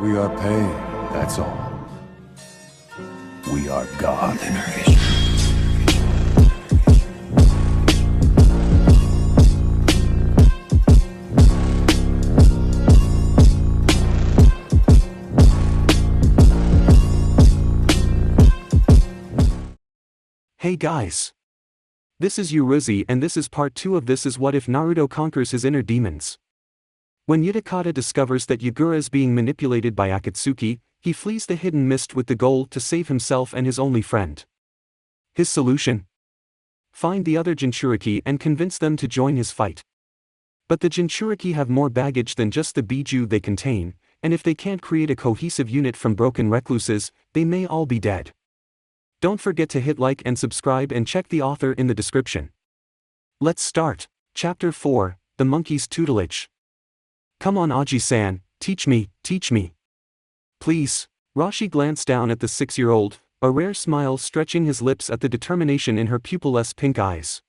We are paid, that's all. We are God. Hey guys! This is Uruzi and this is part 2 of This Is What If Naruto Conquers His Inner Demons. When Utakata discovers that Yagura is being manipulated by Akatsuki, he flees the hidden mist with the goal to save himself and his only friend. His solution? Find the other Jinchūriki and convince them to join his fight. But the Jinchūriki have more baggage than just the Bijū they contain, and if they can't create a cohesive unit from broken recluses, they may all be dead. Don't forget to hit like and subscribe and check the author in the description. Let's start. Chapter 4, The Monkey's Tutelage. Come on Aji-san, teach me. Please. Rashi glanced down at the 6-year-old, a rare smile stretching his lips at the determination in her pupilless pink eyes.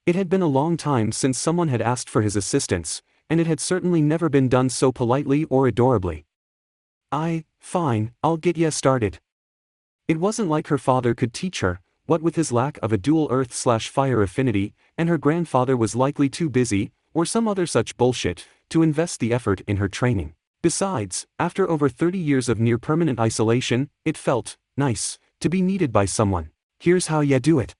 It had been a long time since someone had asked for his assistance, and it had certainly never been done so politely or adorably. Fine, I'll get ya started. It wasn't like her father could teach her, what with his lack of a dual earth/fire affinity, and her grandfather was likely too busy, or some other such bullshit, to invest the effort in her training. Besides, after over 30 years of near-permanent isolation, it felt nice to be needed by someone. Here's how ya do it.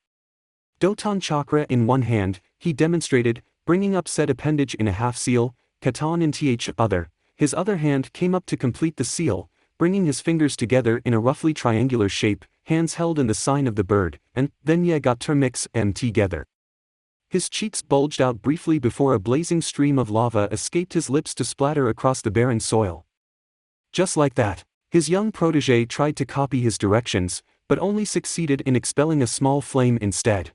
Doton chakra in one hand, he demonstrated, bringing up said appendage in a half-seal, katan in th other. His other hand came up to complete the seal, bringing his fingers together in a roughly triangular shape, hands held in the sign of the bird, and then ya got to mix em together. His cheeks bulged out briefly before a blazing stream of lava escaped his lips to splatter across the barren soil. Just like that, his young protege tried to copy his directions, but only succeeded in expelling a small flame instead.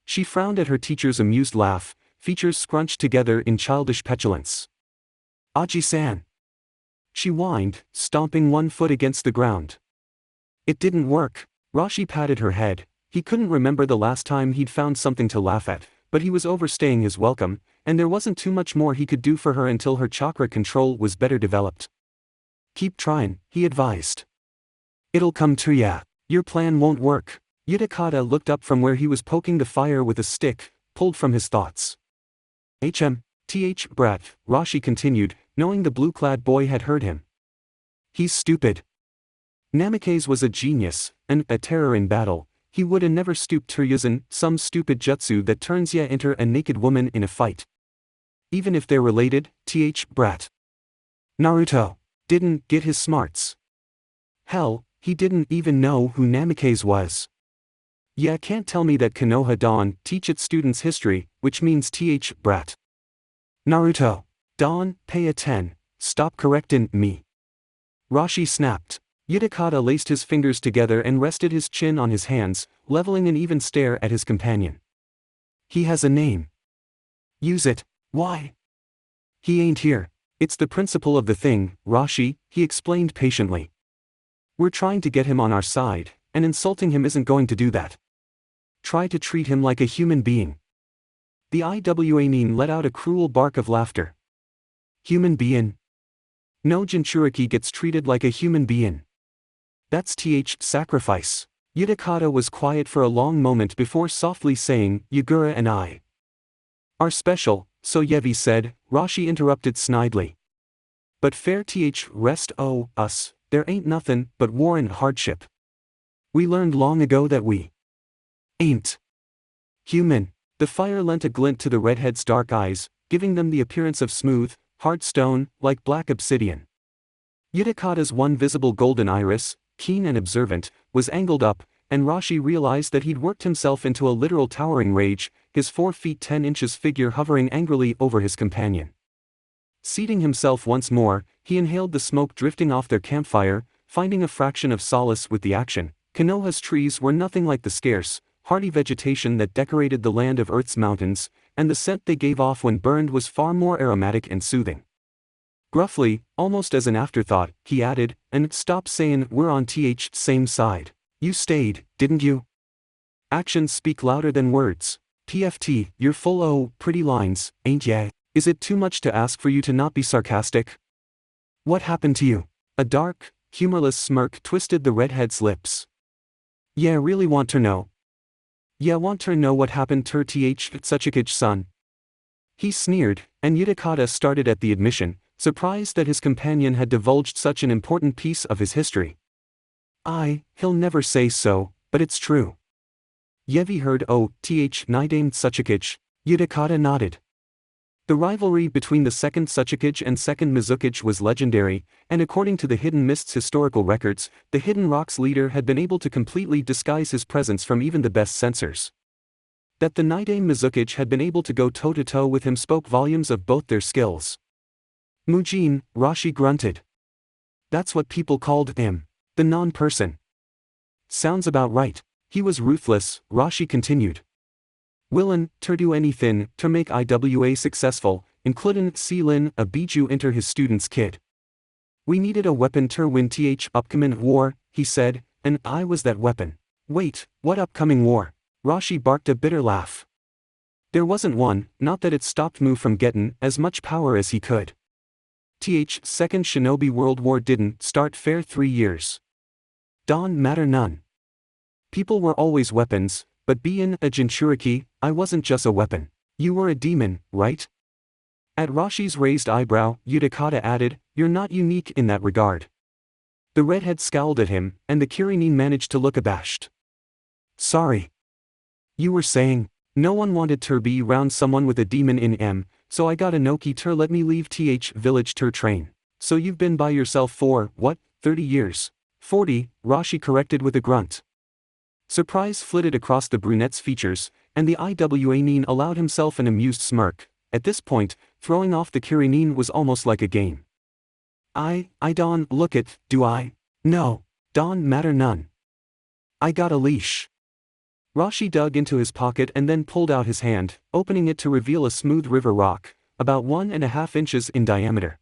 She frowned at her teacher's amused laugh, features scrunched together in childish petulance. Aji-san. She whined, stomping one foot against the ground. It didn't work. Rashi patted her head. He couldn't remember the last time he'd found something to laugh at, but he was overstaying his welcome, and there wasn't too much more he could do for her until her chakra control was better developed. Keep trying, he advised. It'll come to ya. Your plan won't work. Utakata looked up from where he was poking the fire with a stick, pulled from his thoughts. Brat, Rashi continued, knowing the blue-clad boy had heard him. He's stupid. Namikaze was a genius, and a terror in battle. He would and never stoop to using some stupid jutsu that turns ya into a naked woman in a fight. Even if they're related, brat. Naruto didn't get his smarts. Hell, he didn't even know who Namikaze was. Ya can't tell me that Konoha Dawn teach its students history, which means brat. Naruto. Dawn, pay stop correctin' me. Rashi snapped. Utakata laced his fingers together and rested his chin on his hands, leveling an even stare at his companion. He has a name. Use it. Why? He ain't here. It's the principle of the thing, Rashi, he explained patiently. We're trying to get him on our side, and insulting him isn't going to do that. Try to treat him like a human being. The Iwanin let out a cruel bark of laughter. Human being? No Jinchūriki gets treated like a human being. That's sacrifice. Utakata was quiet for a long moment before softly saying, Yagura and I are special, so Yevi said. Rashi interrupted snidely. But fair rest us, there ain't nothin' but war and hardship. We learned long ago that we ain't human. The fire lent a glint to the redhead's dark eyes, giving them the appearance of smooth, hard stone, like black obsidian. Utakata's one visible golden iris, keen and observant, was angled up, and Rashi realized that he'd worked himself into a literal towering rage, his 4 feet 10 inches figure hovering angrily over his companion. Seating himself once more, he inhaled the smoke drifting off their campfire, finding a fraction of solace with the action. Konoha's trees were nothing like the scarce, hardy vegetation that decorated the land of Earth's mountains, and the scent they gave off when burned was far more aromatic and soothing. Gruffly, almost as an afterthought, he added, and stop saying we're on same side. You stayed, didn't you? Actions speak louder than words. PFT, you're full o' pretty lines, ain't ya? Is it too much to ask for you to not be sarcastic? What happened to you? A dark, humorless smirk twisted the redhead's lips. Yeah, really want to know. Yeah, want to know what happened to Tsuchikage-san? He sneered, and Utakata started at the admission, surprised that his companion had divulged such an important piece of his history. He'll never say so, but it's true. Yevi heard Nidame Tsuchikage. Utakata nodded. The rivalry between the second Tsuchikage and second Mizukage was legendary, and according to the Hidden Mist's historical records, the Hidden Rock's leader had been able to completely disguise his presence from even the best censors. That the Nidame Mizukage had been able to go toe-to-toe with him spoke volumes of both their skills. Mujin, Rashi grunted. That's what people called him. The non-person. Sounds about right. He was ruthless, Rashi continued. Willin, to do anything to make IWA successful, including Seelin, a Bijū enter his student's kid. We needed a weapon to win upcoming war, he said, and I was that weapon. Wait, what upcoming war? Rashi barked a bitter laugh. There wasn't one, not that it stopped Mu from getting as much power as he could. Second Shinobi World War didn't start fair 3 years. Don't matter none. People were always weapons, but being a Jinchūriki, I wasn't just a weapon. You were a demon, right? At Rashi's raised eyebrow, Utakata added, you're not unique in that regard. The redhead scowled at him, and the Kirinin managed to look abashed. Sorry. You were saying, no one wanted to be round someone with a demon in M, so I got Inoki to let me leave village to train. So you've been by yourself for, what, 30 years? 40, Rashi corrected with a grunt. Surprise flitted across the brunette's features, and the Iwanin allowed himself an amused smirk. At this point, throwing off the Kirinin was almost like a game. I don't look it, do I? No, don't matter none. I got a leash. Rashi dug into his pocket and then pulled out his hand, opening it to reveal a smooth river rock, about 1.5 inches in diameter.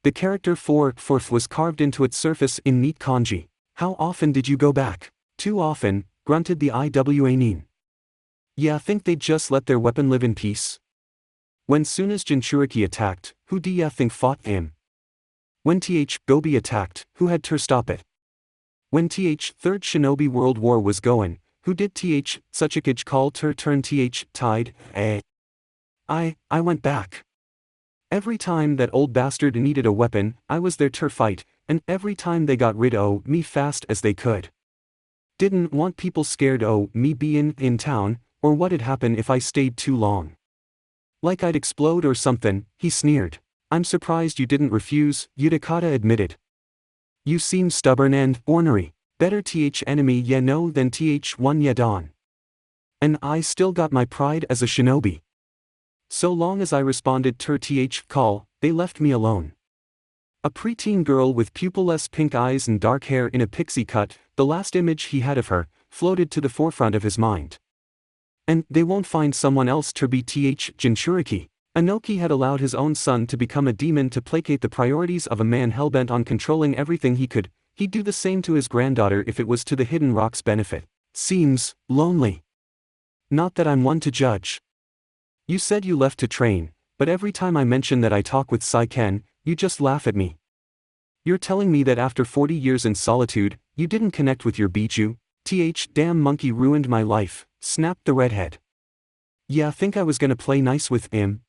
The character fourth was carved into its surface in neat kanji. How often did you go back? Too often, grunted the Iwanin. Yeah, think they'd just let their weapon live in peace? When soon as Jinchūriki attacked, who do ya think fought him? When Gobi attacked, who had to stop it? When Third Shinobi World War was going, who did Tsuchikage call to turn tide? I went back. Every time that old bastard needed a weapon, I was there to fight, and every time they got rid o' me fast as they could. Didn't want people scared o' me being in town, or what'd happen if I stayed too long. Like I'd explode or something, he sneered. I'm surprised you didn't refuse, Utakata admitted. You seem stubborn and ornery. Better enemy ya know than one ya don. And I still got my pride as a shinobi. So long as I responded to call, they left me alone. A preteen girl with pupilless pink eyes and dark hair in a pixie cut, the last image he had of her, floated to the forefront of his mind. And they won't find someone else to be Jinchūriki. Inoki had allowed his own son to become a demon to placate the priorities of a man hellbent on controlling everything he could. He'd do the same to his granddaughter if it was to the Hidden Rock's benefit. Seems lonely. Not that I'm one to judge. You said you left to train, but every time I mention that I talk with Saiken, you just laugh at me. You're telling me that after 40 years in solitude, you didn't connect with your Bijū? Damn monkey ruined my life, snapped the redhead. Yeah, think I was gonna play nice with him?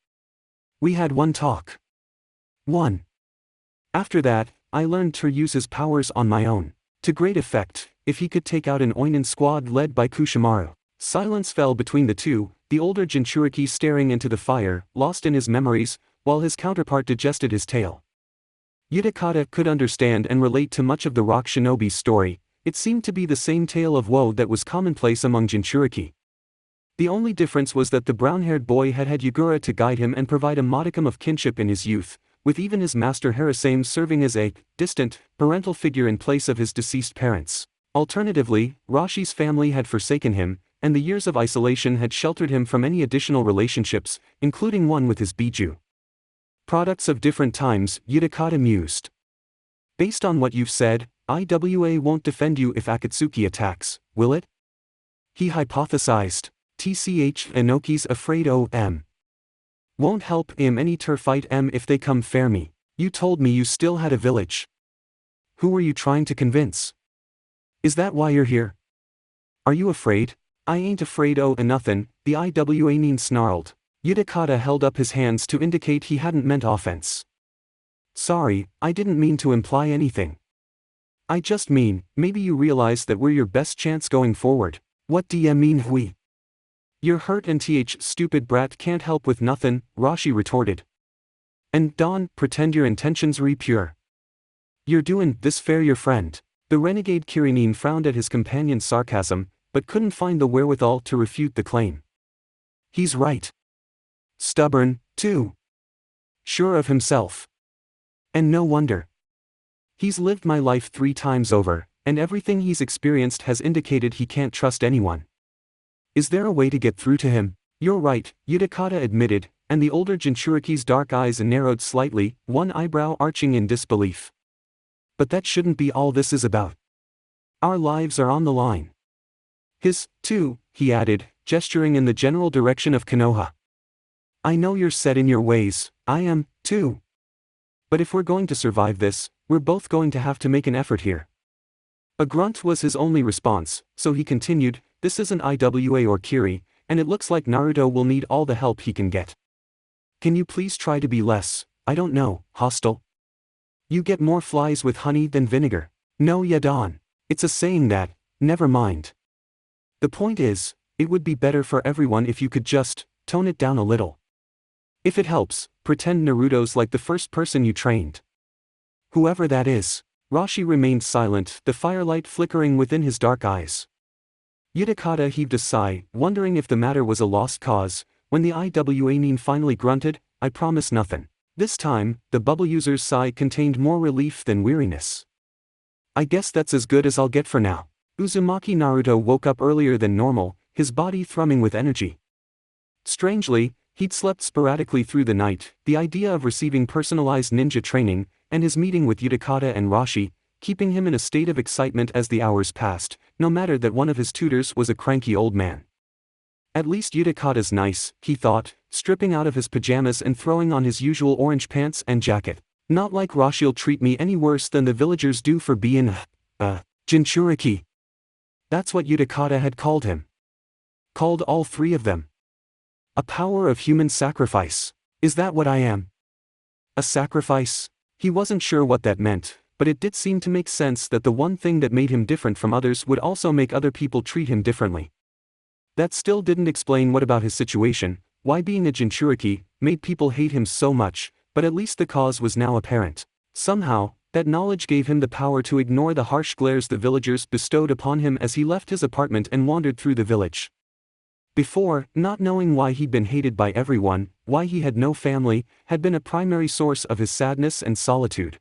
We had one talk. One. After that, I learned to use his powers on my own. To great effect, if he could take out an Oinin squad led by Kushimaru. Silence fell between the two, the older Jinchūriki staring into the fire, lost in his memories, while his counterpart digested his tale. Utakata could understand and relate to much of the Rock Shinobi's story. It seemed to be the same tale of woe that was commonplace among Jinchūriki. The only difference was that the brown-haired boy had had Yagura to guide him and provide a modicum of kinship in his youth, with even his master Harasame serving as a distant, parental figure in place of his deceased parents. Alternatively, Rashi's family had forsaken him, and the years of isolation had sheltered him from any additional relationships, including one with his Bijū. Products of different times, Utakata mused. Based on what you've said, IWA won't defend you if Akatsuki attacks, will it? He hypothesized. Inoki's afraid M. Won't help him any to fight M if they come fair me. You told me you still had a village. Who were you trying to convince? Is that why you're here? Are you afraid? I ain't afraid oh nothin', the Iwa snarled. Utakata held up his hands to indicate he hadn't meant offense. Sorry, I didn't mean to imply anything. I just mean, maybe you realize that we're your best chance going forward. What do ya mean we? You're hurt and stupid brat can't help with nothin', Rashi retorted. And Don, pretend your intentions re pure. You're doin' this fair your friend. The renegade Kirinin frowned at his companion's sarcasm, but couldn't find the wherewithal to refute the claim. He's right. Stubborn, too. Sure of himself. And no wonder. He's lived my life 3 times over, and everything he's experienced has indicated he can't trust anyone. Is there a way to get through to him? You're right, Utakata admitted, and the older Jinchūriki's dark eyes narrowed slightly, one eyebrow arching in disbelief. But that shouldn't be all this is about. Our lives are on the line. His, too, he added, gesturing in the general direction of Konoha. I know you're set in your ways, I am, too. But if we're going to survive this, we're both going to have to make an effort here. A grunt was his only response, so he continued, this isn't Iwa or Kiri, and it looks like Naruto will need all the help he can get. Can you please try to be less, I don't know, hostile? You get more flies with honey than vinegar. No Yadon. It's a saying that, never mind. The point is, it would be better for everyone if you could just, tone it down a little. If it helps, pretend Naruto's like the first person you trained. Whoever that is. Rashi remained silent, the firelight flickering within his dark eyes. Utakata heaved a sigh, wondering if the matter was a lost cause, when the Iwa finally grunted, I promise nothing. This time, the bubble user's sigh contained more relief than weariness. I guess that's as good as I'll get for now. Uzumaki Naruto woke up earlier than normal, his body thrumming with energy. Strangely, he'd slept sporadically through the night, the idea of receiving personalized ninja training, and his meeting with Utakata and Rashi, keeping him in a state of excitement as the hours passed, no matter that one of his tutors was a cranky old man. At least Utakata's nice, he thought, stripping out of his pajamas and throwing on his usual orange pants and jacket. Not like Rashi'll treat me any worse than the villagers do for being Jinchūriki. That's what Utakata had called him. Called all 3 of them. A power of human sacrifice. Is that what I am? A sacrifice? He wasn't sure what that meant, but it did seem to make sense that the one thing that made him different from others would also make other people treat him differently. That still didn't explain what about his situation, why being a Jinchūriki, made people hate him so much, but at least the cause was now apparent. Somehow, that knowledge gave him the power to ignore the harsh glares the villagers bestowed upon him as he left his apartment and wandered through the village. Before, not knowing why he'd been hated by everyone, why he had no family, had been a primary source of his sadness and solitude.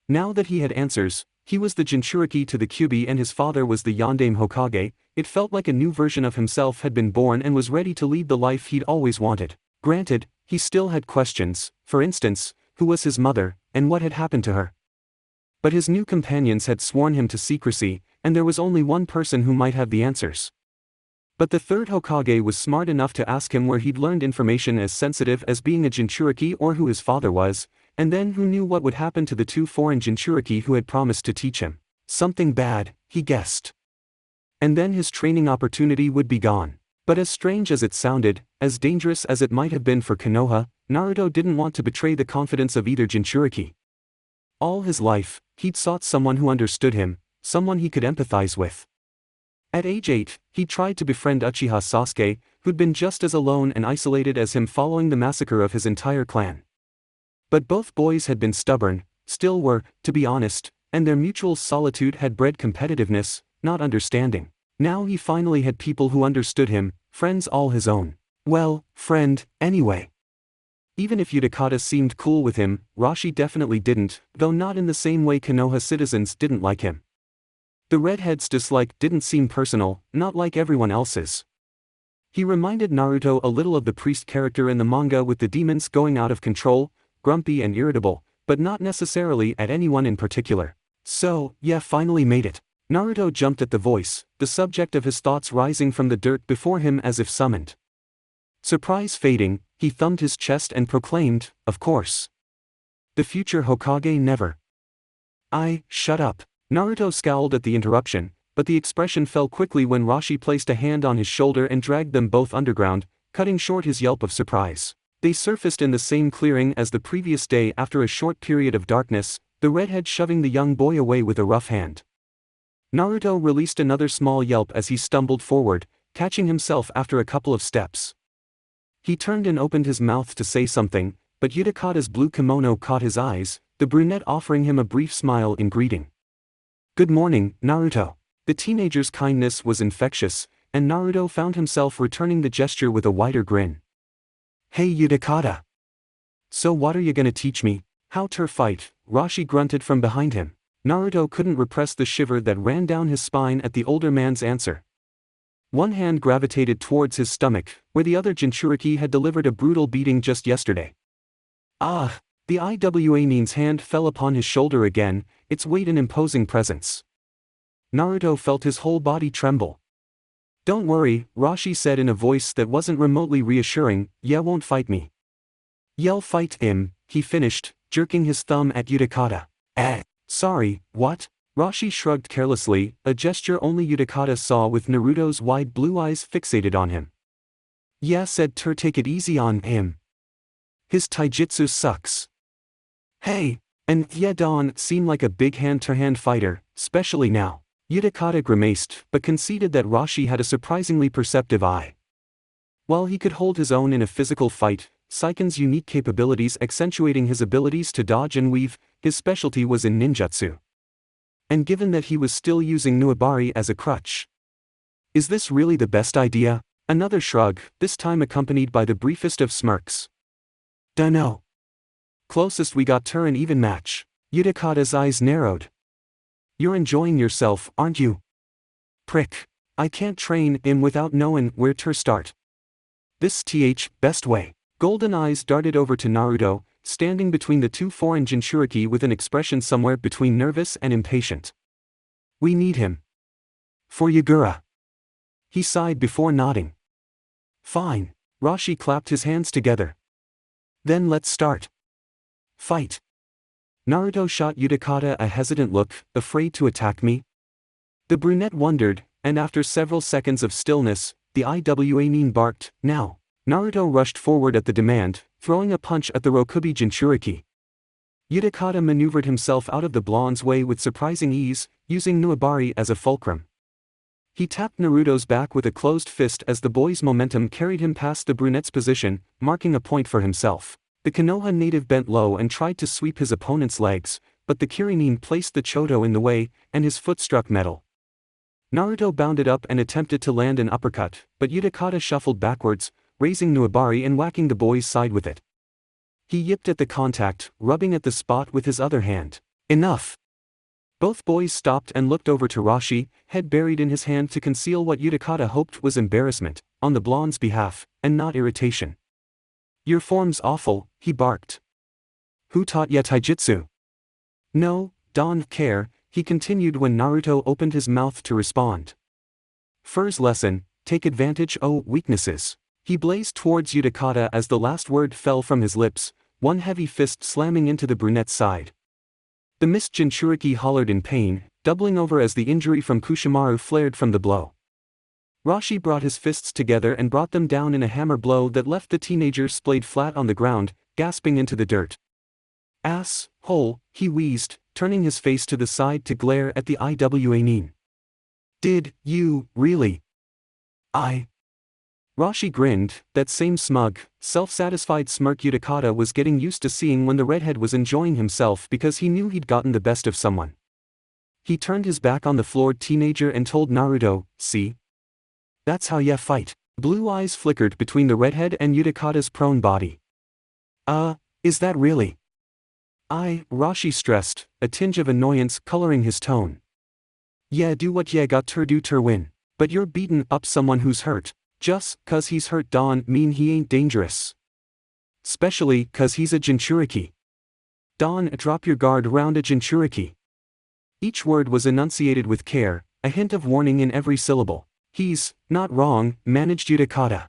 Now that he had answers, he was the Jinchūriki to the Kyuubi and his father was the Yondaime Hokage, it felt like a new version of himself had been born and was ready to lead the life he'd always wanted. Granted, he still had questions, for instance, who was his mother, and what had happened to her. But his new companions had sworn him to secrecy, and there was only one person who might have the answers. But the 3rd Hokage was smart enough to ask him where he'd learned information as sensitive as being a Jinchūriki or who his father was, and then who knew what would happen to the 2 foreign Jinchūriki who had promised to teach him. Something bad, he guessed. And then his training opportunity would be gone. But as strange as it sounded, as dangerous as it might have been for Konoha, Naruto didn't want to betray the confidence of either Jinchūriki. All his life, he'd sought someone who understood him, someone he could empathize with. At age 8, he tried to befriend Uchiha Sasuke, who'd been just as alone and isolated as him following the massacre of his entire clan. But both boys had been stubborn, still were, to be honest, and their mutual solitude had bred competitiveness, not understanding. Now he finally had people who understood him, friends all his own. Well, friend, anyway. Even if Utakata seemed cool with him, Rashi definitely didn't, though not in the same way Konoha citizens didn't like him. The redhead's dislike didn't seem personal, not like everyone else's. He reminded Naruto a little of the priest character in the manga with the demons going out of control, grumpy and irritable, but not necessarily at anyone in particular. So, yeah, finally made it. Naruto jumped at the voice, the subject of his thoughts rising from the dirt before him as if summoned. Surprise fading, he thumbed his chest and proclaimed, of course. The future Hokage never. Shut up. Naruto scowled at the interruption, but the expression fell quickly when Roshi placed a hand on his shoulder and dragged them both underground, cutting short his yelp of surprise. They surfaced in the same clearing as the previous day after a short period of darkness, the redhead shoving the young boy away with a rough hand. Naruto released another small yelp as he stumbled forward, catching himself after a couple of steps. He turned and opened his mouth to say something, but Utakata's blue kimono caught his eyes, the brunette offering him a brief smile in greeting. "Good morning, Naruto." The teenager's kindness was infectious, and Naruto found himself returning the gesture with a wider grin. "Hey Utakata. So what are you gonna teach me how to fight?" Roshi grunted from behind him. Naruto couldn't repress the shiver that ran down his spine at the older man's answer. One hand gravitated towards his stomach, where the other Jinchūriki had delivered a brutal beating just yesterday. The Iwanin's hand fell upon his shoulder again, its weight an imposing presence. Naruto felt his whole body tremble. "Don't worry," Roshi said in a voice that wasn't remotely reassuring, "Ya won't fight me." "You'll fight him," he finished, jerking his thumb at Utakata. Sorry, what?" Roshi shrugged carelessly, a gesture only Utakata saw with Naruto's wide blue eyes fixated on him. "Yeah," said Tur, "take it easy on him. His taijutsu sucks." "Hey, and yeah, Don seemed like a big hand-to-hand fighter, especially now." Utakata grimaced, but conceded that Roshi had a surprisingly perceptive eye. While he could hold his own in a physical fight, Saiken's unique capabilities accentuating his abilities to dodge and weave, his specialty was in ninjutsu. And given that he was still using Nuabari as a crutch. Is this really the best idea? Another shrug, this time accompanied by the briefest of smirks. "Dunno. Closest we got to an even match." Utakata's eyes narrowed. "You're enjoying yourself, aren't you? Prick. I can't train him without knowing where to start. This best way." Golden eyes darted over to Naruto, standing between the two foreign Jinchūriki with an expression somewhere between nervous and impatient. "We need him. For Yagura." He sighed before nodding. "Fine." Roshi clapped his hands together. "Then let's start. Fight." Naruto shot Utakata a hesitant look, afraid to attack me. The brunette wondered, and after several seconds of stillness, the Iwanin barked, "Now." Naruto rushed forward at the demand, throwing a punch at the Rokubi Jinchūriki. Utakata maneuvered himself out of the blonde's way with surprising ease, using Nuabari as a fulcrum. He tapped Naruto's back with a closed fist as the boy's momentum carried him past the brunette's position, marking a point for himself. The Konoha native bent low and tried to sweep his opponent's legs, but the Kirinin placed the Choto in the way, and his foot struck metal. Naruto bounded up and attempted to land an uppercut, but Utakata shuffled backwards, raising Nuabari and whacking the boy's side with it. He yipped at the contact, rubbing at the spot with his other hand. "Enough!" Both boys stopped and looked over to Roshi, head buried in his hand to conceal what Utakata hoped was embarrassment, on the blonde's behalf, and not irritation. "Your form's awful," he barked. "Who taught ya taijutsu?" "No, don't care," he continued when Naruto opened his mouth to respond. "First lesson, take advantage o' weaknesses." He blazed towards Utakata as the last word fell from his lips, one heavy fist slamming into the brunette's side. The missed Jinchūriki hollered in pain, doubling over as the injury from Kushimaru flared from the blow. Roshi brought his fists together and brought them down in a hammer blow that left the teenager splayed flat on the ground, gasping into the dirt. "Ass hole," he wheezed, turning his face to the side to glare at the Iwanin. "Did you really?" Roshi grinned, that same smug, self-satisfied smirk Utakata was getting used to seeing when the redhead was enjoying himself because he knew he'd gotten the best of someone. He turned his back on the floored teenager and told Naruto, "See? That's how ya fight." Blue eyes flickered between the redhead and Utakata's prone body. Is that really?" Roshi stressed, a tinge of annoyance coloring his tone. "Yeah, do what ya got to do to win. But you're beating up someone who's hurt. Just 'cause he's hurt don't mean he ain't dangerous. Especially 'cause he's a Jinchūriki. Don't drop your guard around a Jinchūriki." Each word was enunciated with care, a hint of warning in every syllable. "He's not wrong," managed Utakata.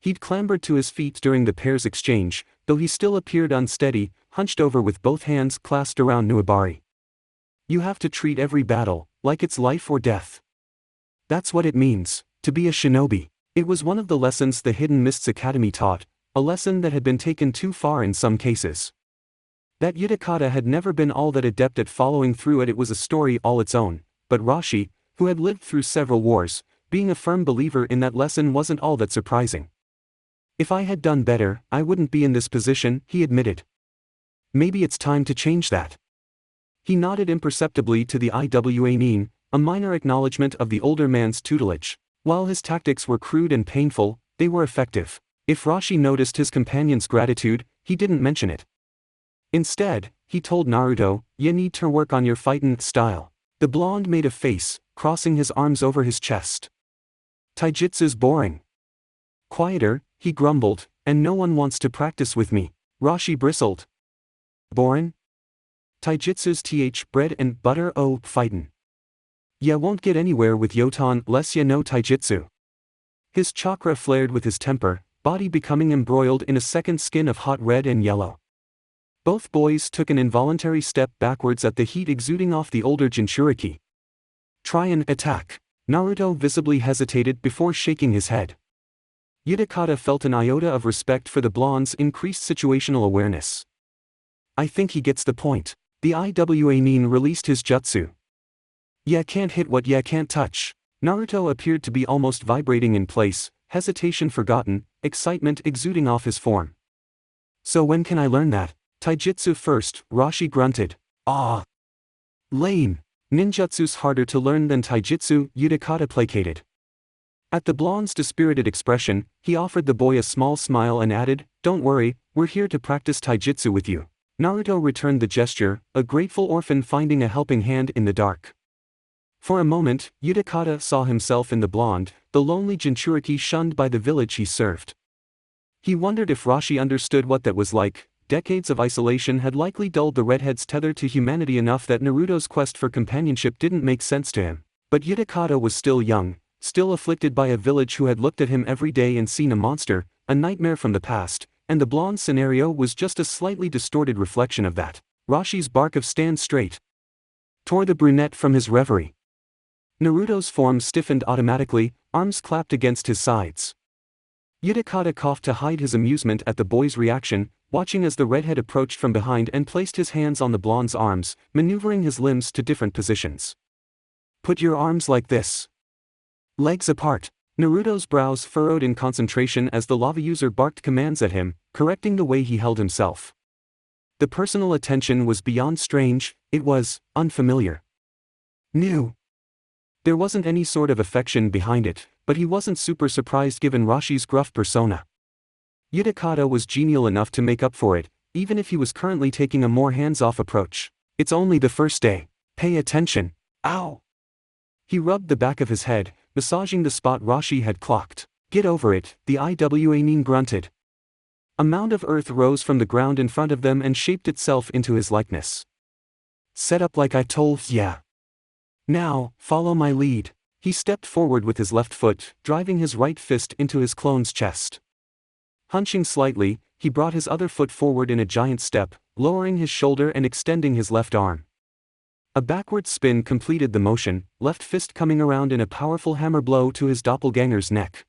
He'd clambered to his feet during the pair's exchange, though he still appeared unsteady, hunched over with both hands clasped around Nuabari. You have to treat every battle like it's life or death. That's what it means to be a shinobi. It was one of the lessons the Hidden Mists Academy taught, a lesson that had been taken too far in some cases. That Utakata had never been all that adept at following through it was a story all its own, but Rashi, who had lived through several wars, being a firm believer in that lesson wasn't all that surprising. If I had done better, I wouldn't be in this position, he admitted. Maybe it's time to change that. He nodded imperceptibly to the Iwa Nin, a minor acknowledgement of the older man's tutelage. While his tactics were crude and painful, they were effective. If Rashi noticed his companion's gratitude, he didn't mention it. Instead, he told Naruto, "You need to work on your fightin' style." The blonde made a face, crossing his arms over his chest. "Taijutsu's boring." "Quieter," he grumbled, "and no one wants to practice with me." Rashi bristled. "Borin'? Taijutsu's bread and butter fightin'. Ya won't get anywhere with Yoton less ya know taijutsu." His chakra flared with his temper, body becoming embroiled in a second skin of hot red and yellow. Both boys took an involuntary step backwards at the heat exuding off the older Jinchūriki. "Try and attack." Naruto visibly hesitated before shaking his head. Utakata felt an iota of respect for the blonde's increased situational awareness. "I think he gets the point." The Iwa Nin released his jutsu. "Ya can't hit what ya can't touch." Naruto appeared to be almost vibrating in place, hesitation forgotten, excitement exuding off his form. "So when can I learn that?" "Taijutsu first," Rashi grunted. "Ah. Lame. Ninjutsu's harder to learn than taijutsu," Utakata placated. At the blonde's dispirited expression, he offered the boy a small smile and added, "Don't worry, we're here to practice taijutsu with you." Naruto returned the gesture, a grateful orphan finding a helping hand in the dark. For a moment, Utakata saw himself in the blonde, the lonely Jinchūriki shunned by the village he served. He wondered if Rashi understood what that was like. Decades of isolation had likely dulled the redhead's tether to humanity enough that Naruto's quest for companionship didn't make sense to him. But Utakata was still young, still afflicted by a village who had looked at him every day and seen a monster, a nightmare from the past, and the blonde scenario was just a slightly distorted reflection of that. Rashi's bark of "stand straight" tore the brunette from his reverie. Naruto's form stiffened automatically, arms clapped against his sides. Utakata coughed to hide his amusement at the boy's reaction, watching as the redhead approached from behind and placed his hands on the blonde's arms, maneuvering his limbs to different positions. "Put your arms like this. Legs apart." Naruto's brows furrowed in concentration as the lava user barked commands at him, correcting the way he held himself. The personal attention was beyond strange, it was unfamiliar. New. There wasn't any sort of affection behind it, but he wasn't super surprised given Rashi's gruff persona. Utakata was genial enough to make up for it, even if he was currently taking a more hands-off approach. "It's only the first day. Pay attention." "Ow!" He rubbed the back of his head, massaging the spot Rashi had clocked. "Get over it," the Iwa Nin grunted. A mound of earth rose from the ground in front of them and shaped itself into his likeness. "Set up like I told ya. Now, follow my lead." He stepped forward with his left foot, driving his right fist into his clone's chest. Hunching slightly, he brought his other foot forward in a giant step, lowering his shoulder and extending his left arm. A backward spin completed the motion, left fist coming around in a powerful hammer blow to his doppelganger's neck.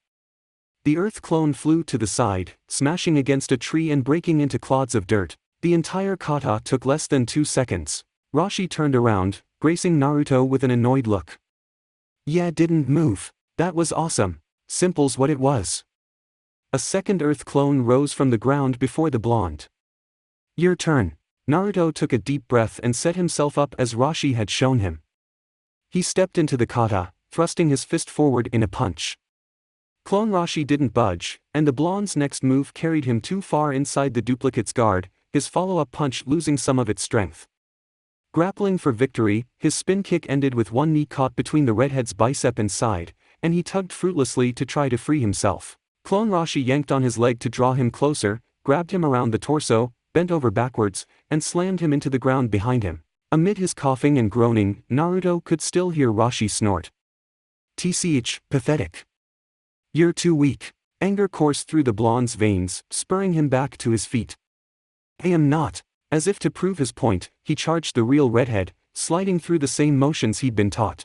The earth clone flew to the side, smashing against a tree and breaking into clods of dirt. The entire kata took less than 2 seconds. Rashi turned around, gracing Naruto with an annoyed look. "Yeah, didn't move. That was awesome. Simple's what it was." A second earth clone rose from the ground before the blonde. "Your turn." Naruto took a deep breath and set himself up as Rashi had shown him. He stepped into the kata, thrusting his fist forward in a punch. Clone Rashi didn't budge, and the blonde's next move carried him too far inside the duplicate's guard, his follow-up punch losing some of its strength. Grappling for victory, his spin kick ended with one knee caught between the redhead's bicep and side, and he tugged fruitlessly to try to free himself. Clone Rashi yanked on his leg to draw him closer, grabbed him around the torso, bent over backwards, and slammed him into the ground behind him. Amid his coughing and groaning, Naruto could still hear Rashi snort. "Tch, pathetic. You're too weak." Anger coursed through the blonde's veins, spurring him back to his feet. "I am not." As if to prove his point, he charged the real redhead, sliding through the same motions he'd been taught.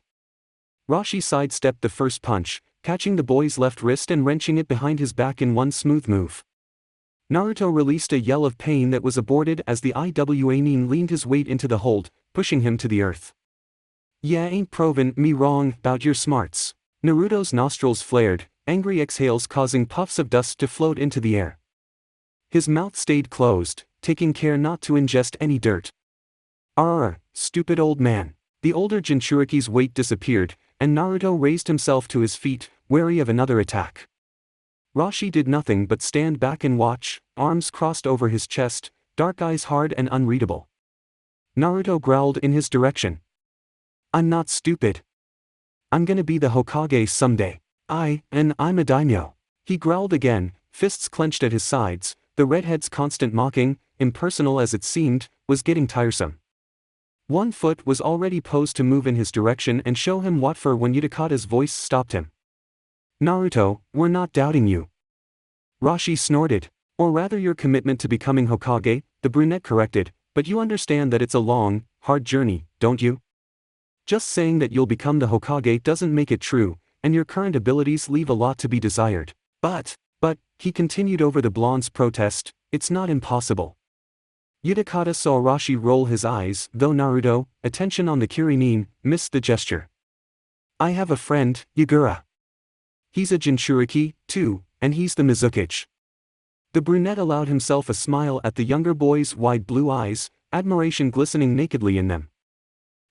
Rashi sidestepped the first punch, catching the boy's left wrist and wrenching it behind his back in one smooth move. Naruto released a yell of pain that was aborted as the Iwa Nin leaned his weight into the hold, pushing him to the earth. "Yeah, ain't provin' me wrong 'bout your smarts." Naruto's nostrils flared, angry exhales causing puffs of dust to float into the air. His mouth stayed closed, taking care not to ingest any dirt. "Arr, stupid old man." The older Jinchūriki's weight disappeared, and Naruto raised himself to his feet, wary of another attack. Rashi did nothing but stand back and watch, arms crossed over his chest, dark eyes hard and unreadable. Naruto growled in his direction. "I'm not stupid. I'm gonna be the Hokage someday. I'm a daimyo." He growled again, fists clenched at his sides. The redhead's constant mocking, impersonal as it seemed, was getting tiresome. One foot was already posed to move in his direction and show him what for when Utakata's voice stopped him. "Naruto, we're not doubting you." Rashi snorted. "Or rather your commitment to becoming Hokage," the brunette corrected, "but you understand that it's a long, hard journey, don't you? Just saying that you'll become the Hokage doesn't make it true, and your current abilities leave a lot to be desired. But, he continued over the blonde's protest, "it's not impossible." Utakata saw Rashi roll his eyes, though Naruto, attention on the Kirinin, missed the gesture. "I have a friend, Yagura. He's a Jinchūriki, too, and he's the Mizukage." The brunette allowed himself a smile at the younger boy's wide blue eyes, admiration glistening nakedly in them.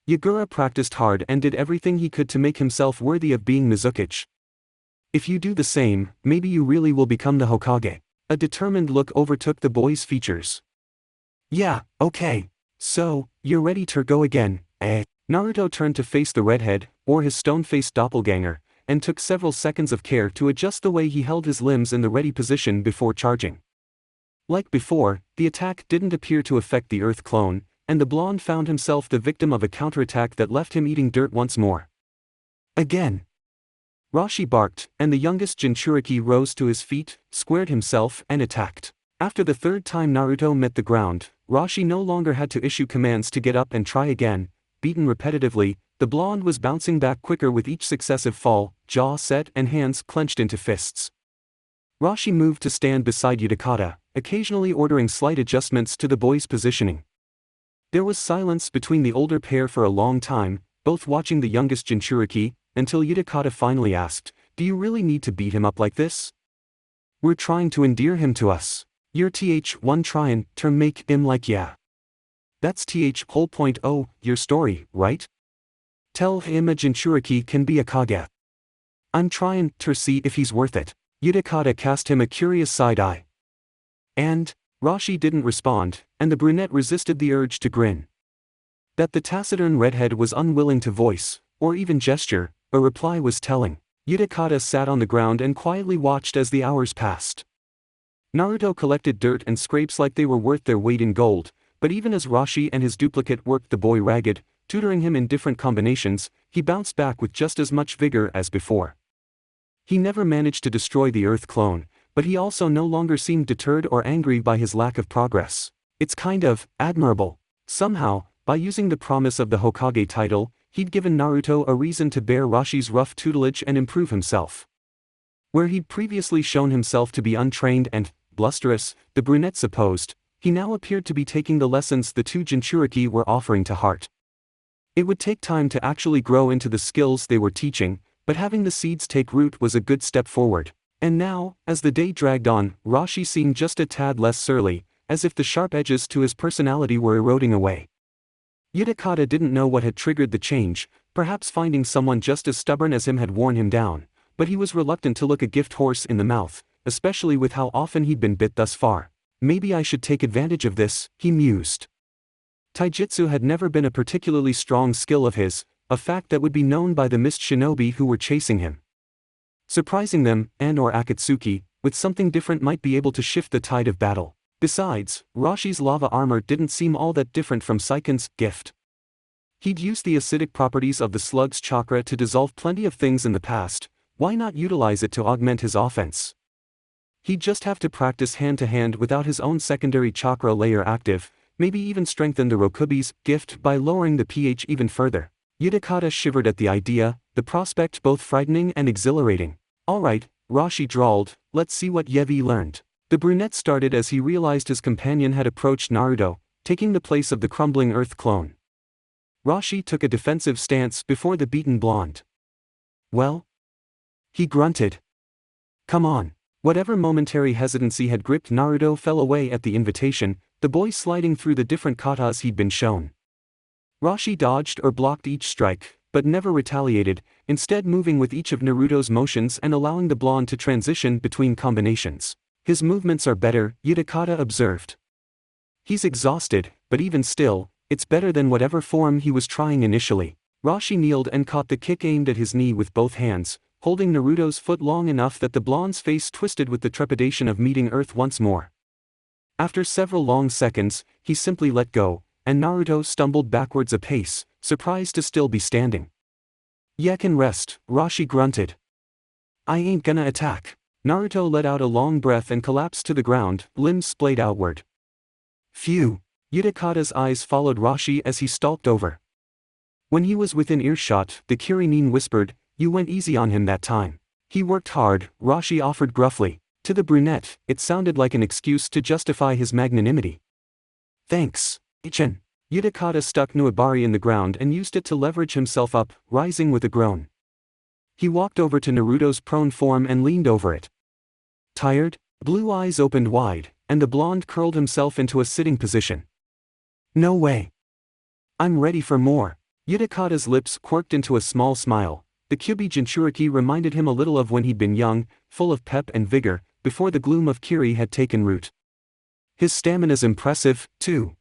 Yagura practiced hard and did everything he could to make himself worthy of being Mizukage. "If you do the same, maybe you really will become the Hokage." A determined look overtook the boy's features. "Yeah, okay. So, you're ready to go again, eh?" Naruto turned to face the redhead, or his stone-faced doppelganger, and took several seconds of care to adjust the way he held his limbs in the ready position before charging. Like before, the attack didn't appear to affect the Earth clone, and the blonde found himself the victim of a counterattack that left him eating dirt once more. "Again!" Rashi barked, and the youngest Jinchūriki rose to his feet, squared himself, and attacked. After the third time Naruto met the ground, Rashi no longer had to issue commands to get up and try again. Beaten repetitively, the blonde was bouncing back quicker with each successive fall, jaw set and hands clenched into fists. Rashi moved to stand beside Utakata, occasionally ordering slight adjustments to the boy's positioning. There was silence between the older pair for a long time, both watching the youngest Jinchūriki, until Utakata finally asked, "Do you really need to beat him up like this? We're trying to endear him to us. You're one tryin' to make him like yeah. That's whole point. Oh, your story, right? Tell him a Jinchūriki can be a Kage. I'm tryin' to see if he's worth it." Utakata cast him a curious side eye. And Rashi didn't respond, and the brunette resisted the urge to grin. That the taciturn redhead was unwilling to voice, or even gesture, a reply was telling. Utakata sat on the ground and quietly watched as the hours passed. Naruto collected dirt and scrapes like they were worth their weight in gold, but even as Rashi and his duplicate worked the boy ragged, tutoring him in different combinations, he bounced back with just as much vigor as before. He never managed to destroy the Earth clone, but he also no longer seemed deterred or angry by his lack of progress. It's kind of admirable. Somehow, by using the promise of the Hokage title, he'd given Naruto a reason to bear Rashi's rough tutelage and improve himself. Where he'd previously shown himself to be untrained and blusterous, the brunette supposed, he now appeared to be taking the lessons the two Jinchūriki were offering to heart. It would take time to actually grow into the skills they were teaching, but having the seeds take root was a good step forward. And now, as the day dragged on, Rashi seemed just a tad less surly, as if the sharp edges to his personality were eroding away. Utakata didn't know what had triggered the change, perhaps finding someone just as stubborn as him had worn him down, but he was reluctant to look a gift horse in the mouth, especially with how often he'd been bit thus far. Maybe I should take advantage of this, he mused. Taijutsu had never been a particularly strong skill of his, a fact that would be known by the mist shinobi who were chasing him. Surprising them, and/or Akatsuki, with something different might be able to shift the tide of battle. Besides, Rashi's lava armor didn't seem all that different from Saiken's gift. He'd used the acidic properties of the slug's chakra to dissolve plenty of things in the past, why not utilize it to augment his offense? He'd just have to practice hand-to-hand without his own secondary chakra layer active, maybe even strengthen the Rokubi's gift by lowering the pH even further. Utakata shivered at the idea, the prospect both frightening and exhilarating. Alright, Rashi drawled, let's see what Yevi learned. The brunette started as he realized his companion had approached Naruto, taking the place of the crumbling earth clone. Rashi took a defensive stance before the beaten blonde. Well? He grunted. Come on. Whatever momentary hesitancy had gripped Naruto fell away at the invitation, the boy sliding through the different katas he'd been shown. Rashi dodged or blocked each strike, but never retaliated, instead moving with each of Naruto's motions and allowing the blonde to transition between combinations. His movements are better, Utakata observed. He's exhausted, but even still, it's better than whatever form he was trying initially. Rashi kneeled and caught the kick aimed at his knee with both hands, holding Naruto's foot long enough that the blonde's face twisted with the trepidation of meeting Earth once more. After several long seconds, he simply let go, and Naruto stumbled backwards a pace, surprised to still be standing. "Ya can rest," Rashi grunted. "I ain't gonna attack." Naruto let out a long breath and collapsed to the ground, limbs splayed outward. Phew. Utakata's eyes followed Rashi as he stalked over. When he was within earshot, the Kirinin whispered, "You went easy on him that time." "He worked hard," Rashi offered gruffly. To the brunette, it sounded like an excuse to justify his magnanimity. "Thanks, Ichin." Utakata stuck Nuabari in the ground and used it to leverage himself up, rising with a groan. He walked over to Naruto's prone form and leaned over it. Tired? Blue eyes opened wide, and the blonde curled himself into a sitting position. "No way. I'm ready for more." Utakata's lips quirked into a small smile. The Kyubi Jinchūriki reminded him a little of when he'd been young, full of pep and vigor, before the gloom of Kiri had taken root. His stamina's impressive, too.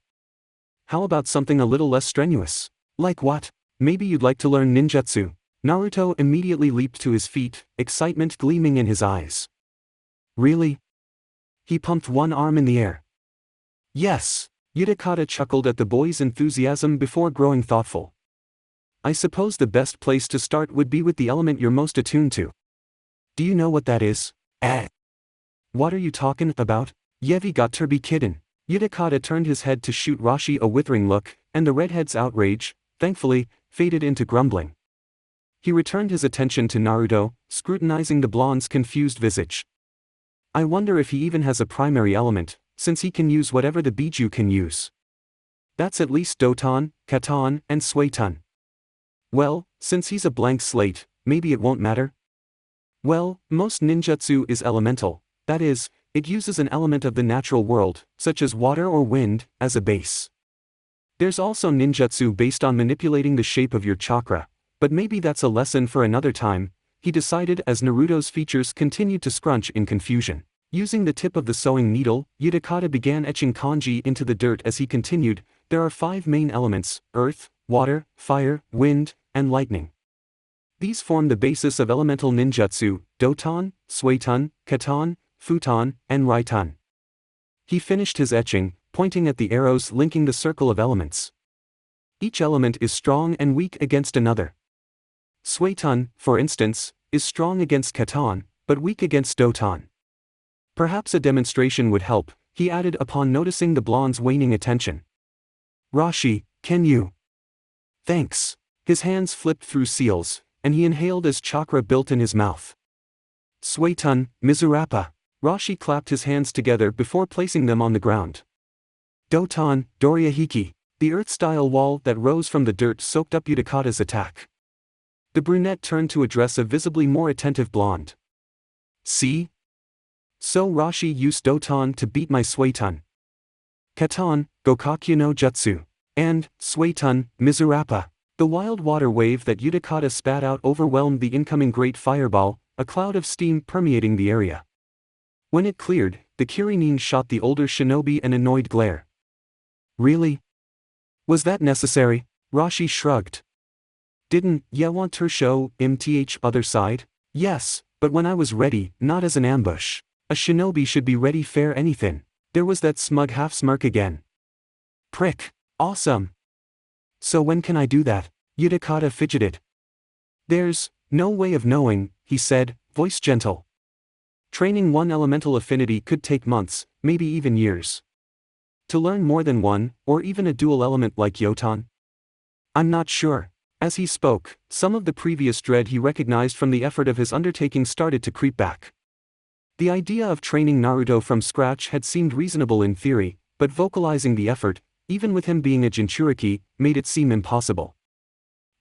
How about something a little less strenuous? Like what? Maybe you'd like to learn ninjutsu. Naruto immediately leaped to his feet, excitement gleaming in his eyes. Really? He pumped one arm in the air. Yes. Utakata chuckled at the boy's enthusiasm before growing thoughtful. I suppose the best place to start would be with the element you're most attuned to. Do you know what that is? What are you talking about? Yevi got turby kiddin'. Utakata turned his head to shoot Rashi a withering look, and the redhead's outrage, thankfully, faded into grumbling. He returned his attention to Naruto, scrutinizing the blonde's confused visage. I wonder if he even has a primary element, since he can use whatever the Bijū can use. That's at least Doton, Katon, and Suiton. Well, since he's a blank slate, maybe it won't matter? Well, most ninjutsu is elemental, that is, it uses an element of the natural world, such as water or wind, as a base. There's also ninjutsu based on manipulating the shape of your chakra, but maybe that's a lesson for another time, he decided as Naruto's features continued to scrunch in confusion. Using the tip of the sewing needle, Utakata began etching kanji into the dirt as he continued. There are 5 main elements: earth, water, fire, wind, and lightning. These form the basis of elemental ninjutsu: Doton, Suiton, Katon, Futon, and Raiton. He finished his etching, pointing at the arrows linking the circle of elements. Each element is strong and weak against another. Suiton, for instance, is strong against Katon, but weak against Doton. Perhaps a demonstration would help, he added upon noticing the blonde's waning attention. Rashi, can you? Thanks. His hands flipped through seals, and he inhaled as chakra built in his mouth. Suiton, Mizurappa. Rashi clapped his hands together before placing them on the ground. Doton, Doriahiki. The earth-style wall that rose from the dirt soaked up Utakata's attack. The brunette turned to address a visibly more attentive blonde. See? So Rashi used Doton to beat my Suiton. Katon, Gokakyu no Jutsu. And, Suiton, Mizurappa. The wild water wave that Utakata spat out overwhelmed the incoming great fireball, a cloud of steam permeating the area. When it cleared, the Kirinin shot the older shinobi an annoyed glare. Really? Was that necessary? Rashi shrugged. Didn't ya want to show mth other side? Yes, but when I was ready, not as an ambush. A shinobi should be ready fair anything. There was that smug half-smirk again. Prick. Awesome. So when can I do that? Utakata fidgeted. There's no way of knowing, he said, voice gentle. Training one elemental affinity could take months, maybe even years. To learn more than one, or even a dual element like Yotan? I'm not sure. As he spoke, some of the previous dread he recognized from the effort of his undertaking started to creep back. The idea of training Naruto from scratch had seemed reasonable in theory, but vocalizing the effort, even with him being a Jinchūriki, made it seem impossible.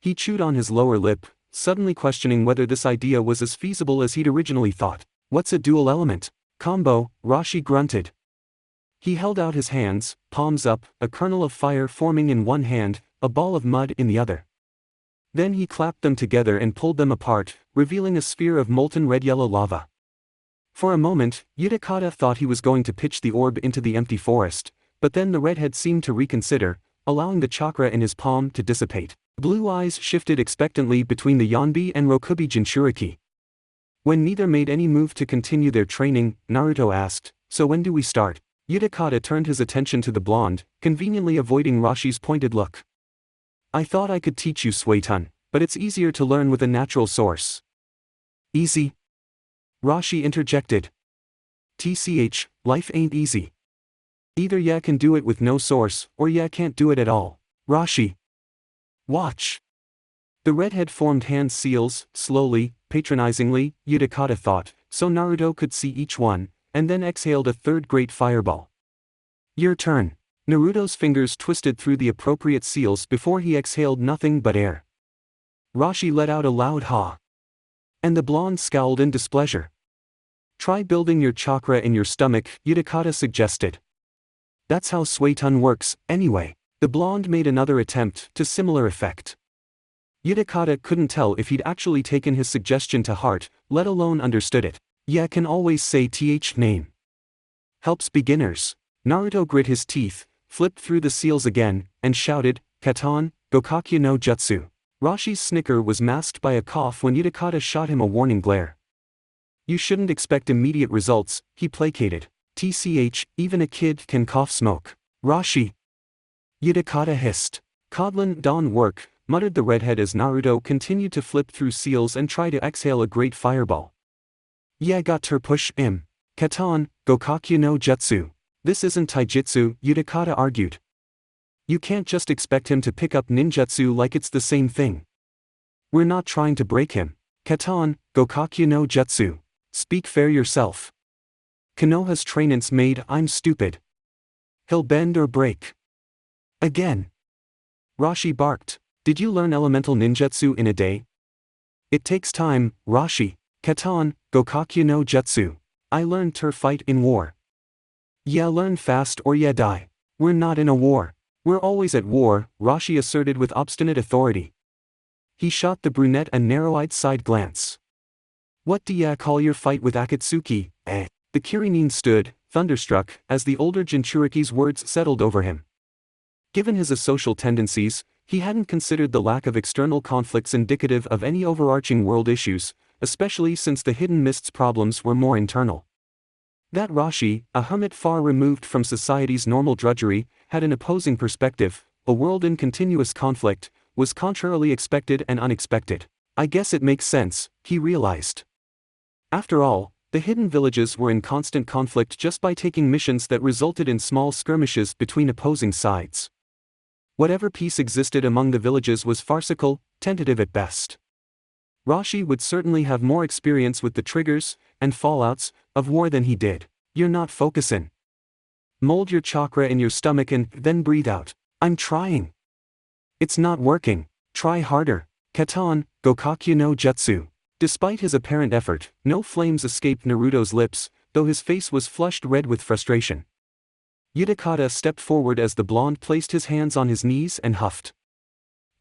He chewed on his lower lip, suddenly questioning whether this idea was as feasible as he'd originally thought. What's a dual element combo? Rashi grunted. He held out his hands, palms up, a kernel of fire forming in one hand, a ball of mud in the other. Then he clapped them together and pulled them apart, revealing a sphere of molten red-yellow lava. For a moment, Utakata thought he was going to pitch the orb into the empty forest, but then the redhead seemed to reconsider, allowing the chakra in his palm to dissipate. Blue eyes shifted expectantly between the Yonbi and Rokubi Jinchūriki. When neither made any move to continue their training, Naruto asked, "So when do we start?" Utakata turned his attention to the blonde, conveniently avoiding Rashi's pointed look. "I thought I could teach you Suiton, but it's easier to learn with a natural source." "Easy?" Rashi interjected. "TCH, life ain't easy. Either ya can do it with no source, or ya can't do it at all." Rashi. "Watch." The redhead formed hand seals, slowly, patronizingly, Utakata thought, so Naruto could see each one, and then exhaled a third great fireball. "Your turn." Naruto's fingers twisted through the appropriate seals before he exhaled nothing but air. Rashi let out a loud ha. And the blonde scowled in displeasure. "Try building your chakra in your stomach," Utakata suggested. "That's how Suiton works, anyway." The blonde made another attempt, to similar effect. Utakata couldn't tell if he'd actually taken his suggestion to heart, let alone understood it. "Ya can always say th name. Helps beginners." Naruto grit his teeth, flipped through the seals again, and shouted, "Katan, Gokakyu no Jutsu." Rashi's snicker was masked by a cough when Utakata shot him a warning glare. "You shouldn't expect immediate results," he placated. "TCH, even a kid can cough smoke." "Rashi!" Utakata hissed. "Codlin don't work," muttered the redhead as Naruto continued to flip through seals and try to exhale a great fireball. "Yeah, got ter push him. Katan, Gokakyu no Jutsu. This isn't taijutsu," Utakata argued. "You can't just expect him to pick up ninjutsu like it's the same thing. We're not trying to break him. Katan, Gokakyu no Jutsu. Speak fair yourself. Konoha's training's made, I'm stupid. He'll bend or break." Again. Rashi barked. "Did you learn elemental ninjutsu in a day?" "It takes time, Rashi. Katan, Gokakyu no Jutsu. I learned to fight in war." "Yeah, learn fast or yeah die. We're not in a war." "We're always at war," Rashi asserted with obstinate authority. He shot the brunette a narrow-eyed side glance. "What do ya call your fight with Akatsuki, eh?" The Kirinin stood, thunderstruck, as the older Jinchūriki's words settled over him. Given his asocial tendencies, he hadn't considered the lack of external conflicts indicative of any overarching world issues, especially since the Hidden Mist's problems were more internal. That Rashi, a hermit far removed from society's normal drudgery, had an opposing perspective, a world in continuous conflict, was contrarily expected and unexpected. I guess it makes sense, he realized. After all, the hidden villages were in constant conflict just by taking missions that resulted in small skirmishes between opposing sides. Whatever peace existed among the villages was farcical, tentative at best. Rashi would certainly have more experience with the triggers and fallouts of war than he did. "You're not focusing. Mold your chakra in your stomach and then breathe out." "I'm trying. It's not working. Try harder." Katan, Gokakyu no Jutsu. Despite his apparent effort, no flames escaped Naruto's lips, though his face was flushed red with frustration. Utakata stepped forward as the blonde placed his hands on his knees and huffed.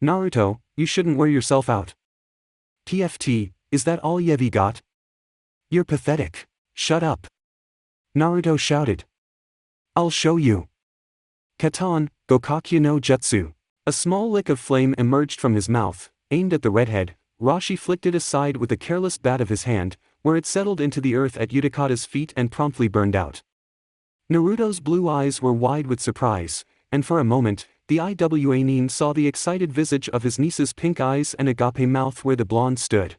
"Naruto, you shouldn't wear yourself out. TFT, is that all you've got? You're pathetic. Shut up." Naruto shouted. "I'll show you." Katan, Gokakyu no Jutsu. A small lick of flame emerged from his mouth, aimed at the redhead. Rashi flicked it aside with a careless bat of his hand, where it settled into the earth at Utakata's feet and promptly burned out. Naruto's blue eyes were wide with surprise, and for a moment, the Iwanin saw the excited visage of his niece's pink eyes and agape mouth where the blonde stood.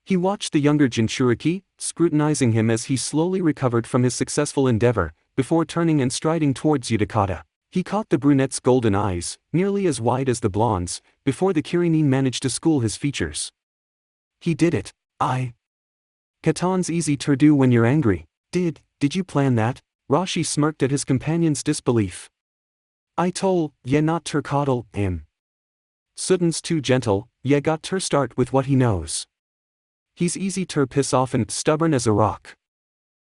He watched the younger Jinchūriki, scrutinizing him as he slowly recovered from his successful endeavor, before turning and striding towards Utakata. He caught the brunette's golden eyes, nearly as wide as the blonde's, before the Kirin managed to school his features. He did it. Katan's easy to do when you're angry. Did you plan that? Rashi smirked at his companion's disbelief. I told ye not ter coddle him. Sutton's too gentle, ye got ter start with what he knows. He's easy ter piss off and stubborn as a rock.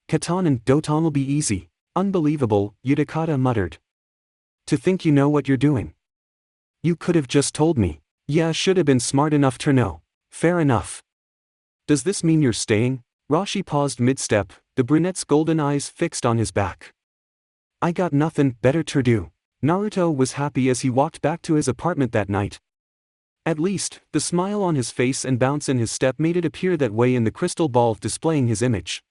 Katan and Doton'll be easy. Unbelievable, Utakata muttered. To think you know what you're doing. You could have just told me. Yeah, should have been smart enough to know. Fair enough. Does this mean you're staying? Rashi paused mid-step, the brunette's golden eyes fixed on his back. I got nothing better to do. Naruto was happy as he walked back to his apartment that night. At least, the smile on his face and bounce in his step made it appear that way in the crystal ball displaying his image.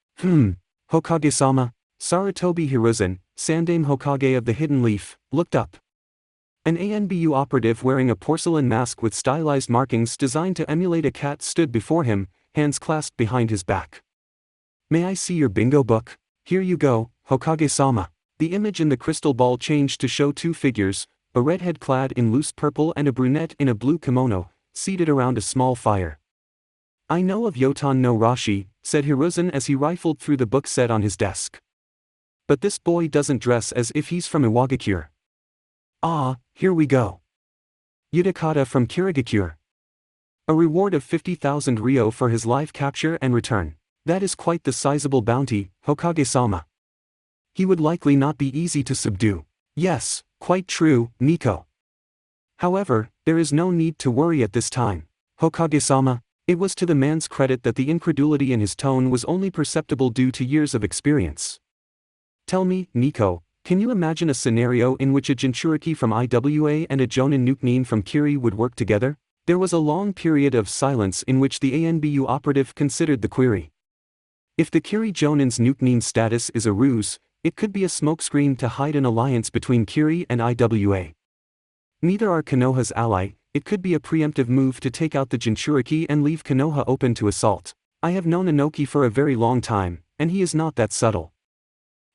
Hokage-sama. Sarutobi Hiruzen, Sandaime Hokage of the Hidden Leaf, looked up. An ANBU operative wearing a porcelain mask with stylized markings designed to emulate a cat stood before him, hands clasped behind his back. May I see your bingo book? Here you go, Hokage-sama. The image in the crystal ball changed to show two figures, a redhead clad in loose purple and a brunette in a blue kimono, seated around a small fire. I know of Yotan no Rashi, said Hiruzen as he rifled through the book set on his desk. But this boy doesn't dress as if he's from Iwagakure. Here we go. Utakata from Kirigakure. A reward of 50,000 ryo for his live capture and return. That is quite the sizable bounty, Hokage-sama. He would likely not be easy to subdue. Yes, quite true, Nico. However, there is no need to worry at this time. Hokage-sama. It was to the man's credit that the incredulity in his tone was only perceptible due to years of experience. Tell me, Nico, can you imagine a scenario in which a Jinchūriki from IWA and a Jonin Nukenin from Kiri would work together? There was a long period of silence in which the ANBU operative considered the query. If the Kiri Jonin's Nukenin status is a ruse, it could be a smokescreen to hide an alliance between Kiri and IWA. Neither are Konoha's ally, it could be a preemptive move to take out the Jinchūriki and leave Konoha open to assault. I have known Inoki for a very long time, and he is not that subtle.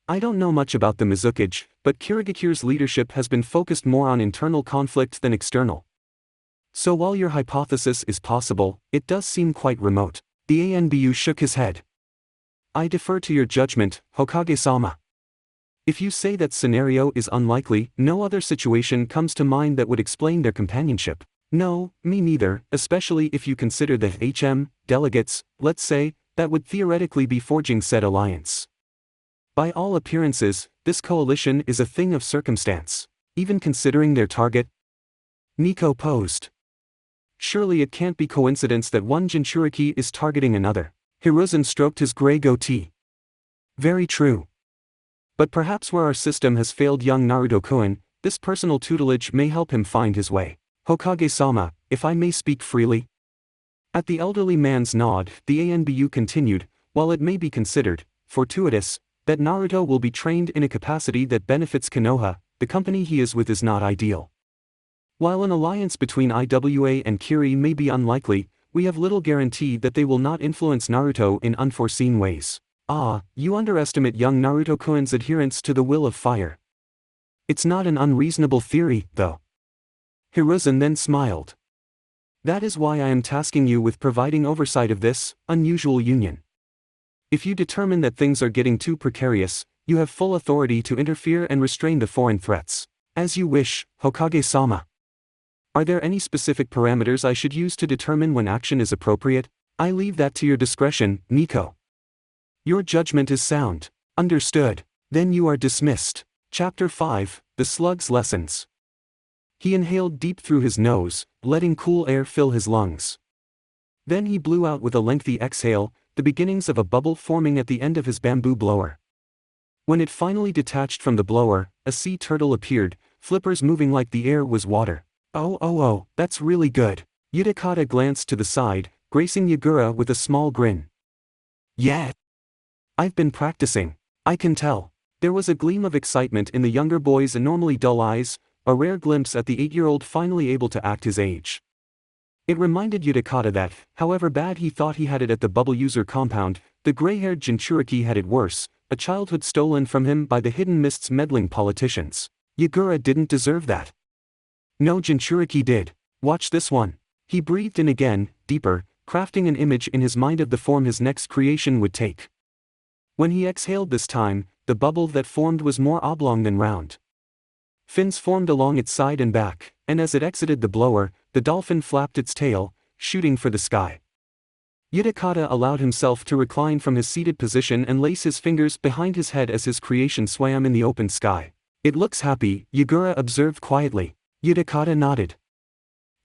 I don't know much about the Mizukage, but Kirigakure's leadership has been focused more on internal conflict than external. So while your hypothesis is possible, it does seem quite remote. The ANBU shook his head. I defer to your judgment, Hokage-sama. If you say that scenario is unlikely, no other situation comes to mind that would explain their companionship. No, me neither, especially if you consider the HM delegates, let's say, that would theoretically be forging said alliance. By all appearances, this coalition is a thing of circumstance, even considering their target. Nico posed. Surely it can't be coincidence that one Jinchūriki is targeting another. Hiruzen stroked his gray goatee. Very true. But perhaps where our system has failed young Naruto-kun, this personal tutelage may help him find his way. Hokage-sama, if I may speak freely. At the elderly man's nod, the ANBU continued, while it may be considered fortuitous that Naruto will be trained in a capacity that benefits Konoha, the company he is with is not ideal. While an alliance between IWA and Kiri may be unlikely, we have little guarantee that they will not influence Naruto in unforeseen ways. You underestimate young Naruto-kun's adherence to the will of fire. It's not an unreasonable theory, though. Hiruzen then smiled. That is why I am tasking you with providing oversight of this unusual union. If you determine that things are getting too precarious, you have full authority to interfere and restrain the foreign threats. As you wish, Hokage-sama. Are there any specific parameters I should use to determine when action is appropriate? I leave that to your discretion, Nico. Your judgment is sound. Understood. Then you are dismissed. Chapter 5, The Slug's Lessons. He inhaled deep through his nose, letting cool air fill his lungs. Then he blew out with a lengthy exhale, the beginnings of a bubble forming at the end of his bamboo blower. When it finally detached from the blower, a sea turtle appeared, flippers moving like the air was water. Oh, that's really good. Utakata glanced to the side, gracing Yagura with a small grin. Yeah. I've been practicing. I can tell. There was a gleam of excitement in the younger boy's normally dull eyes, a rare glimpse at the 8-year-old finally able to act his age. It reminded Utakata that, however bad he thought he had it at the bubble user compound, the gray-haired Jinchūriki had it worse, a childhood stolen from him by the Hidden Mist's meddling politicians. Yagura didn't deserve that. No, Jinchūriki did. Watch this one. He breathed in again, deeper, crafting an image in his mind of the form his next creation would take. When he exhaled this time, the bubble that formed was more oblong than round. Fins formed along its side and back, and as it exited the blower, the dolphin flapped its tail, shooting for the sky. Utakata allowed himself to recline from his seated position and lace his fingers behind his head as his creation swam in the open sky. It looks happy, Yagura observed quietly. Utakata nodded.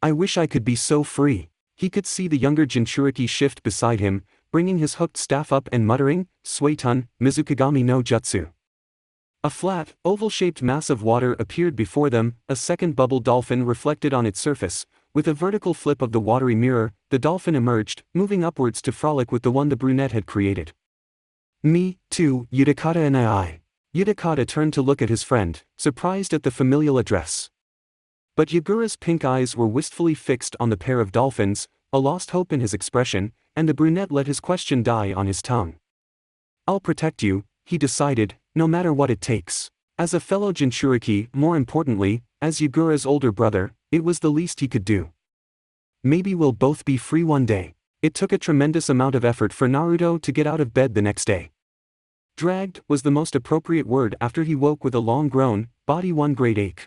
I wish I could be so free. He could see the younger Jinchūriki shift beside him, bringing his hooked staff up and muttering, Suetun, Mizukagami no Jutsu. A flat, oval-shaped mass of water appeared before them, a second bubble dolphin reflected on its surface. With a vertical flip of the watery mirror, the dolphin emerged, moving upwards to frolic with the one the brunette had created. Me, too, Utakata and I. Utakata turned to look at his friend, surprised at the familial address. But Yagura's pink eyes were wistfully fixed on the pair of dolphins, a lost hope in his expression, and the brunette let his question die on his tongue. I'll protect you, he decided, no matter what it takes. As a fellow Jinchūriki, more importantly, as Yagura's older brother, it was the least he could do. Maybe we'll both be free one day. It took a tremendous amount of effort for Naruto to get out of bed the next day. Dragged was the most appropriate word after he woke with a long groan, body one great ache.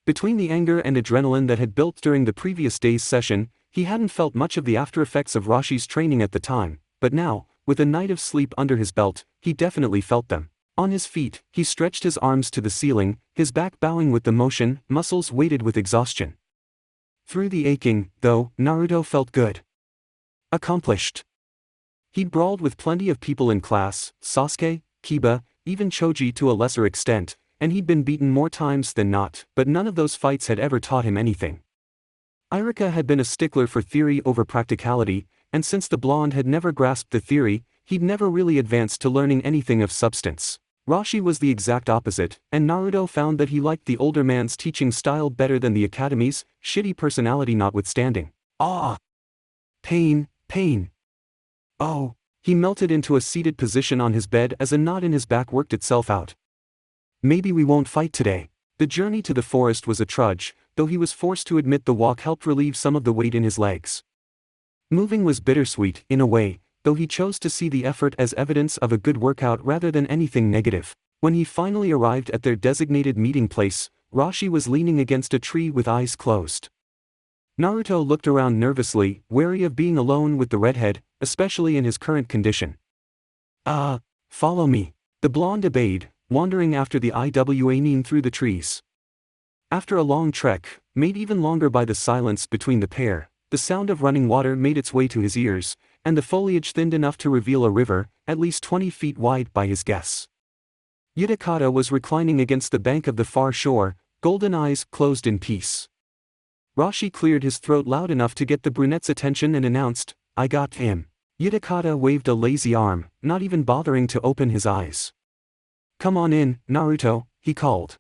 Between the anger and adrenaline that had built during the previous day's session, he hadn't felt much of the after-effects of Rashi's training at the time, but now, with a night of sleep under his belt, he definitely felt them. On his feet, he stretched his arms to the ceiling, his back bowing with the motion, muscles weighted with exhaustion. Through the aching, though, Naruto felt good. Accomplished. He'd brawled with plenty of people in class, Sasuke, Kiba, even Choji to a lesser extent, and he'd been beaten more times than not, but none of those fights had ever taught him anything. Irika had been a stickler for theory over practicality, and since the blonde had never grasped the theory, he'd never really advanced to learning anything of substance. Rashi was the exact opposite, and Naruto found that he liked the older man's teaching style better than the academy's, shitty personality notwithstanding. Ah! Pain, pain. Oh! He melted into a seated position on his bed as a knot in his back worked itself out. Maybe we won't fight today. The journey to the forest was a trudge, though he was forced to admit the walk helped relieve some of the weight in his legs. Moving was bittersweet, in a way, though he chose to see the effort as evidence of a good workout rather than anything negative. When he finally arrived at their designated meeting place, Rashi was leaning against a tree with eyes closed. Naruto looked around nervously, wary of being alone with the redhead, especially in his current condition. Follow me. The blonde obeyed, wandering after the Iwa through the trees. After a long trek, made even longer by the silence between the pair, the sound of running water made its way to his ears, and the foliage thinned enough to reveal a river, at least 20 feet wide by his guess. Utakata was reclining against the bank of the far shore, golden eyes closed in peace. Rashi cleared his throat loud enough to get the brunette's attention and announced, I got him. Utakata waved a lazy arm, not even bothering to open his eyes. Come on in, Naruto, he called.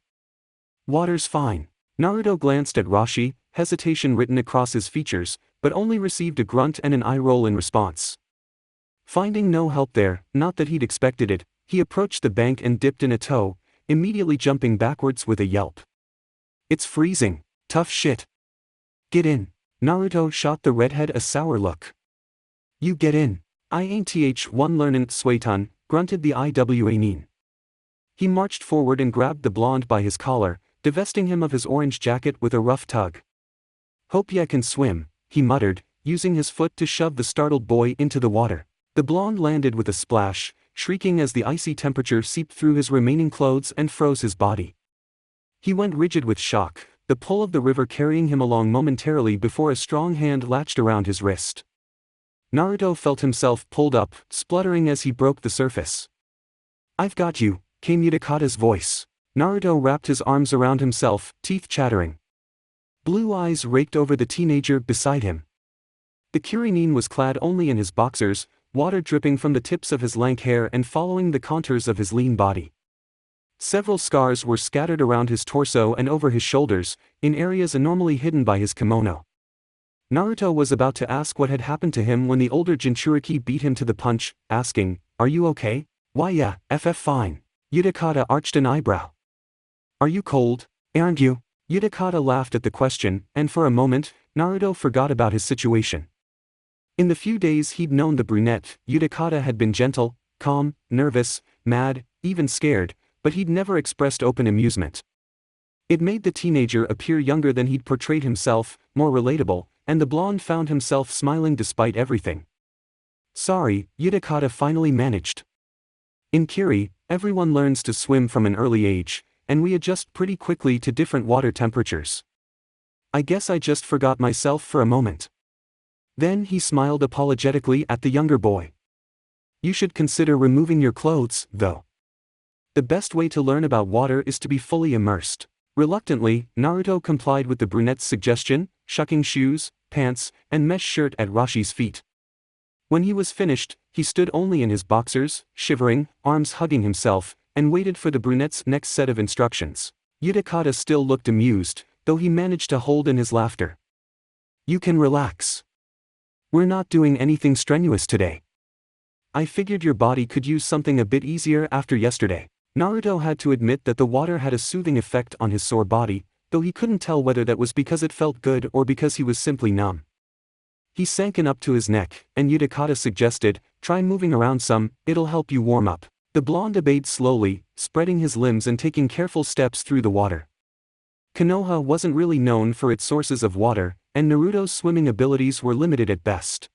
Water's fine. Naruto glanced at Rashi, hesitation written across his features, but only received a grunt and an eye roll in response. Finding no help there, not that he'd expected it, he approached the bank and dipped in a toe, immediately jumping backwards with a yelp. It's freezing. Tough shit. Get in. Naruto shot the redhead a sour look. You get in. I ain't one learnin' Suetun, grunted the Iwa. He marched forward and grabbed the blonde by his collar, divesting him of his orange jacket with a rough tug. Hope ya can swim, he muttered, using his foot to shove the startled boy into the water. The blonde landed with a splash, shrieking as the icy temperature seeped through his remaining clothes and froze his body. He went rigid with shock, the pull of the river carrying him along momentarily before a strong hand latched around his wrist. Naruto felt himself pulled up, spluttering as he broke the surface. I've got you, came Utakata's voice. Naruto wrapped his arms around himself, teeth chattering. Blue eyes raked over the teenager beside him. The Kuririn was clad only in his boxers, water dripping from the tips of his lank hair and following the contours of his lean body. Several scars were scattered around his torso and over his shoulders, in areas normally hidden by his kimono. Naruto was about to ask what had happened to him when the older Jinchūriki beat him to the punch, asking, Are you okay? Why yeah, fine. Utakata arched an eyebrow. Are you cold, aren't you? Utakata laughed at the question, and for a moment, Naruto forgot about his situation. In the few days he'd known the brunette, Utakata had been gentle, calm, nervous, mad, even scared, but he'd never expressed open amusement. It made the teenager appear younger than he'd portrayed himself, more relatable, and the blonde found himself smiling despite everything. Sorry, Utakata finally managed. In Kiri, everyone learns to swim from an early age, and we adjust pretty quickly to different water temperatures. I guess I just forgot myself for a moment. Then he smiled apologetically at the younger boy. You should consider removing your clothes, though. The best way to learn about water is to be fully immersed. Reluctantly, Naruto complied with the brunette's suggestion, shucking shoes, pants, and mesh shirt at Rashi's feet. When he was finished, he stood only in his boxers, shivering, arms hugging himself, and waited for the brunette's next set of instructions. Utakata still looked amused, though he managed to hold in his laughter. You can relax. We're not doing anything strenuous today. I figured your body could use something a bit easier after yesterday. Naruto had to admit that the water had a soothing effect on his sore body, though he couldn't tell whether that was because it felt good or because he was simply numb. He sank in up to his neck, and Utakata suggested, try moving around some, it'll help you warm up. The blonde obeyed slowly, spreading his limbs and taking careful steps through the water. Konoha wasn't really known for its sources of water, and Naruto's swimming abilities were limited at best.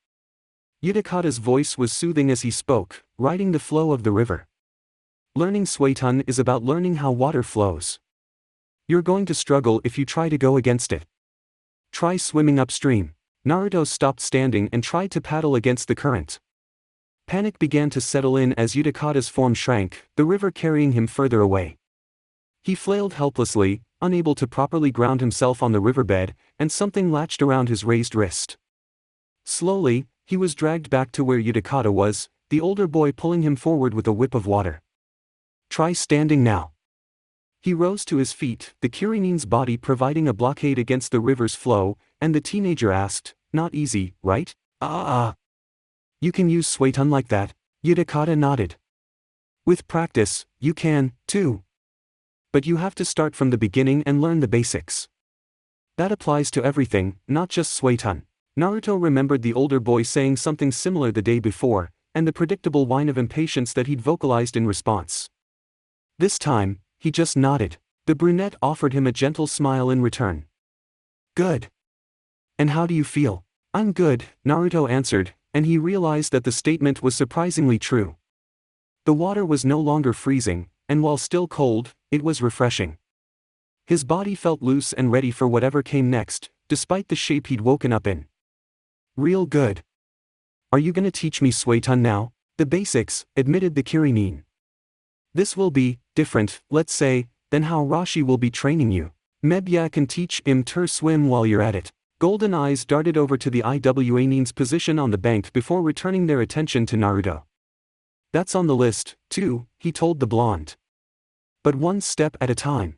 Utakata's voice was soothing as he spoke, riding the flow of the river. Learning Suiton is about learning how water flows. You're going to struggle if you try to go against it. Try swimming upstream. Naruto stopped standing and tried to paddle against the current. Panic began to settle in as Utakata's form shrank, the river carrying him further away. He flailed helplessly, unable to properly ground himself on the riverbed, and something latched around his raised wrist. Slowly, he was dragged back to where Utakata was, the older boy pulling him forward with a whip of water. Try standing now. He rose to his feet, the Kirinin's body providing a blockade against the river's flow, and the teenager asked, not easy, right? You can use Suiton like that? Utakata nodded. With practice, you can, too. But you have to start from the beginning and learn the basics. That applies to everything, not just Suiton. Naruto remembered the older boy saying something similar the day before, and the predictable whine of impatience that he'd vocalized in response. This time, he just nodded. The brunette offered him a gentle smile in return. Good. And how do you feel? I'm good, Naruto answered, and he realized that the statement was surprisingly true. The water was no longer freezing, and while still cold, it was refreshing. His body felt loose and ready for whatever came next, despite the shape he'd woken up in. Real good. Are you gonna teach me Suiton now? The basics, admitted the Kirinin. This will be different, let's say, than how Rashi will be training you. Maybe I can teach him to swim while you're at it. Golden eyes darted over to the Iwanin's position on the bank before returning their attention to Naruto. That's on the list, too, he told the blonde. But one step at a time.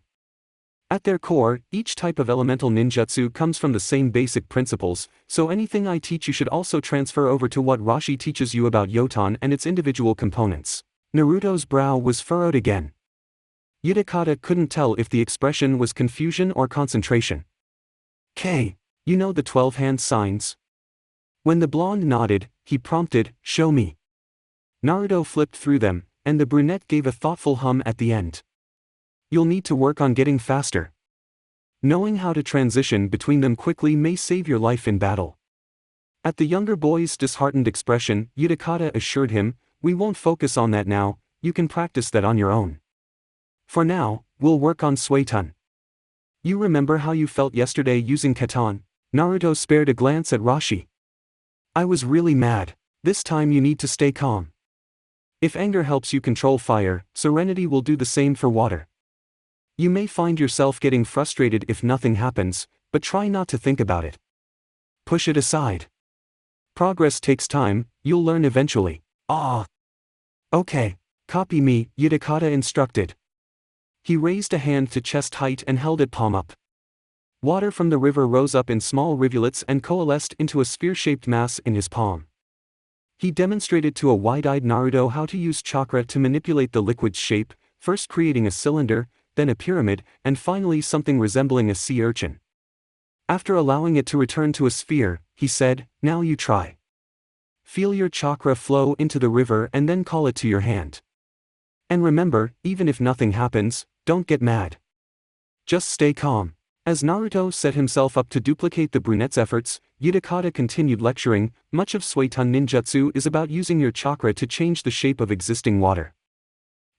At their core, each type of elemental ninjutsu comes from the same basic principles, so anything I teach you should also transfer over to what Rashi teaches you about Yoton and its individual components. Naruto's brow was furrowed again. Utakata couldn't tell if the expression was confusion or concentration. You know the 12 hand signs? When the blonde nodded, he prompted, show me. Naruto flipped through them, and the brunette gave a thoughtful hum at the end. You'll need to work on getting faster. Knowing how to transition between them quickly may save your life in battle. At the younger boy's disheartened expression, Utakata assured him, we won't focus on that now, you can practice that on your own. For now, we'll work on Suiton. You remember how you felt yesterday using Katon? Naruto spared a glance at Rashi. I was really mad. This time you need to stay calm. If anger helps you control fire, serenity will do the same for water. You may find yourself getting frustrated if nothing happens, but try not to think about it. Push it aside. Progress takes time, you'll learn eventually. Okay. Copy me, Utakata instructed. He raised a hand to chest height and held it palm up. Water from the river rose up in small rivulets and coalesced into a sphere-shaped mass in his palm. He demonstrated to a wide-eyed Naruto how to use chakra to manipulate the liquid's shape, first creating a cylinder, then a pyramid, and finally something resembling a sea urchin. After allowing it to return to a sphere, he said, "Now you try. Feel your chakra flow into the river and then call it to your hand. And remember, even if nothing happens, don't get mad. Just stay calm." As Naruto set himself up to duplicate the brunette's efforts, Utakata continued lecturing, "Much of Suiton ninjutsu is about using your chakra to change the shape of existing water.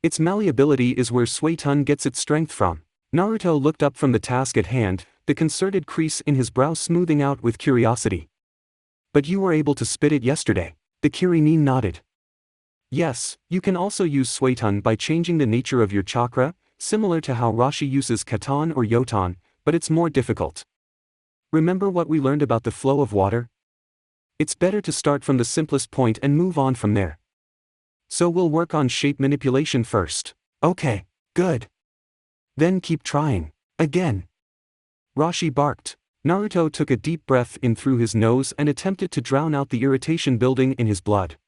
Its malleability is where Suiton gets its strength from." Naruto looked up from the task at hand, the concerted crease in his brow smoothing out with curiosity. "But you were able to spit it yesterday." The Kirinin nodded. "Yes, you can also use Suiton by changing the nature of your chakra, similar to how Rashi uses Katan or Yotan, but it's more difficult. Remember what we learned about the flow of water? It's better to start from the simplest point and move on from there. So we'll work on shape manipulation first." "Okay, good. Then keep trying. Again." Rashi barked. Naruto took a deep breath in through his nose and attempted to drown out the irritation building in his blood.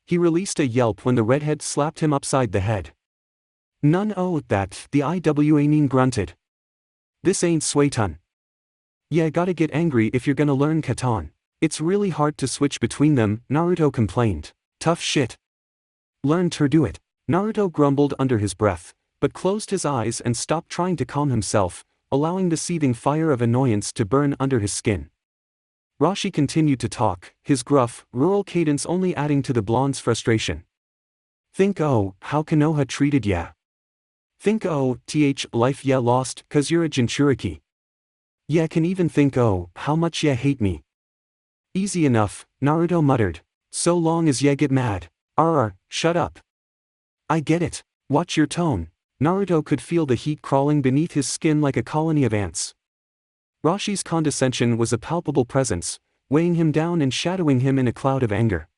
He released a yelp when the redhead slapped him upside the head. "None o' that," the Iwanin grunted. "This ain't Suiton. Yeah, gotta get angry if you're gonna learn Katan. It's really hard to switch between them," Naruto complained. "Tough shit. Learn to do it." Naruto grumbled under his breath, but closed his eyes and stopped trying to calm himself, allowing the seething fire of annoyance to burn under his skin. Rashi continued to talk, his gruff, rural cadence only adding to the blonde's frustration. "Think oh, how Konoha treated ya. Think oh, life ya lost, 'cause you're a Jinchūriki. Ya can even think oh, how much ya hate me." "Easy enough," Naruto muttered. "So long as ya get mad. Shut up. I get it. Watch your tone." Naruto could feel the heat crawling beneath his skin like a colony of ants. Rashi's condescension was a palpable presence, weighing him down and shadowing him in a cloud of anger.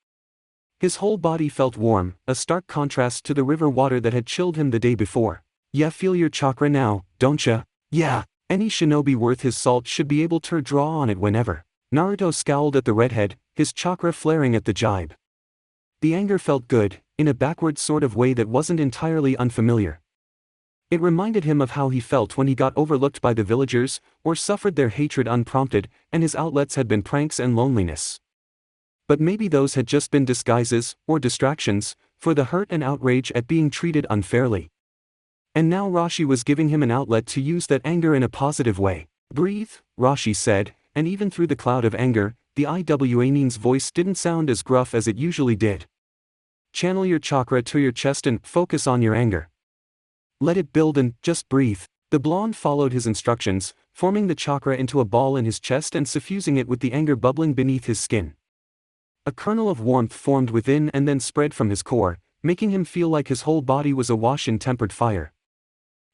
His whole body felt warm, a stark contrast to the river water that had chilled him the day before. "Ya feel your chakra now, don't ya?" "Yeah, any shinobi worth his salt should be able to draw on it whenever." Naruto scowled at the redhead, his chakra flaring at the jibe. The anger felt good, in a backward sort of way that wasn't entirely unfamiliar. It reminded him of how he felt when he got overlooked by the villagers, or suffered their hatred unprompted, and his outlets had been pranks and loneliness. But maybe those had just been disguises, or distractions, for the hurt and outrage at being treated unfairly. And now Rashi was giving him an outlet to use that anger in a positive way. "Breathe," Rashi said, and even through the cloud of anger, the Iwanin's voice didn't sound as gruff as it usually did. "Channel your chakra to your chest and focus on your anger. Let it build and just breathe." The blonde followed his instructions, forming the chakra into a ball in his chest and suffusing it with the anger bubbling beneath his skin. A kernel of warmth formed within and then spread from his core, making him feel like his whole body was awash in tempered fire.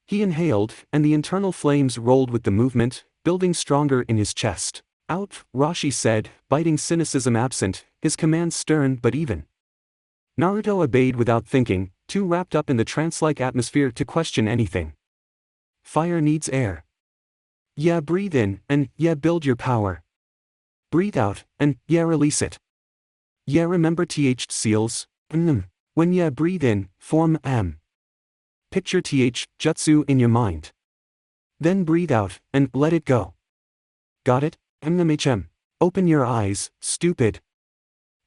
He inhaled, and the internal flames rolled with the movement, building stronger in his chest. "Out," Rashi said, biting cynicism absent, his commands stern but even. Naruto obeyed without thinking, too wrapped up in the trance-like atmosphere to question anything. Fire needs air. Yeah, breathe in, and yeah, build your power. Breathe out, and yeah, release it. Yeah, remember seals. When yeah, breathe in, form Picture jutsu in your mind. Then breathe out, and let it go. Got it? Open your eyes, stupid.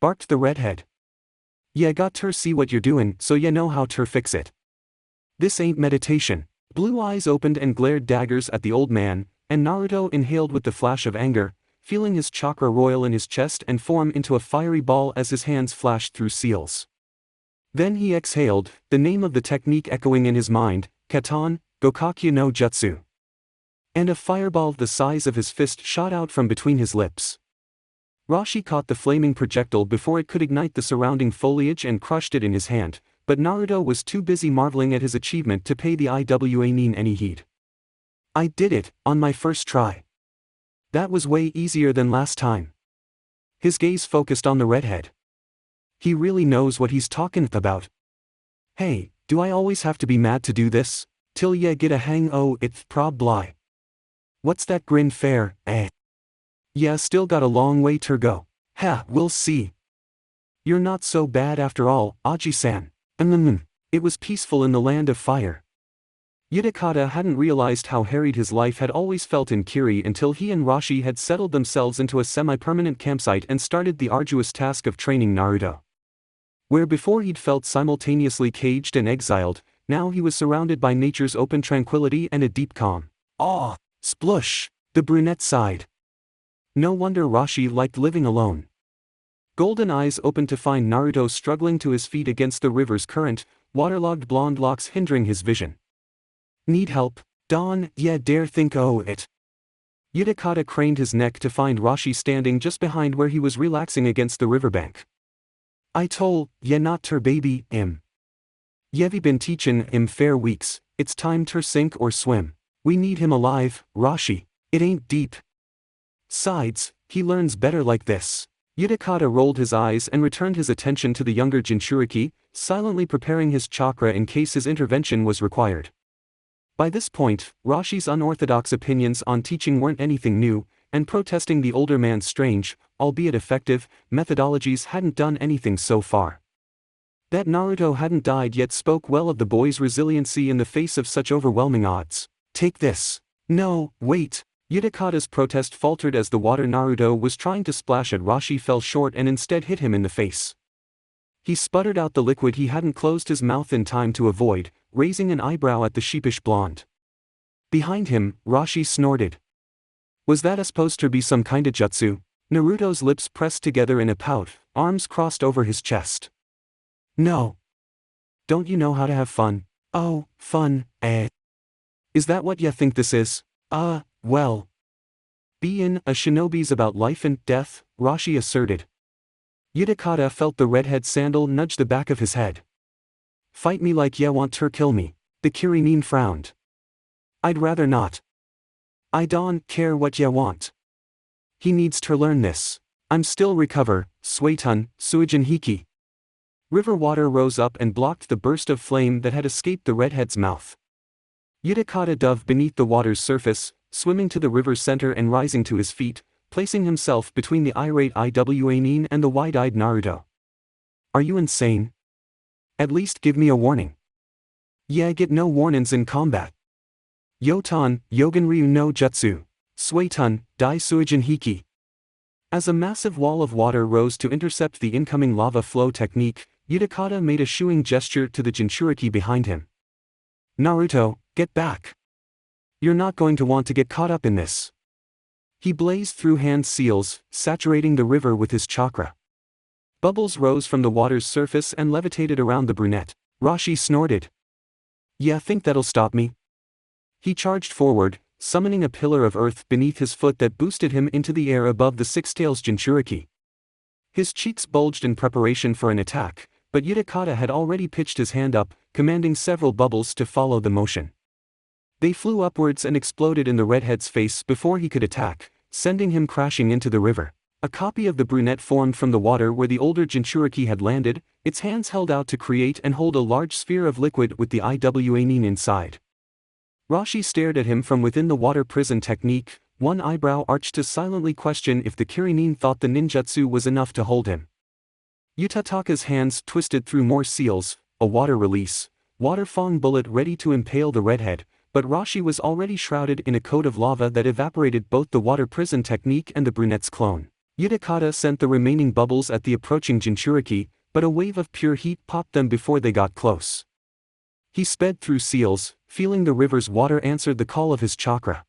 Barked the redhead. Yeah, got to see what you're doing, so ya know how to fix it. This ain't meditation. Blue eyes opened and glared daggers at the old man, and Naruto inhaled with the flash of anger, feeling his chakra roil in his chest and form into a fiery ball as his hands flashed through seals. Then he exhaled, the name of the technique echoing in his mind, Katan, Gokakyu no Jutsu. And a fireball the size of his fist shot out from between his lips. Rashi caught the flaming projectile before it could ignite the surrounding foliage and crushed it in his hand, but Naruto was too busy marveling at his achievement to pay the Iwanin any heed. "I did it, on my first try. That was way easier than last time." His gaze focused on the redhead. He really knows what he's talking about. "Hey, do I always have to be mad to do this? Till ya get a hang o' it probably. What's that grin fair, eh? Yeah, still got a long way to go. Ha, we'll see." You're not so bad after all, Aji-san. It was peaceful in the land of fire. Utakata hadn't realized how harried his life had always felt in Kiri until he and Rashi had settled themselves into a semi-permanent campsite and started the arduous task of training Naruto. Where before he'd felt simultaneously caged and exiled, now he was surrounded by nature's open tranquility and a deep calm. Ah, splush! The brunette sighed. No wonder Rashi liked living alone. Golden eyes opened to find Naruto struggling to his feet against the river's current, waterlogged blonde locks hindering his vision. Need help, Dawn? Yeah, dare think it. Utakata craned his neck to find Rashi standing just behind where he was relaxing against the riverbank. I told, yeah not ter baby, Yevi been teachin' him fair weeks, it's time ter sink or swim. We need him alive, Rashi. It ain't deep. Sides, he learns better like this. Utakata rolled his eyes and returned his attention to the younger Jinchūriki, silently preparing his chakra in case his intervention was required. By this point, Rashi's unorthodox opinions on teaching weren't anything new, and protesting the older man's strange, albeit effective, methodologies hadn't done anything so far. That Naruto hadn't died yet spoke well of the boy's resiliency in the face of such overwhelming odds. Take this. No, wait. Utakata's protest faltered as the water Naruto was trying to splash at Rashi fell short and instead hit him in the face. He sputtered out the liquid he hadn't closed his mouth in time to avoid, raising an eyebrow at the sheepish blonde. Behind him, Rashi snorted. Was that supposed to be some kinda jutsu? Naruto's lips pressed together in a pout, arms crossed over his chest. No. Don't you know how to have fun? Oh, fun, Is that what ya think this is? Well. Bein' a shinobi's about life and death, Rashi asserted. Utakata felt the redhead sandal nudge the back of his head. Fight me like ya want ter kill me. The Kirinin frowned. I'd rather not. I don't care what ya want. He needs ter learn this. I'm still recover, Suetun, Suijin Hiki. River water rose up and blocked the burst of flame that had escaped the redhead's mouth. Utakata dove beneath the water's surface, swimming to the river's center and rising to his feet, placing himself between the irate Iwanin and the wide-eyed Naruto. Are you insane? At least give me a warning. Yeah, get no warnings in combat. Yotan, Yogenryu no Jutsu. Suetun, Dai Suijin Hiki. As a massive wall of water rose to intercept the incoming lava flow technique, Utakata made a shooing gesture to the Jinchūriki behind him. Naruto, get back. You're not going to want to get caught up in this. He blazed through hand seals, saturating the river with his chakra. Bubbles rose from the water's surface and levitated around the brunette. Rashi snorted. Yeah, think that'll stop me? He charged forward, summoning a pillar of earth beneath his foot that boosted him into the air above the six-tails Jinchūriki. His cheeks bulged in preparation for an attack, but Utakata had already pitched his hand up, commanding several bubbles to follow the motion. They flew upwards and exploded in the redhead's face before he could attack, sending him crashing into the river. A copy of the brunette formed from the water where the older Jinchūriki had landed, its hands held out to create and hold a large sphere of liquid with the Iwanin inside. Rashi stared at him from within the water prison technique, one eyebrow arched to silently question if the Kirinin thought the ninjutsu was enough to hold him. Utataka's hands twisted through more seals, a water release, water fang bullet ready to impale the redhead, but Rashi was already shrouded in a coat of lava that evaporated both the water prison technique and the brunette's clone. Utakata sent the remaining bubbles at the approaching Jinchūriki, but a wave of pure heat popped them before they got close. He sped through seals, feeling the river's water answered the call of his chakra.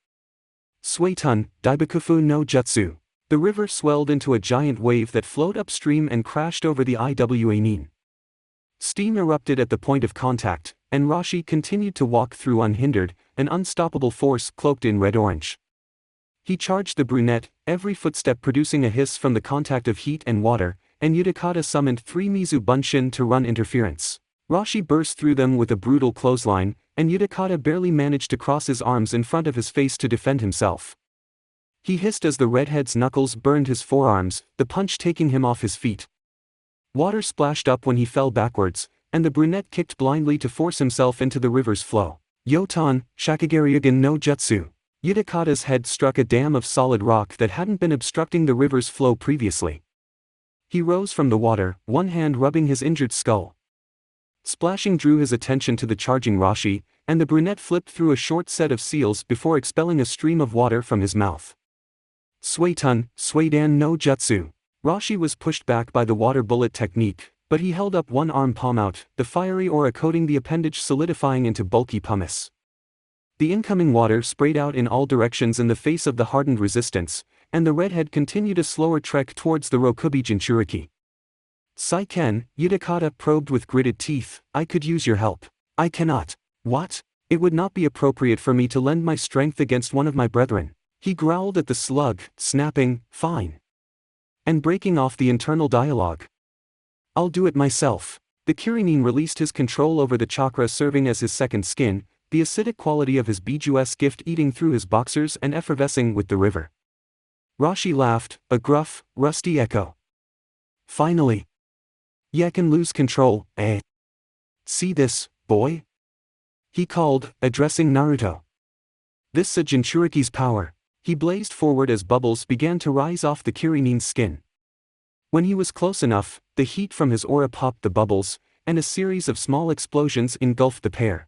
Suetun, Daibakufu no Jutsu. The river swelled into a giant wave that flowed upstream and crashed over the Iwanin. Steam erupted at the point of contact, and Rashi continued to walk through unhindered, an unstoppable force cloaked in red-orange. He charged the brunette, every footstep producing a hiss from the contact of heat and water, and Utakata summoned 3 Mizu Bunshin to run interference. Rashi burst through them with a brutal clothesline, and Utakata barely managed to cross his arms in front of his face to defend himself. He hissed as the redhead's knuckles burned his forearms, the punch taking him off his feet. Water splashed up when he fell backwards, and the brunette kicked blindly to force himself into the river's flow. Yotan, Shakigaryugan no Jutsu. Utakata's head struck a dam of solid rock that hadn't been obstructing the river's flow previously. He rose from the water, one hand rubbing his injured skull. Splashing drew his attention to the charging Rashi, and the brunette flipped through a short set of seals before expelling a stream of water from his mouth. Suitun, Suidan no Jutsu. Rashi was pushed back by the water bullet technique, but he held up one arm palm out, the fiery aura coating the appendage solidifying into bulky pumice. The incoming water sprayed out in all directions in the face of the hardened resistance, and the redhead continued a slower trek towards the Rokubi Jinchūriki. Saiken, Utakata probed with gritted teeth, I could use your help. I cannot. What? It would not be appropriate for me to lend my strength against one of my brethren. He growled at the slug, snapping, fine. And breaking off the internal dialogue. I'll do it myself. The Kirinine released his control over the chakra serving as his second skin, the acidic quality of his Bijū's gift eating through his boxers and effervescing with the river. Rashi laughed, a gruff, rusty echo. Finally. Ya can lose control, eh? See this, boy? He called, addressing Naruto. This is Jinchūriki's power. He blazed forward as bubbles began to rise off the Kirinine's skin. When he was close enough, the heat from his aura popped the bubbles, and a series of small explosions engulfed the pair.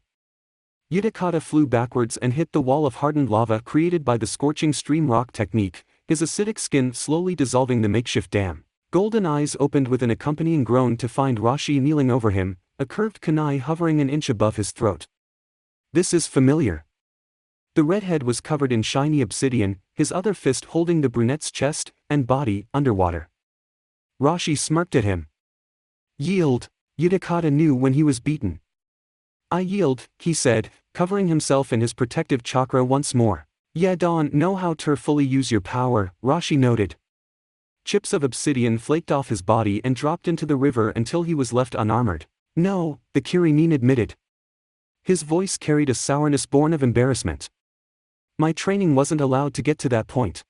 Utakata flew backwards and hit the wall of hardened lava created by the scorching stream rock technique, his acidic skin slowly dissolving the makeshift dam. Golden eyes opened with an accompanying groan to find Rashi kneeling over him, a curved kunai hovering an inch above his throat. This is familiar. The redhead was covered in shiny obsidian, his other fist holding the brunette's chest and body underwater. Rashi smirked at him. Yield. Utakata knew when he was beaten. I yield, he said, covering himself in his protective chakra once more. Ya don't know how to fully use your power, Rashi noted. Chips of obsidian flaked off his body and dropped into the river until he was left unarmored. No, the Kirinine admitted. His voice carried a sourness born of embarrassment. My training wasn't allowed to get to that point.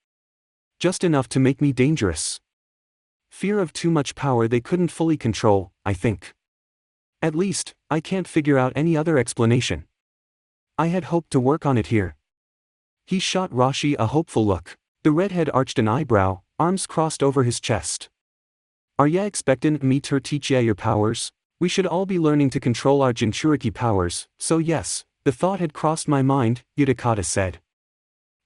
Just enough to make me dangerous. Fear of too much power they couldn't fully control, I think. At least, I can't figure out any other explanation. I had hoped to work on it here. He shot Rashi a hopeful look. The redhead arched an eyebrow, arms crossed over his chest. Are ya expectin' me to teach ya your powers? We should all be learning to control our Jinchūriki powers, so yes, the thought had crossed my mind, Utakata said.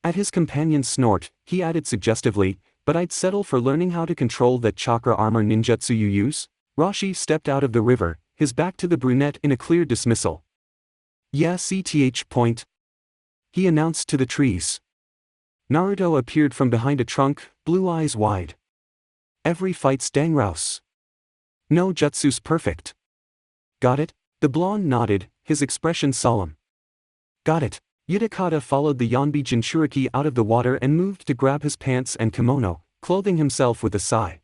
At his companion's snort, he added suggestively, but I'd settle for learning how to control that chakra armor ninjutsu you use. Rashi stepped out of the river, his back to the brunette in a clear dismissal. Yeah, CTH point. He announced to the trees. Naruto appeared from behind a trunk, blue eyes wide. Every fight's dangrouse. No jutsu's perfect. Got it? The blonde nodded, his expression solemn. Got it. Utakata followed the Yonbi Jinchūriki out of the water and moved to grab his pants and kimono, clothing himself with a sigh.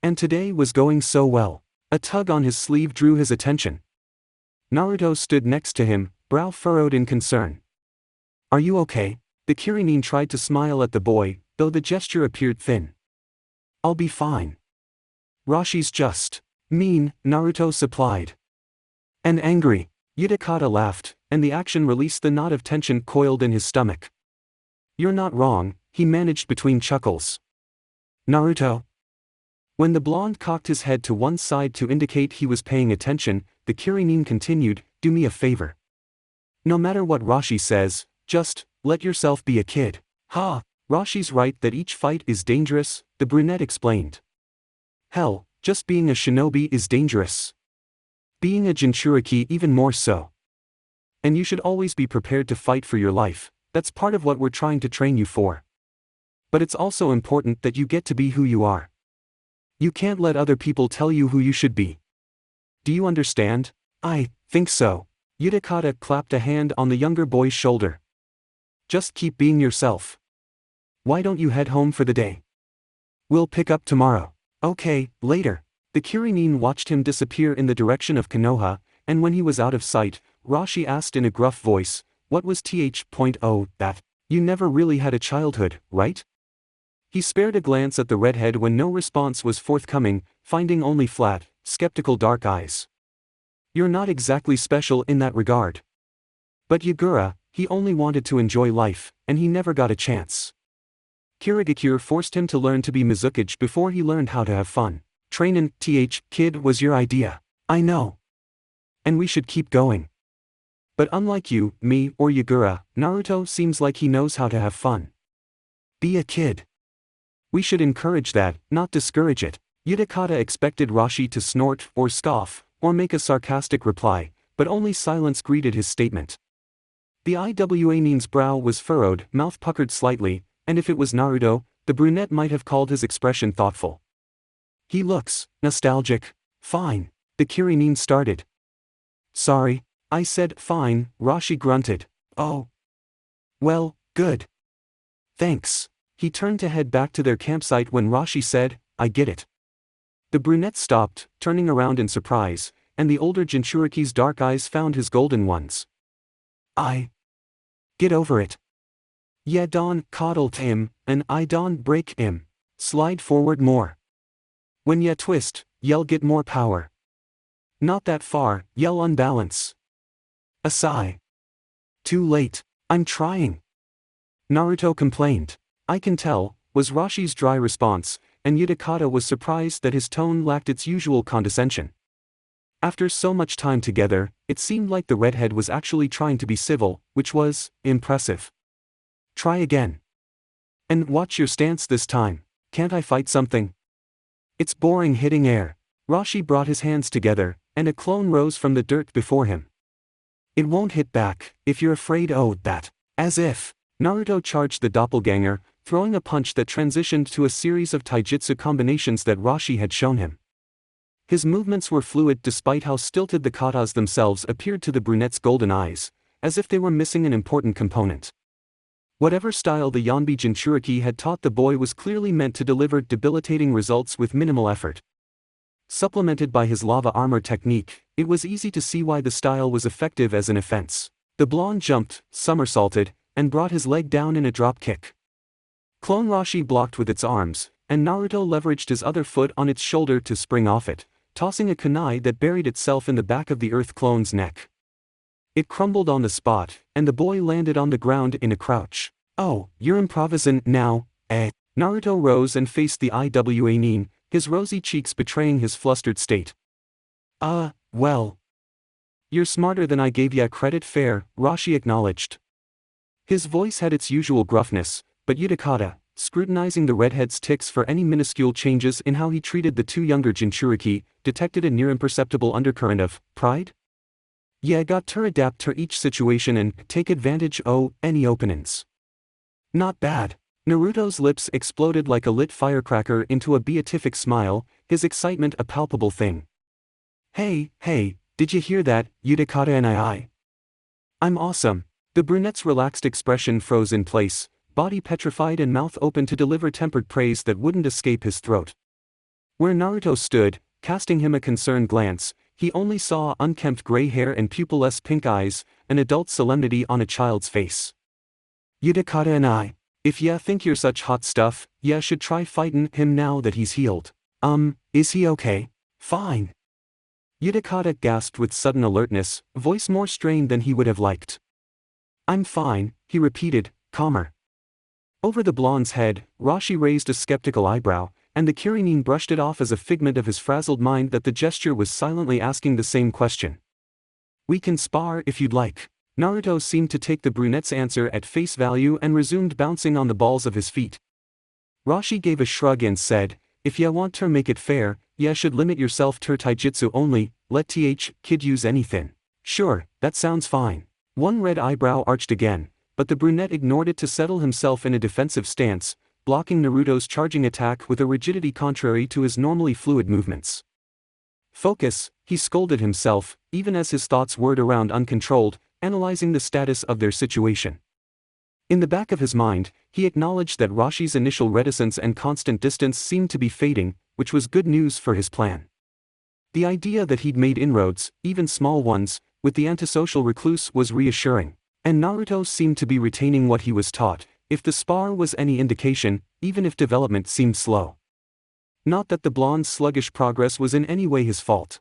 And today was going so well. A tug on his sleeve drew his attention. Naruto stood next to him, brow furrowed in concern. Are you okay? The Kirinine tried to smile at the boy, though the gesture appeared thin. I'll be fine. Rashi's just mean, Naruto supplied. And angry. Utakata laughed, and the action released the knot of tension coiled in his stomach. You're not wrong, he managed between chuckles. Naruto. When the blonde cocked his head to one side to indicate he was paying attention, the Kirinine continued, do me a favor. No matter what Rashi says, just let yourself be a kid. Ha! Rashi's right that each fight is dangerous, the brunette explained. Hell, just being a shinobi is dangerous. Being a Jinchūriki even more so. And you should always be prepared to fight for your life, that's part of what we're trying to train you for. But it's also important that you get to be who you are. You can't let other people tell you who you should be. Do you understand? I think so. Utakata clapped a hand on the younger boy's shoulder. Just keep being yourself. Why don't you head home for the day? We'll pick up tomorrow. Okay, later. The Kirinine watched him disappear in the direction of Konoha, and when he was out of sight, Rashi asked in a gruff voice, what was Th.0 that? You never really had a childhood, right? He spared a glance at the redhead when no response was forthcoming, finding only flat, skeptical dark eyes. You're not exactly special in that regard. But Yagura, he only wanted to enjoy life, and he never got a chance. Kirigakure forced him to learn to be Mizukichi before he learned how to have fun. trainin' kid was your idea. I know. And we should keep going. But unlike you, me, or Yagura, Naruto seems like he knows how to have fun. Be a kid. We should encourage that, not discourage it. Utakata expected Rashi to snort, or scoff, or make a sarcastic reply, but only silence greeted his statement. The Iwanin's brow was furrowed, mouth puckered slightly, and if it was Naruto, the brunette might have called his expression thoughtful. He looks nostalgic. Fine. The Kirinin started. Sorry. I said fine, Rashi grunted. Oh. Well, good. Thanks. He turned to head back to their campsite when Rashi said, I get it. The brunette stopped, turning around in surprise, and the older Jinchūriki's dark eyes found his golden ones. Get over it. Yeah, don't coddle him, and I don't break him. Slide forward more. When ya twist, you'll get more power. Not that far, you'll unbalance. A sigh. Too late. I'm trying. Naruto complained. I can tell, was Rashi's dry response, and Utakata was surprised that his tone lacked its usual condescension. After so much time together, it seemed like the redhead was actually trying to be civil, which was impressive. Try again. And watch your stance this time. Can't I fight something? It's boring hitting air. Rashi brought his hands together, and a clone rose from the dirt before him. It won't hit back, if you're afraid. Oh, that. As if. Naruto charged the doppelganger, throwing a punch that transitioned to a series of taijutsu combinations that Rashi had shown him. His movements were fluid despite how stilted the katas themselves appeared to the brunette's golden eyes, as if they were missing an important component. Whatever style the Yonbi Jinchūriki had taught the boy was clearly meant to deliver debilitating results with minimal effort. Supplemented by his lava armor technique, it was easy to see why the style was effective as an offense. The blonde jumped, somersaulted, and brought his leg down in a drop kick. Clone Rashi blocked with its arms, and Naruto leveraged his other foot on its shoulder to spring off it, tossing a kunai that buried itself in the back of the earth clone's neck. It crumbled on the spot, and the boy landed on the ground in a crouch. Oh, you're improvising now, eh? Naruto rose and faced the Iwanin, his rosy cheeks betraying his flustered state. Well. You're smarter than I gave ya credit fair, Rashi acknowledged. His voice had its usual gruffness, but Utakata, scrutinizing the redhead's tics for any minuscule changes in how he treated the two younger Jinchūriki, detected a near imperceptible undercurrent of pride? Yeah, got to adapt to each situation and take advantage any openings. Not bad. Naruto's lips exploded like a lit firecracker into a beatific smile, his excitement a palpable thing. Hey, did you hear that, Utakata and I'm awesome. The brunette's relaxed expression froze in place, body petrified and mouth open to deliver tempered praise that wouldn't escape his throat. Where Naruto stood, casting him a concerned glance, he only saw unkempt gray hair and pupilless pink eyes, an adult solemnity on a child's face. Utakata and if ya think you're such hot stuff, ya should try fightin' him now that he's healed. Is he okay? Fine. Utakata gasped with sudden alertness, voice more strained than he would have liked. I'm fine, he repeated, calmer. Over the blonde's head, Rashi raised a skeptical eyebrow, and the Kirinin brushed it off as a figment of his frazzled mind that the gesture was silently asking the same question. We can spar if you'd like. Naruto seemed to take the brunette's answer at face value and resumed bouncing on the balls of his feet. Rashi gave a shrug and said, if ya want to make it fair, ya should limit yourself to taijutsu only, let kid use anything. Sure, that sounds fine. One red eyebrow arched again, but the brunette ignored it to settle himself in a defensive stance, blocking Naruto's charging attack with a rigidity contrary to his normally fluid movements. Focus, he scolded himself, even as his thoughts whirred around uncontrolled, analyzing the status of their situation. In the back of his mind, he acknowledged that Rashi's initial reticence and constant distance seemed to be fading, which was good news for his plan. The idea that he'd made inroads, even small ones, with the antisocial recluse was reassuring, and Naruto seemed to be retaining what he was taught, if the spar was any indication, even if development seemed slow. Not that the blonde's sluggish progress was in any way his fault.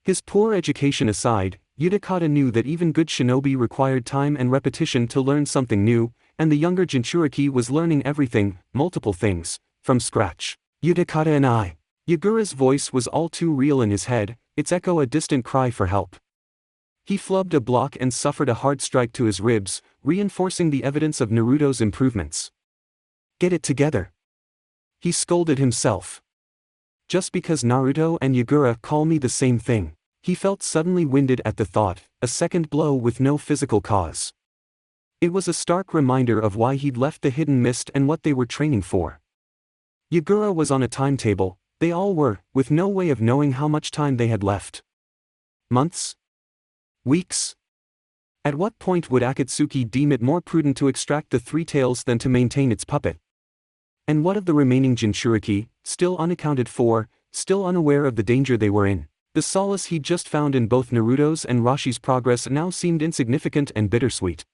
His poor education aside, Utakata knew that even good shinobi required time and repetition to learn something new, and the younger Jinchūriki was learning everything, multiple things, from scratch. Utakata and Yagura's voice was all too real in his head, its echo a distant cry for help. He flubbed a block and suffered a hard strike to his ribs, reinforcing the evidence of Naruto's improvements. Get it together. He scolded himself. Just because Naruto and Yagura call me the same thing. He felt suddenly winded at the thought, a second blow with no physical cause. It was a stark reminder of why he'd left the hidden mist and what they were training for. Yagura was on a timetable, they all were, with no way of knowing how much time they had left. Months? Weeks? At what point would Akatsuki deem it more prudent to extract the three tails than to maintain its puppet? And what of the remaining Jinchūriki, still unaccounted for, still unaware of the danger they were in? The solace he'd just found in both Naruto's and Rashi's progress now seemed insignificant and bittersweet.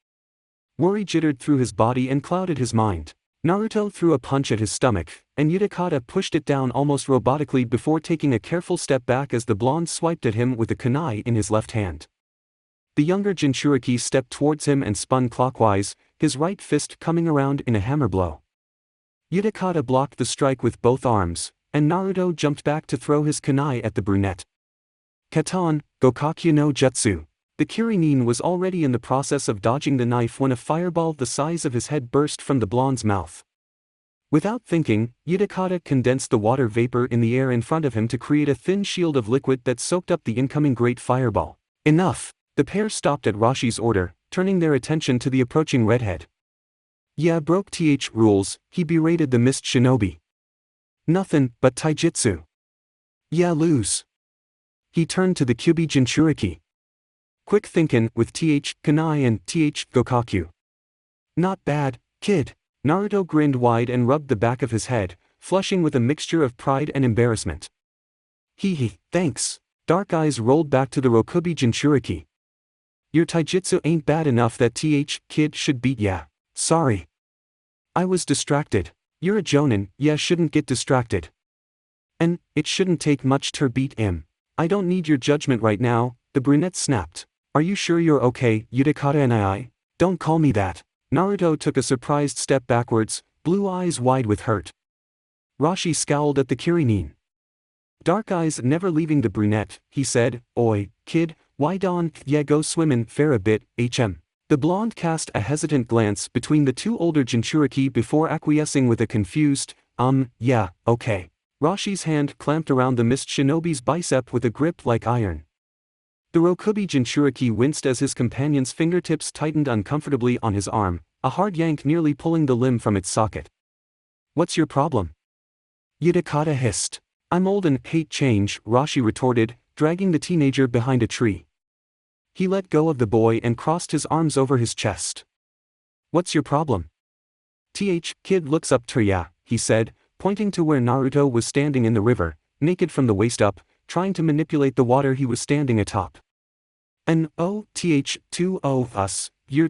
Worry jittered through his body and clouded his mind. Naruto threw a punch at his stomach, and Utakata pushed it down almost robotically before taking a careful step back as the blonde swiped at him with a kunai in his left hand. The younger Jinchūriki stepped towards him and spun clockwise, his right fist coming around in a hammer blow. Utakata blocked the strike with both arms, and Naruto jumped back to throw his kunai at the brunette. Katan, Gokakyu no Jutsu. The Kirinin was already in the process of dodging the knife when a fireball the size of his head burst from the blonde's mouth. Without thinking, Utakata condensed the water vapor in the air in front of him to create a thin shield of liquid that soaked up the incoming great fireball. Enough! The pair stopped at Rashi's order, turning their attention to the approaching redhead. Yeah, broke rules, he berated the mist shinobi. Nothing but taijutsu. Yeah, lose. He turned to the Kyubi Jinchūriki. Quick thinkin' with kunai and Gokakyu. Not bad, kid. Naruto grinned wide and rubbed the back of his head, flushing with a mixture of pride and embarrassment. Hee, thanks. Dark eyes rolled back to the Rokubi Jinchūriki. Your taijutsu ain't bad enough that kid should beat ya. Sorry. I was distracted. You're a jonin, yeah, shouldn't get distracted. And, it shouldn't take much to beat him. I don't need your judgment right now, the brunette snapped. Are you sure you're okay, Utakata and I? Don't call me that. Naruto took a surprised step backwards, blue eyes wide with hurt. Rashi scowled at the Kirinin. Dark eyes never leaving the brunette, he said, Oi, kid, why don't ya go swimmin' fair a bit, hm? The blonde cast a hesitant glance between the two older Jinchūriki before acquiescing with a confused, yeah, okay. Rashi's hand clamped around the mist shinobi's bicep with a grip like iron. The Rokubi Jinchūriki winced as his companion's fingertips tightened uncomfortably on his arm, a hard yank nearly pulling the limb from its socket. What's your problem? Utakata hissed. I'm old and hate change, Rashi retorted, dragging the teenager behind a tree. He let go of the boy and crossed his arms over his chest. What's your problem? Kid looks up to ya, he said, pointing to where Naruto was standing in the river, naked from the waist up, trying to manipulate the water he was standing atop. And us, you're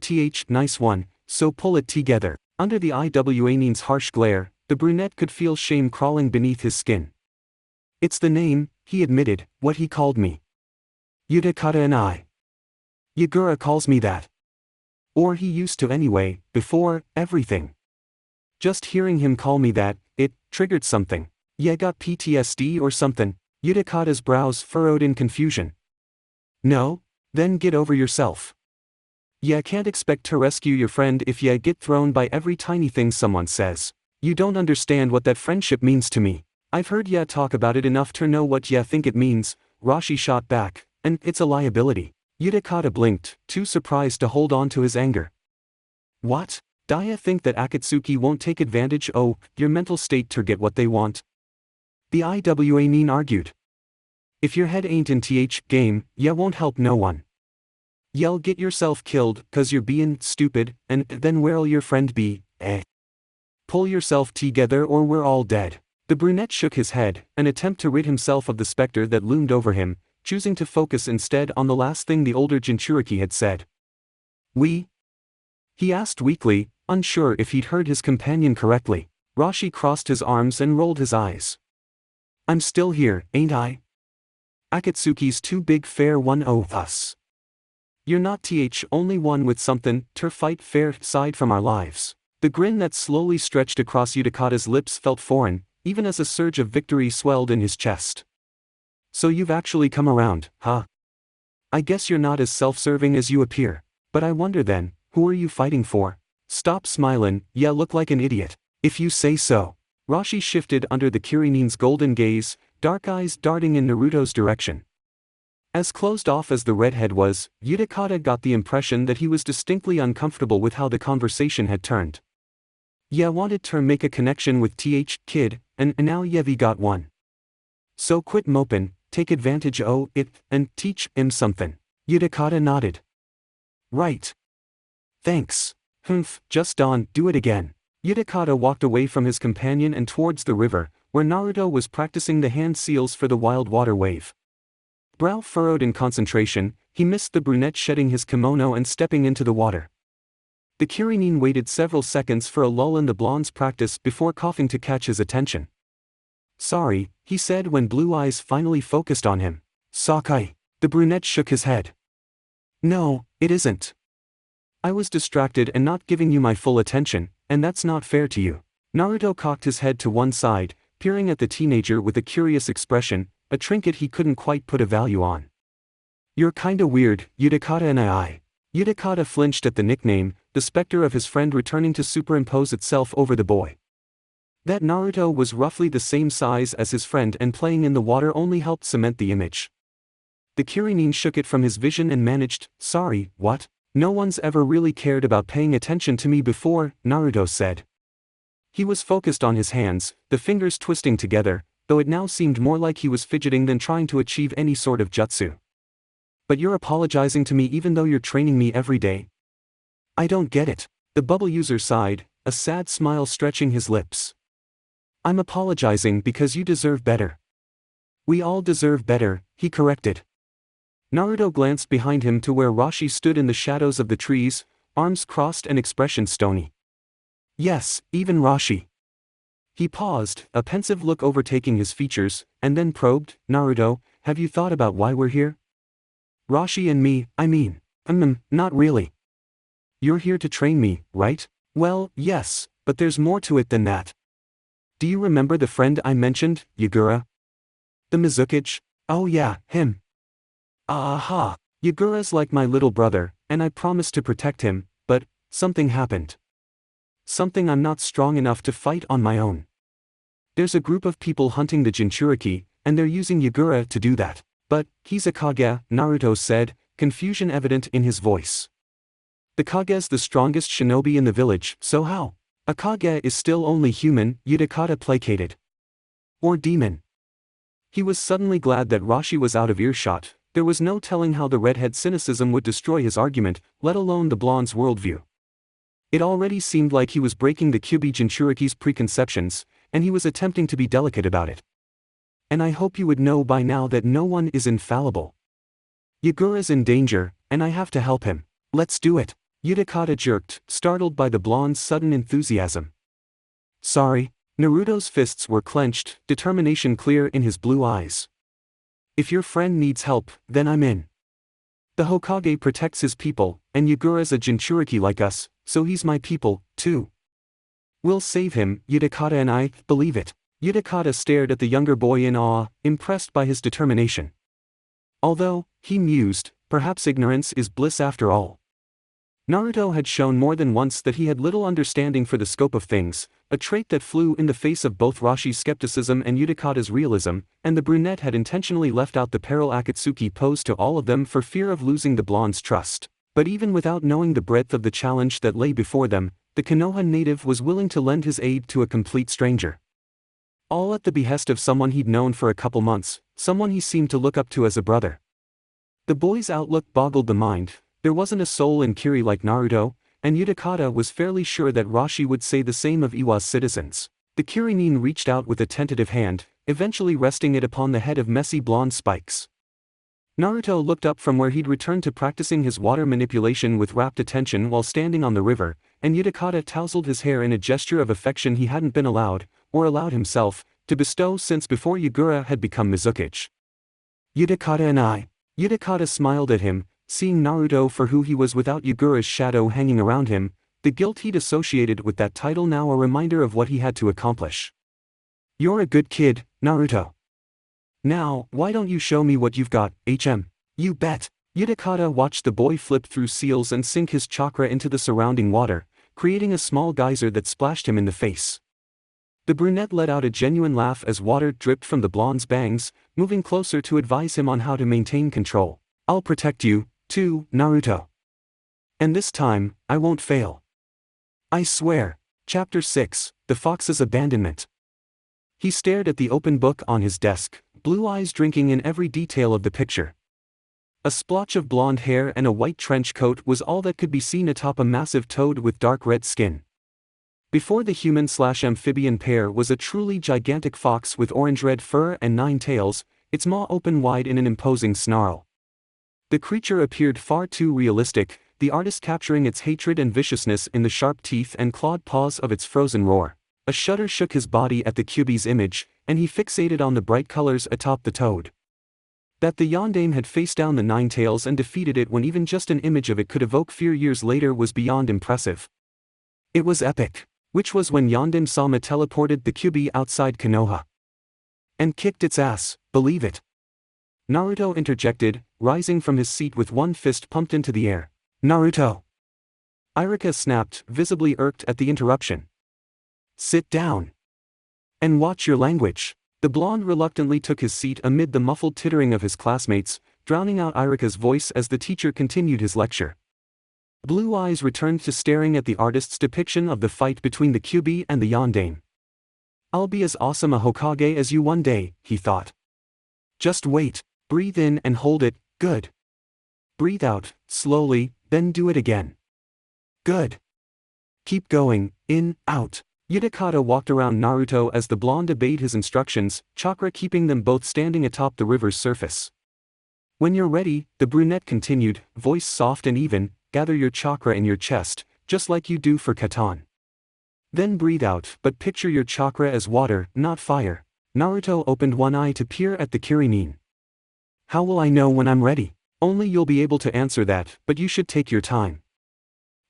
nice one, so pull it together. Under the Iwanin's harsh glare, the brunette could feel shame crawling beneath his skin. It's the name, he admitted, what he called me. Utakata and I. Yagura calls me that. Or he used to anyway, before everything. Just hearing him call me that, it triggered something. Ya got PTSD or something? Utakata's brows furrowed in confusion. No? Then get over yourself. Ya can't expect to rescue your friend if ya get thrown by every tiny thing someone says. You don't understand what that friendship means to me. I've heard ya talk about it enough to know what ya think it means, Rashi shot back, and it's a liability. Utakata blinked, too surprised to hold on to his anger. What? Daya think that Akatsuki won't take advantage? Oh, your mental state to get what they want? The Iwanin argued. If your head ain't in game, ya won't help no one. Y'all get yourself killed, cause you're bein' stupid, and then where'll your friend be, Pull yourself together or we're all dead. The brunette shook his head, an attempt to rid himself of the specter that loomed over him, choosing to focus instead on the last thing the older Jinchūriki had said. We? He asked weakly, unsure if he'd heard his companion correctly. Rashi crossed his arms and rolled his eyes. I'm still here, ain't I? Akatsuki's too big fair one us. You're not only one with something to fight fair side from our lives. The grin that slowly stretched across Utakata's lips felt foreign, even as a surge of victory swelled in his chest. So you've actually come around, huh? I guess you're not as self-serving as you appear. But I wonder then, who are you fighting for? Stop smilin', yeah, look like an idiot. If you say so. Rashi shifted under the Kirinin's golden gaze, dark eyes darting in Naruto's direction. As closed off as the redhead was, Utakata got the impression that he was distinctly uncomfortable with how the conversation had turned. Yeah, wanted to make a connection with kid, and now Yevi got one. So quit mopin', take advantage o' it, and teach him something. Utakata nodded. Right. Thanks. Humph, just do it again. Utakata walked away from his companion and towards the river, where Naruto was practicing the hand seals for the wild water wave. Brow furrowed in concentration, he missed the brunette shedding his kimono and stepping into the water. The Kirinin waited several seconds for a lull in the blonde's practice before coughing to catch his attention. Sorry, he said when blue eyes finally focused on him. Sakai. The brunette shook his head. No, it isn't. I was distracted and not giving you my full attention, and that's not fair to you. Naruto cocked his head to one side, peering at the teenager with a curious expression, a trinket he couldn't quite put a value on. You're kinda weird, Utakata and I. Utakata flinched at the nickname, the specter of his friend returning to superimpose itself over the boy. That Naruto was roughly the same size as his friend and playing in the water only helped cement the image. The Kirinin shook it from his vision and managed, sorry, what? No one's ever really cared about paying attention to me before, Naruto said. He was focused on his hands, the fingers twisting together, though it now seemed more like he was fidgeting than trying to achieve any sort of jutsu. But you're apologizing to me even though you're training me every day? I don't get it. The bubble user sighed, a sad smile stretching his lips. I'm apologizing because you deserve better. We all deserve better, he corrected. Naruto glanced behind him to where Rashi stood in the shadows of the trees, arms crossed and expression stony. Yes, even Rashi. He paused, a pensive look overtaking his features, and then probed, Naruto, have you thought about why we're here? Rashi and me, I mean. Not really. You're here to train me, right? Well, yes, but there's more to it than that. Do you remember the friend I mentioned, Yagura? The Mizukichi? Oh yeah, him. Aha! Yagura's like my little brother, and I promised to protect him, but something happened. Something I'm not strong enough to fight on my own. There's a group of people hunting the Jinchūriki, and they're using Yagura to do that. But he's a Kage, Naruto said, confusion evident in his voice. The Kage's the strongest shinobi in the village, so how? A Kage is still only human, Utakata placated. Or demon. He was suddenly glad that Rashi was out of earshot. There was no telling how the redhead's cynicism would destroy his argument, let alone the blonde's worldview. It already seemed like he was breaking the Kyuubi Jinchūriki's preconceptions, and he was attempting to be delicate about it. And I hope you would know by now that no one is infallible. Yagura's in danger, and I have to help him. Let's do it. Utakata jerked, startled by the blonde's sudden enthusiasm. Sorry. Naruto's fists were clenched, determination clear in his blue eyes. If your friend needs help, then I'm in. The Hokage protects his people, and Yagura's a Jinchūriki like us, so he's my people, too. We'll save him, Utakata and I believe it. Utakata stared at the younger boy in awe, impressed by his determination. Although, he mused, perhaps ignorance is bliss after all. Naruto had shown more than once that he had little understanding for the scope of things, a trait that flew in the face of both Rashi's skepticism and Utakata's realism, and the brunette had intentionally left out the peril Akatsuki posed to all of them for fear of losing the blonde's trust. But even without knowing the breadth of the challenge that lay before them, the Konoha native was willing to lend his aid to a complete stranger. All at the behest of someone he'd known for a couple months, someone he seemed to look up to as a brother. The boy's outlook boggled the mind. There wasn't a soul in Kiri like Naruto, and Utakata was fairly sure that Rashi would say the same of Iwa's citizens. The Kirinin reached out with a tentative hand, eventually resting it upon the head of messy blonde spikes. Naruto looked up from where he'd returned to practicing his water manipulation with rapt attention while standing on the river, and Utakata tousled his hair in a gesture of affection he hadn't been allowed, or allowed himself, to bestow since before Yagura had become Mizukichi. Utakata and I. Utakata smiled at him, seeing Naruto for who he was without Yagura's shadow hanging around him, the guilt he'd associated with that title now a reminder of what he had to accomplish. You're a good kid, Naruto. Now, why don't you show me what you've got, HM? You bet. Utakata watched the boy flip through seals and sink his chakra into the surrounding water, creating a small geyser that splashed him in the face. The brunette let out a genuine laugh as water dripped from the blonde's bangs, moving closer to advise him on how to maintain control. I'll protect you, too, Naruto. And this time, I won't fail. I swear. Chapter 6, The Fox's Abandonment. He stared at the open book on his desk, blue eyes drinking in every detail of the picture. A splotch of blonde hair and a white trench coat was all that could be seen atop a massive toad with dark red skin. Before the human/amphibian pair was a truly gigantic fox with orange-red fur and 9 tails, its maw open wide in an imposing snarl. The creature appeared far too realistic, the artist capturing its hatred and viciousness in the sharp teeth and clawed paws of its frozen roar. A shudder shook his body at the Kyuubi's image, and he fixated on the bright colors atop the toad. That the yondaime had faced down the 9 tails and defeated it when even just an image of it could evoke fear years later was beyond impressive. It was epic. Which was when Yondaime Sama teleported the Kyuubi outside Konoha. And kicked its ass, believe it. Naruto interjected, rising from his seat with one fist pumped into the air. Naruto! Iruka snapped, visibly irked at the interruption. Sit down. And watch your language. The blonde reluctantly took his seat amid the muffled tittering of his classmates, drowning out Iruka's voice as the teacher continued his lecture. Blue eyes returned to staring at the artist's depiction of the fight between the Kyuubi and the yondaime. I'll be as awesome a Hokage as you one day, he thought. Just wait, breathe in and hold it, good. Breathe out, slowly, then do it again. Good. Keep going, in, out. Utakata walked around Naruto as the blonde obeyed his instructions, chakra keeping them both standing atop the river's surface. When you're ready, the brunette continued, voice soft and even, gather your chakra in your chest, just like you do for Katan. Then breathe out, but picture your chakra as water, not fire. Naruto opened one eye to peer at the Kirinin. How will I know when I'm ready? Only you'll be able to answer that, but you should take your time.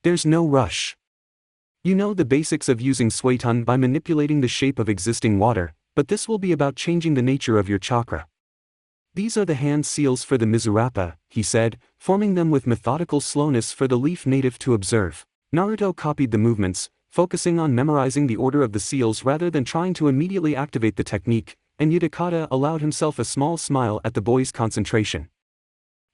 There's no rush. You know the basics of using Suiton by manipulating the shape of existing water, but this will be about changing the nature of your chakra. These are the hand seals for the Mizurappa, he said, forming them with methodical slowness for the leaf native to observe. Naruto copied the movements, focusing on memorizing the order of the seals rather than trying to immediately activate the technique, and Utakata allowed himself a small smile at the boy's concentration.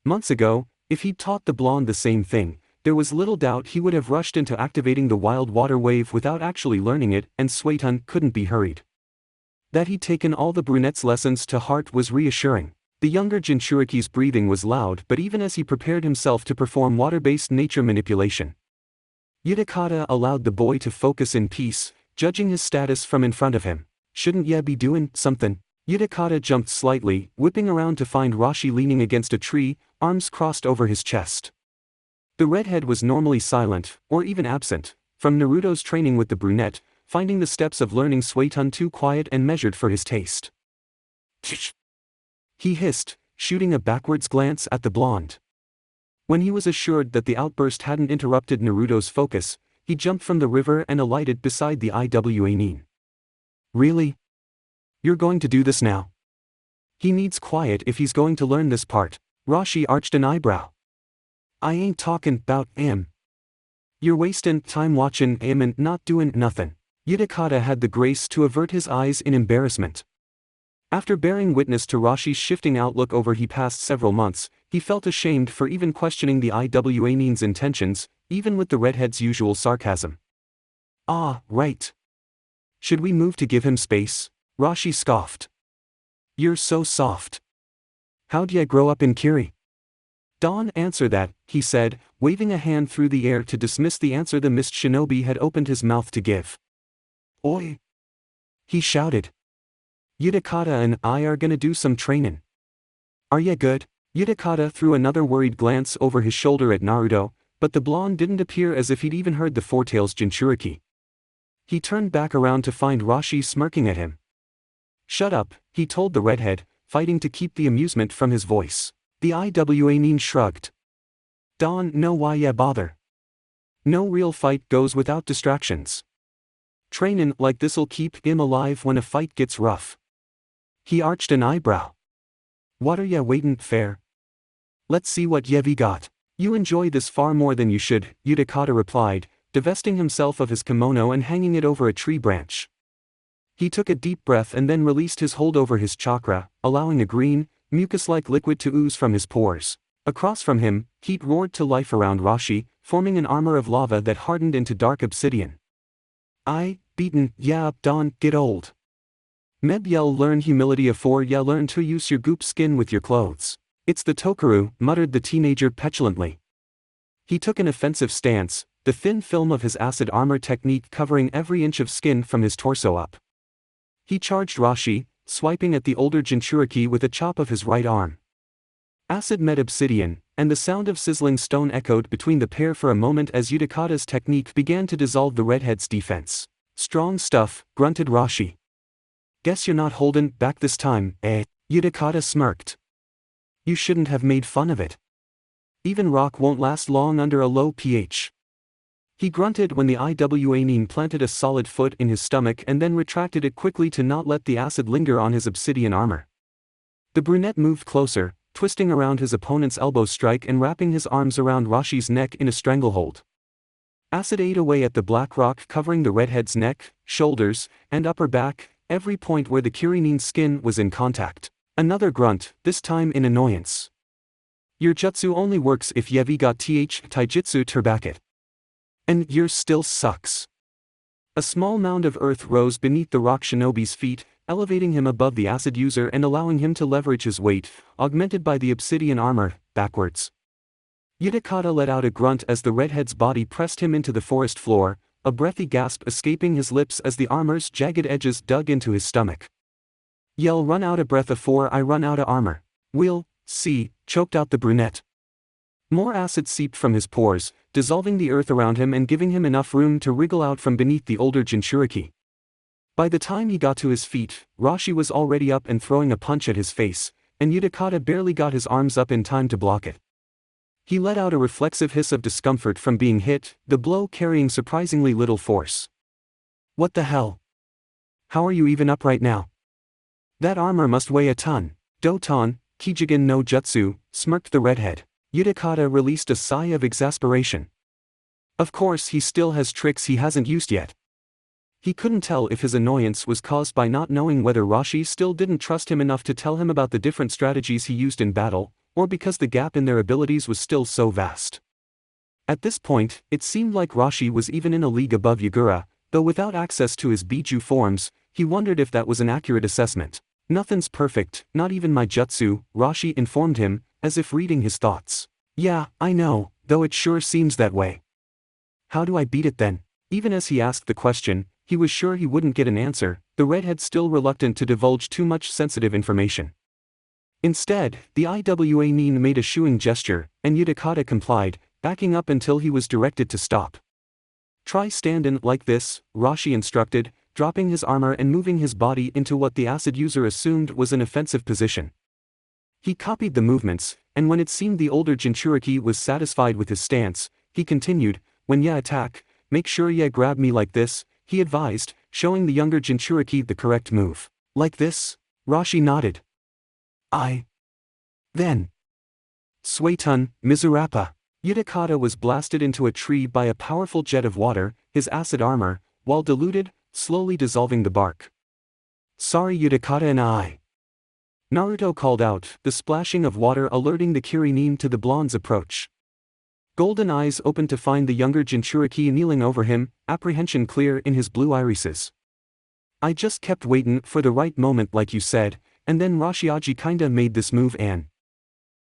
Months ago, if he'd taught the blonde the same thing, there was little doubt he would have rushed into activating the wild water wave without actually learning it, and Suiton couldn't be hurried. That he'd taken all the brunette's lessons to heart was reassuring. The younger Jinchūriki's breathing was loud but even as he prepared himself to perform water-based nature manipulation. Utakata allowed the boy to focus in peace, judging his status from in front of him. Shouldn't ya be doing something? Utakata jumped slightly, whipping around to find Rashi leaning against a tree, arms crossed over his chest. The redhead was normally silent, or even absent, from Naruto's training with the brunette, finding the steps of learning Suiton too quiet and measured for his taste. Tch! He hissed, shooting a backwards glance at the blonde. When he was assured that the outburst hadn't interrupted Naruto's focus, he jumped from the river and alighted beside the Iwa-nin. Really? You're going to do this now? He needs quiet if he's going to learn this part. Rashi arched an eyebrow. I ain't talking 'bout him. You're wasting time watching him and not doing nothing. Utakata had the grace to avert his eyes in embarrassment. After bearing witness to Rashi's shifting outlook over the past several months, he felt ashamed for even questioning the Iwa-nin's intentions, even with the redhead's usual sarcasm. Ah, right. Should we move to give him space? Rashi scoffed. You're so soft. How'd ya grow up in Kiri? Don't answer that, he said, waving a hand through the air to dismiss the answer the mist shinobi had opened his mouth to give. Oi! He shouted. Utakata and I are gonna do some trainin'. Are ya good? Utakata threw another worried glance over his shoulder at Naruto, but the blonde didn't appear as if he'd even heard the Four-Tails Jinchūriki. He turned back around to find Rashi smirking at him. Shut up, he told the redhead, fighting to keep the amusement from his voice. The Iwa-nin shrugged. Don't know why ya bother. No real fight goes without distractions. Trainin' like this'll keep him alive when a fight gets rough. He arched an eyebrow. What are ya waitin' fair? Let's see what ye've got. You enjoy this far more than you should, Utakata replied, divesting himself of his kimono and hanging it over a tree branch. He took a deep breath and then released his hold over his chakra, allowing a green, mucus-like liquid to ooze from his pores. Across from him, heat roared to life around Rashi, forming an armor of lava that hardened into dark obsidian. Beaten, yeah, don't get old. Meb yell learn humility afore ya learn to use your goop skin with your clothes. It's the Tokaru, muttered the teenager petulantly. He took an offensive stance, the thin film of his acid armor technique covering every inch of skin from his torso up. He charged Rashi, swiping at the older Jinchūriki with a chop of his right arm. Acid met obsidian, and the sound of sizzling stone echoed between the pair for a moment as Utakata's technique began to dissolve the redhead's defense. Strong stuff, grunted Rashi. Guess you're not holding back this time, eh? Utakata smirked. You shouldn't have made fun of it. Even rock won't last long under a low pH. He grunted when the Iwanine planted a solid foot in his stomach and then retracted it quickly to not let the acid linger on his obsidian armor. The brunette moved closer, twisting around his opponent's elbow strike and wrapping his arms around Rashi's neck in a stranglehold. Acid ate away at the black rock covering the redhead's neck, shoulders, and upper back, every point where the Kirinine's skin was in contact. Another grunt, this time in annoyance. Your jutsu only works if ye've got taijutsu terbakit. And yours still sucks. A small mound of earth rose beneath the rock shinobi's feet, elevating him above the acid user and allowing him to leverage his weight, augmented by the obsidian armor, backwards. Utakata let out a grunt as the redhead's body pressed him into the forest floor, a breathy gasp escaping his lips as the armor's jagged edges dug into his stomach. Yell run out of breath afore I run out of armor. We'll see, choked out the brunette. More acid seeped from his pores, dissolving the earth around him and giving him enough room to wriggle out from beneath the older Jinchūriki. By the time he got to his feet, Rashi was already up and throwing a punch at his face, and Utakata barely got his arms up in time to block it. He let out a reflexive hiss of discomfort from being hit, the blow carrying surprisingly little force. What the hell? How are you even up right now? That armor must weigh a ton. Doton, Kijigen no Jutsu, smirked the redhead. Utakata released a sigh of exasperation. Of course he still has tricks he hasn't used yet. He couldn't tell if his annoyance was caused by not knowing whether Rashi still didn't trust him enough to tell him about the different strategies he used in battle, or because the gap in their abilities was still so vast. At this point, it seemed like Rashi was even in a league above Yagura, though without access to his Bijū forms, he wondered if that was an accurate assessment. Nothing's perfect, not even my jutsu, Rashi informed him, as if reading his thoughts. Yeah, I know, though it sure seems that way. How do I beat it then? Even as he asked the question, he was sure he wouldn't get an answer, the redhead still reluctant to divulge too much sensitive information. Instead, the Iwanine made a shooing gesture, and Utakata complied, backing up until he was directed to stop. Try standin' like this, Rashi instructed, dropping his armor and moving his body into what the acid user assumed was an offensive position. He copied the movements, and when it seemed the older Jinchūriki was satisfied with his stance, he continued, when ya attack, make sure ya grab me like this, he advised, showing the younger Jinchūriki the correct move. Like this? Rashi nodded. Then. Suetun, Mizurappa. Utakata was blasted into a tree by a powerful jet of water, his acid armor, while diluted, slowly dissolving the bark. Sorry Utakata and I. Naruto called out, the splashing of water alerting the Kirinine to the blonde's approach. Golden eyes opened to find the younger Jinchūriki kneeling over him, apprehension clear in his blue irises. I just kept waitin' for the right moment like you said, and then Rashiaji kinda made this move and...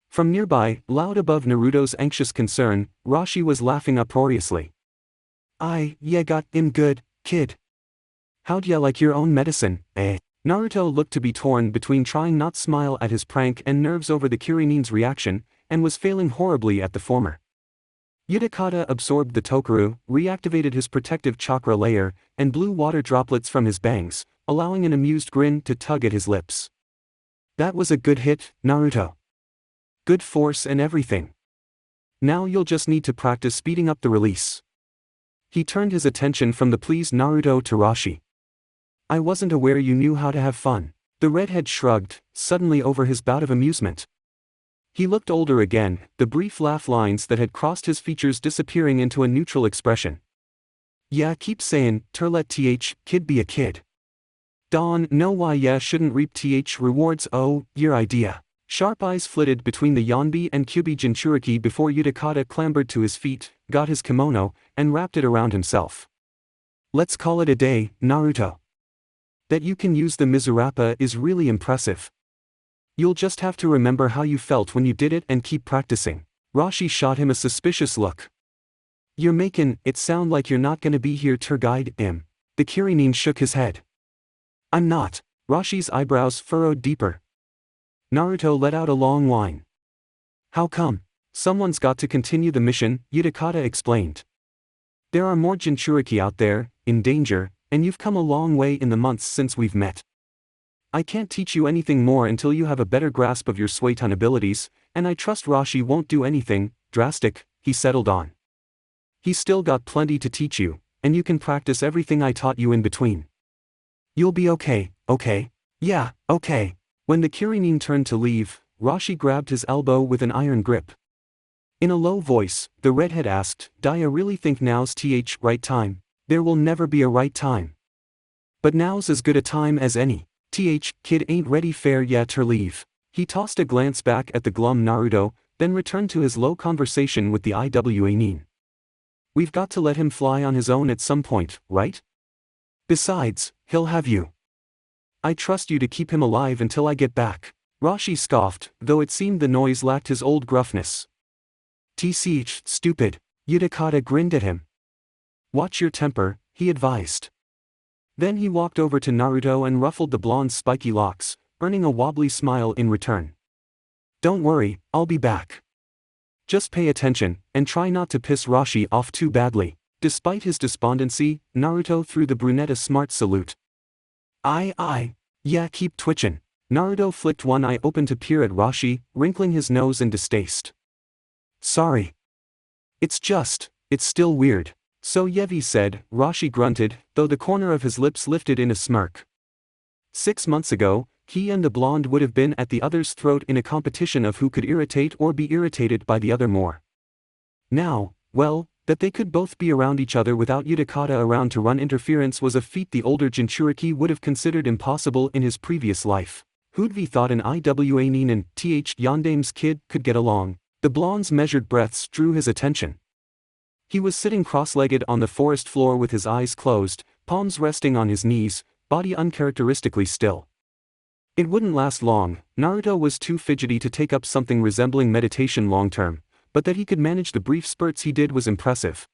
From nearby, loud above Naruto's anxious concern, Rashi was laughing uproariously. Yeah got him good, kid. How'd ya like your own medicine, eh? Naruto looked to be torn between trying not smile at his prank and nerves over the Kirinine's reaction, and was failing horribly at the former. Utakata absorbed the Tokaru, reactivated his protective chakra layer, and blew water droplets from his bangs, allowing an amused grin to tug at his lips. That was a good hit, Naruto. Good force and everything. Now you'll just need to practice speeding up the release. He turned his attention from the pleased Naruto to Rashi. I wasn't aware you knew how to have fun. The redhead shrugged, suddenly over his bout of amusement. He looked older again, the brief laugh lines that had crossed his features disappearing into a neutral expression. Yeah, keep saying, Turlet kid be a kid. Dawn, no why yeah shouldn't reap rewards oh, your idea. Sharp eyes flitted between the Yonbi and Kyubi Jinchūriki before Utakata clambered to his feet, got his kimono, and wrapped it around himself. Let's call it a day, Naruto. That you can use the Mizurappa is really impressive. You'll just have to remember how you felt when you did it and keep practicing. Rashi shot him a suspicious look. You're making it sound like you're not gonna be here tour guide, im. The Kirinin shook his head. I'm not. Rashi's eyebrows furrowed deeper. Naruto let out a long whine. How come? Someone's got to continue the mission, Utakata explained. There are more Jinchūriki out there, in danger, and you've come a long way in the months since we've met. I can't teach you anything more until you have a better grasp of your Suiton abilities, and I trust Rashi won't do anything drastic, he settled on. He's still got plenty to teach you, and you can practice everything I taught you in between. You'll be okay, okay? Yeah, okay. When the Kirinin turned to leave, Rashi grabbed his elbow with an iron grip. In a low voice, the redhead asked, "Do you really think now's right time? There will never be a right time. But now's as good a time as any. Kid ain't ready fair yet to leave." He tossed a glance back at the glum Naruto, then returned to his low conversation with the Iwanin. We've got to let him fly on his own at some point, right? Besides, he'll have you. I trust you to keep him alive until I get back. Rashi scoffed, though it seemed the noise lacked his old gruffness. Stupid. Utakata grinned at him. Watch your temper, he advised. Then he walked over to Naruto and ruffled the blonde's spiky locks, earning a wobbly smile in return. Don't worry, I'll be back. Just pay attention, and try not to piss Rashi off too badly. Despite his despondency, Naruto threw the brunette a smart salute. Yeah, keep twitching. Naruto flicked one eye open to peer at Rashi, wrinkling his nose in distaste. Sorry. It's still weird. So Yevi said, Rashi grunted, though the corner of his lips lifted in a smirk. 6 months ago, he and the blonde would have been at the other's throat in a competition of who could irritate or be irritated by the other more. Now, well, that they could both be around each other without Utakata around to run interference was a feat the older Jinchūriki would have considered impossible in his previous life. Who'd have thought an Iwanin and Yandame's kid could get along? The blonde's measured breaths drew his attention. He was sitting cross-legged on the forest floor with his eyes closed, palms resting on his knees, body uncharacteristically still. It wouldn't last long. Naruto was too fidgety to take up something resembling meditation long-term, but that he could manage the brief spurts he did was impressive.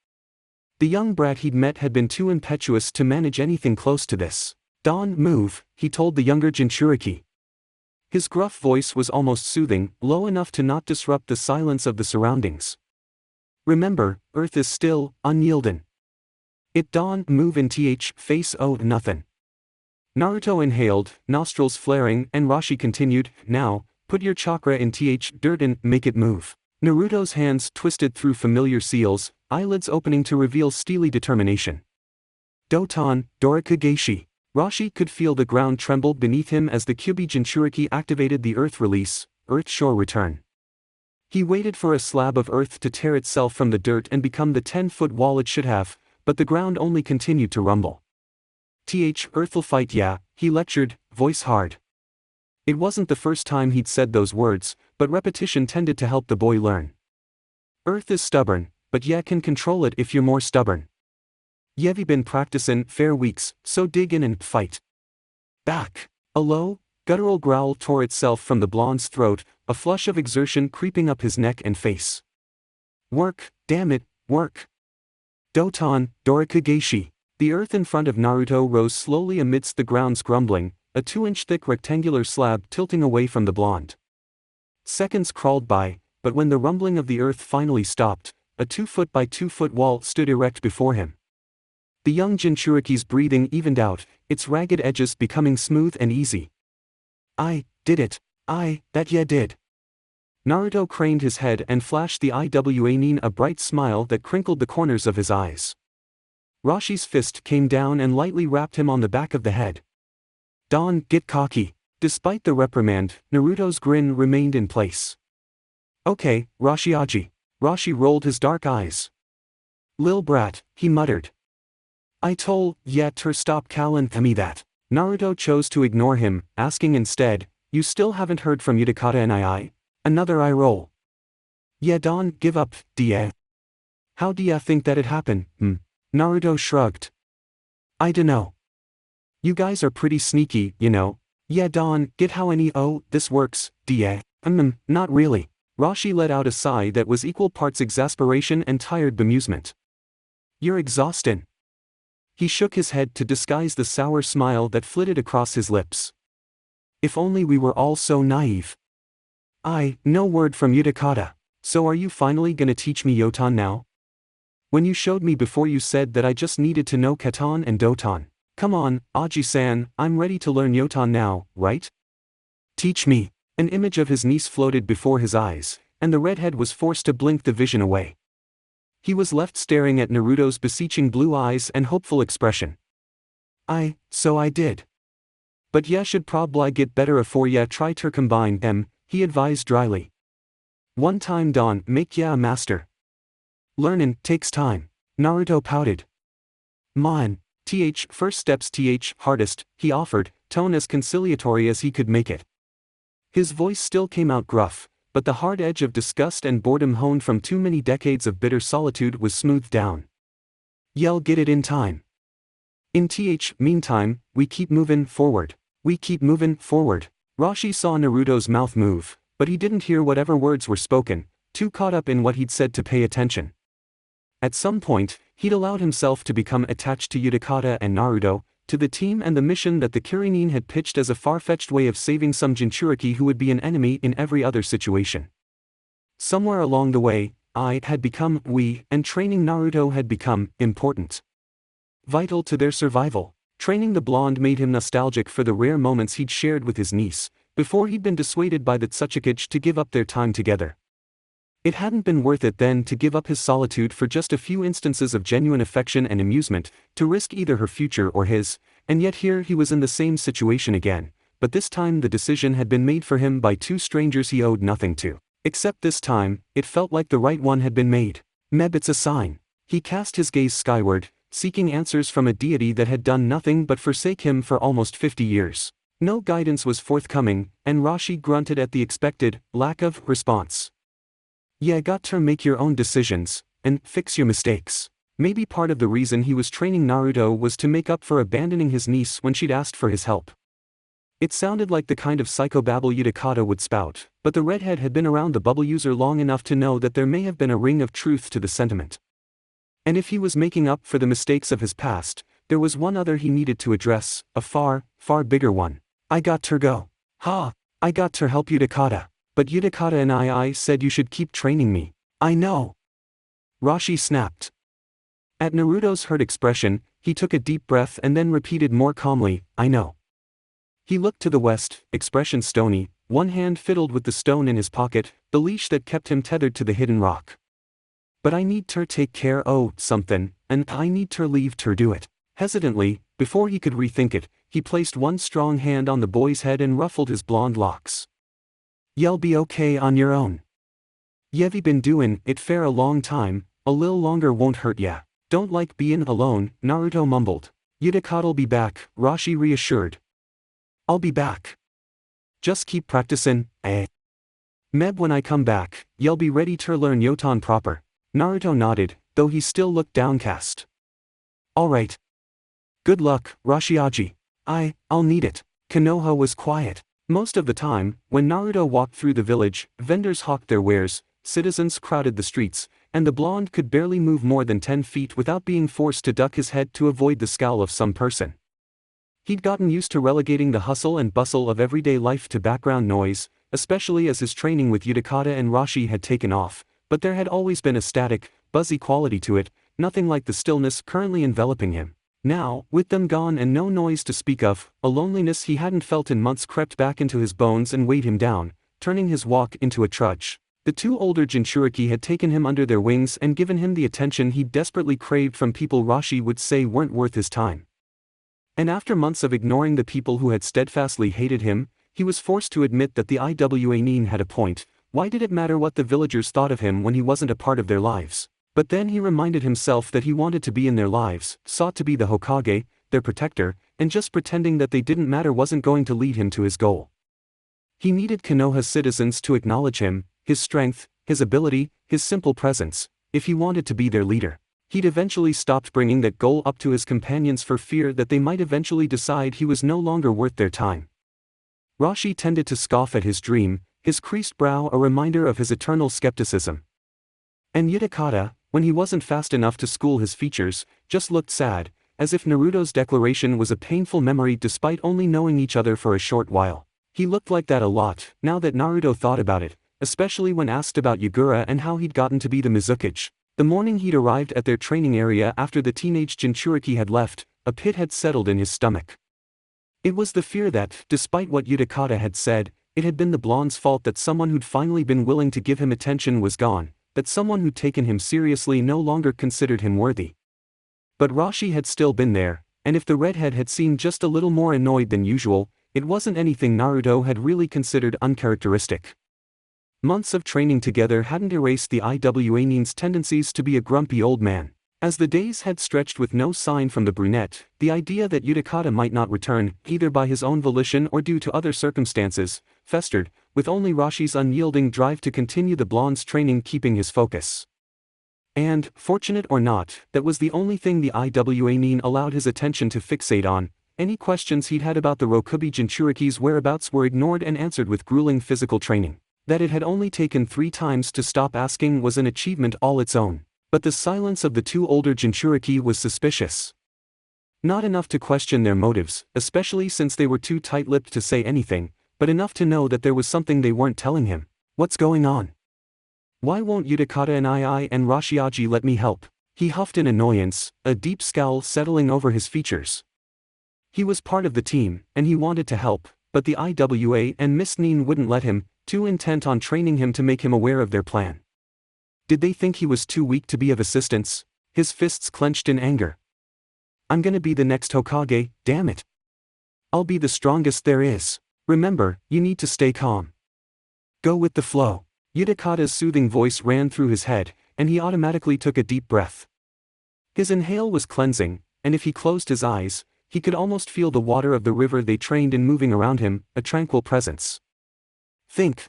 The young brat he'd met had been too impetuous to manage anything close to this. Don't move, he told the younger Jinchūriki. His gruff voice was almost soothing, low enough to not disrupt the silence of the surroundings. Remember, Earth is still, unyielding. It don't move in face nothing. Naruto inhaled, nostrils flaring, and Rashi continued, now, put your chakra in dirt and make it move. Naruto's hands twisted through familiar seals, eyelids opening to reveal steely determination. Doton, Dorikugeishi. Rashi could feel the ground tremble beneath him as the Kyubi Jinchūriki activated the earth release, Earth Shore Return. He waited for a slab of earth to tear itself from the dirt and become the 10-foot wall it should have, but the ground only continued to rumble. Earth'll fight yeah, he lectured, voice hard. It wasn't the first time he'd said those words, but repetition tended to help the boy learn. Earth is stubborn, but yeah can control it if you're more stubborn. Yevi been practicin' fair weeks, so dig in and fight. Back. A low, guttural growl tore itself from the blonde's throat, a flush of exertion creeping up his neck and face. Work, damn it, work. Doton, Dorikugeishi. The earth in front of Naruto rose slowly amidst the ground's grumbling, a 2-inch thick rectangular slab tilting away from the blonde. Seconds crawled by, but when the rumbling of the earth finally stopped, a 2-foot by 2-foot wall stood erect before him. The young Jinchūriki's breathing evened out, its ragged edges becoming smooth and easy. I did it. That ya did. Naruto craned his head and flashed the Iwanin a bright smile that crinkled the corners of his eyes. Rashi's fist came down and lightly rapped him on the back of the head. "Don, get cocky." Despite the reprimand, Naruto's grin remained in place. "Okay, Rashiaji." Rashi rolled his dark eyes. "Lil brat," he muttered. "I told ya to stop calling me that." Naruto chose to ignore him, asking instead, "You still haven't heard from Utakata and I?" Another eye roll. "Yeah, Don, give up, dia." "How dia think that it happened, Naruto shrugged. "I dunno. You guys are pretty sneaky, you know." "Yeah, Don, get how this works, dia." Not really." Rashi let out a sigh that was equal parts exasperation and tired bemusement. "You're exhausting." He shook his head to disguise the sour smile that flitted across his lips. "If only we were all so naive." No word from Utakata. "So are you finally gonna teach me Yotan now? When you showed me before you said that I just needed to know Katan and Dotan. Come on, Aji-san, I'm ready to learn Yotan now, right? Teach me." An image of his niece floated before his eyes, and the redhead was forced to blink the vision away. He was left staring at Naruto's beseeching blue eyes and hopeful expression. So I did. But ya should probably get better afore ya try to combine them, he advised dryly. "One time Don make ya a master. Learnin' takes time." Naruto pouted. "Mine, first steps hardest," he offered, tone as conciliatory as he could make it. His voice still came out gruff, but the hard edge of disgust and boredom honed from too many decades of bitter solitude was smoothed down. "Y'all get it in time. In meantime, we keep moving forward. We keep moving forward." Rashi saw Naruto's mouth move, but he didn't hear whatever words were spoken, too caught up in what he'd said to pay attention. At some point, he'd allowed himself to become attached to Utakata and Naruto, to the team and the mission that the Kuririn had pitched as a far-fetched way of saving some Jinchūriki who would be an enemy in every other situation. Somewhere along the way, I had become we, and training Naruto had become important. Vital to their survival. Training the blonde made him nostalgic for the rare moments he'd shared with his niece, before he'd been dissuaded by the Tsuchikage to give up their time together. It hadn't been worth it then to give up his solitude for just a few instances of genuine affection and amusement, to risk either her future or his, and yet here he was in the same situation again, but this time the decision had been made for him by two strangers he owed nothing to. Except this time, it felt like the right one had been made. Maybe it's a sign. He cast his gaze skyward, seeking answers from a deity that had done nothing but forsake him for almost 50 years. No guidance was forthcoming, and Rashi grunted at the expected lack of response. "Yeah, got to make your own decisions, and fix your mistakes." Maybe part of the reason he was training Naruto was to make up for abandoning his niece when she'd asked for his help. It sounded like the kind of psychobabble Utakata would spout, but the redhead had been around the bubble user long enough to know that there may have been a ring of truth to the sentiment. And if he was making up for the mistakes of his past, there was one other he needed to address, a far, far bigger one. "I got to go. I got to help Utakata. But Utakata and I said you should keep training me." "I know." Rashi snapped. At Naruto's hurt expression, he took a deep breath and then repeated more calmly, "I know." He looked to the west, expression stony, one hand fiddled with the stone in his pocket, the leash that kept him tethered to the hidden rock. "But I need to take care something, and I need to leave to do it." Hesitantly, before he could rethink it, he placed one strong hand on the boy's head and ruffled his blonde locks. "You'll be okay on your own. You've been doing it for a long time, a little longer won't hurt ya." "Don't like being alone," Naruto mumbled. "Utakata'll be back," Rashi reassured. "I'll be back. Just keep practicing, Meb when I come back, you'll be ready to learn Yotan proper." Naruto nodded, though he still looked downcast. "Alright. Good luck, Rashiaji. I'll need it." Konoha was quiet. Most of the time, when Naruto walked through the village, vendors hawked their wares, citizens crowded the streets, and the blonde could barely move more than 10 feet without being forced to duck his head to avoid the scowl of some person. He'd gotten used to relegating the hustle and bustle of everyday life to background noise, especially as his training with Utakata and Rashi had taken off, but there had always been a static, buzzy quality to it, nothing like the stillness currently enveloping him. Now, with them gone and no noise to speak of, a loneliness he hadn't felt in months crept back into his bones and weighed him down, turning his walk into a trudge. The two older Jinchūriki had taken him under their wings and given him the attention he desperately craved from people Rashi would say weren't worth his time. And after months of ignoring the people who had steadfastly hated him, he was forced to admit that the Iwa Nin had a point. Why did it matter what the villagers thought of him when he wasn't a part of their lives? But then he reminded himself that he wanted to be in their lives, sought to be the Hokage, their protector, and just pretending that they didn't matter wasn't going to lead him to his goal. He needed Konoha's citizens to acknowledge him, his strength, his ability, his simple presence, if he wanted to be their leader. He'd eventually stopped bringing that goal up to his companions for fear that they might eventually decide he was no longer worth their time. Rashi tended to scoff at his dream, his creased brow a reminder of his eternal skepticism. And Utakata, when he wasn't fast enough to school his features, just looked sad, as if Naruto's declaration was a painful memory despite only knowing each other for a short while. He looked like that a lot, now that Naruto thought about it, especially when asked about Yagura and how he'd gotten to be the Mizukage. The morning he'd arrived at their training area after the teenage Jinchūriki had left, a pit had settled in his stomach. It was the fear that, despite what Utakata had said, it had been the blonde's fault that someone who'd finally been willing to give him attention was gone, that someone who'd taken him seriously no longer considered him worthy. But Rashi had still been there, and if the redhead had seemed just a little more annoyed than usual, it wasn't anything Naruto had really considered uncharacteristic. Months of training together hadn't erased the Iwa Nin's tendencies to be a grumpy old man. As the days had stretched with no sign from the brunette, the idea that Utakata might not return, either by his own volition or due to other circumstances, festered, with only Rashi's unyielding drive to continue the blonde's training keeping his focus. And, fortunate or not, that was the only thing the Iwa Nin allowed his attention to fixate on. Any questions he'd had about the Rokubi Jinchūriki's whereabouts were ignored and answered with grueling physical training. That it had only taken 3 times to stop asking was an achievement all its own. But the silence of the two older Jinchūriki was suspicious. Not enough to question their motives, especially since they were too tight-lipped to say anything, but enough to know that there was something they weren't telling him. What's going on? Why won't Utakata and I and Rashiaji let me help? He huffed in annoyance, a deep scowl settling over his features. He was part of the team, and he wanted to help, but the Iwa and Miss Nin wouldn't let him, too intent on training him to make him aware of their plan. Did they think he was too weak to be of assistance? His fists clenched in anger. I'm gonna be the next Hokage, damn it. I'll be the strongest there is. Remember, you need to stay calm. Go with the flow. Utakata's soothing voice ran through his head, and he automatically took a deep breath. His inhale was cleansing, and if he closed his eyes, he could almost feel the water of the river they trained in moving around him, a tranquil presence. Think.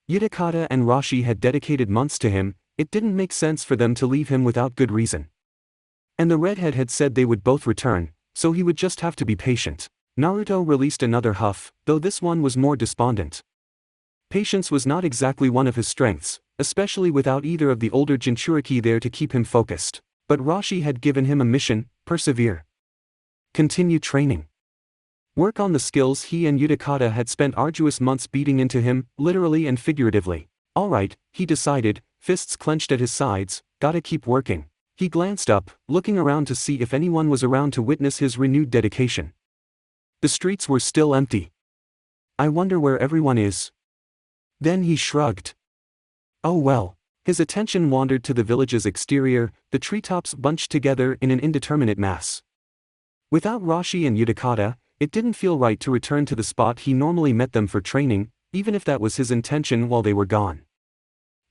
Utakata and Rashi had dedicated months to him, it didn't make sense for them to leave him without good reason. And the redhead had said they would both return, so he would just have to be patient. Naruto released another huff, though this one was more despondent. Patience was not exactly one of his strengths, especially without either of the older Jinchūriki there to keep him focused. But Rashi had given him a mission: persevere. Continue training. Work on the skills he and Utakata had spent arduous months beating into him, literally and figuratively. Alright, he decided, fists clenched at his sides, gotta keep working. He glanced up, looking around to see if anyone was around to witness his renewed dedication. The streets were still empty. I wonder where everyone is. Then he shrugged. Oh well. His attention wandered to the village's exterior, the treetops bunched together in an indeterminate mass. Without Rashi and Utakata, it didn't feel right to return to the spot he normally met them for training, even if that was his intention while they were gone.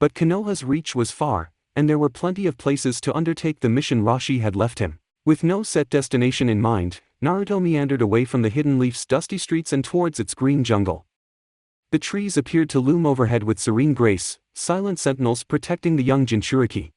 But Konoha's reach was far, and there were plenty of places to undertake the mission Rashi had left him. With no set destination in mind, Naruto meandered away from the Hidden Leaf's dusty streets and towards its green jungle. The trees appeared to loom overhead with serene grace, silent sentinels protecting the young Jinchūriki.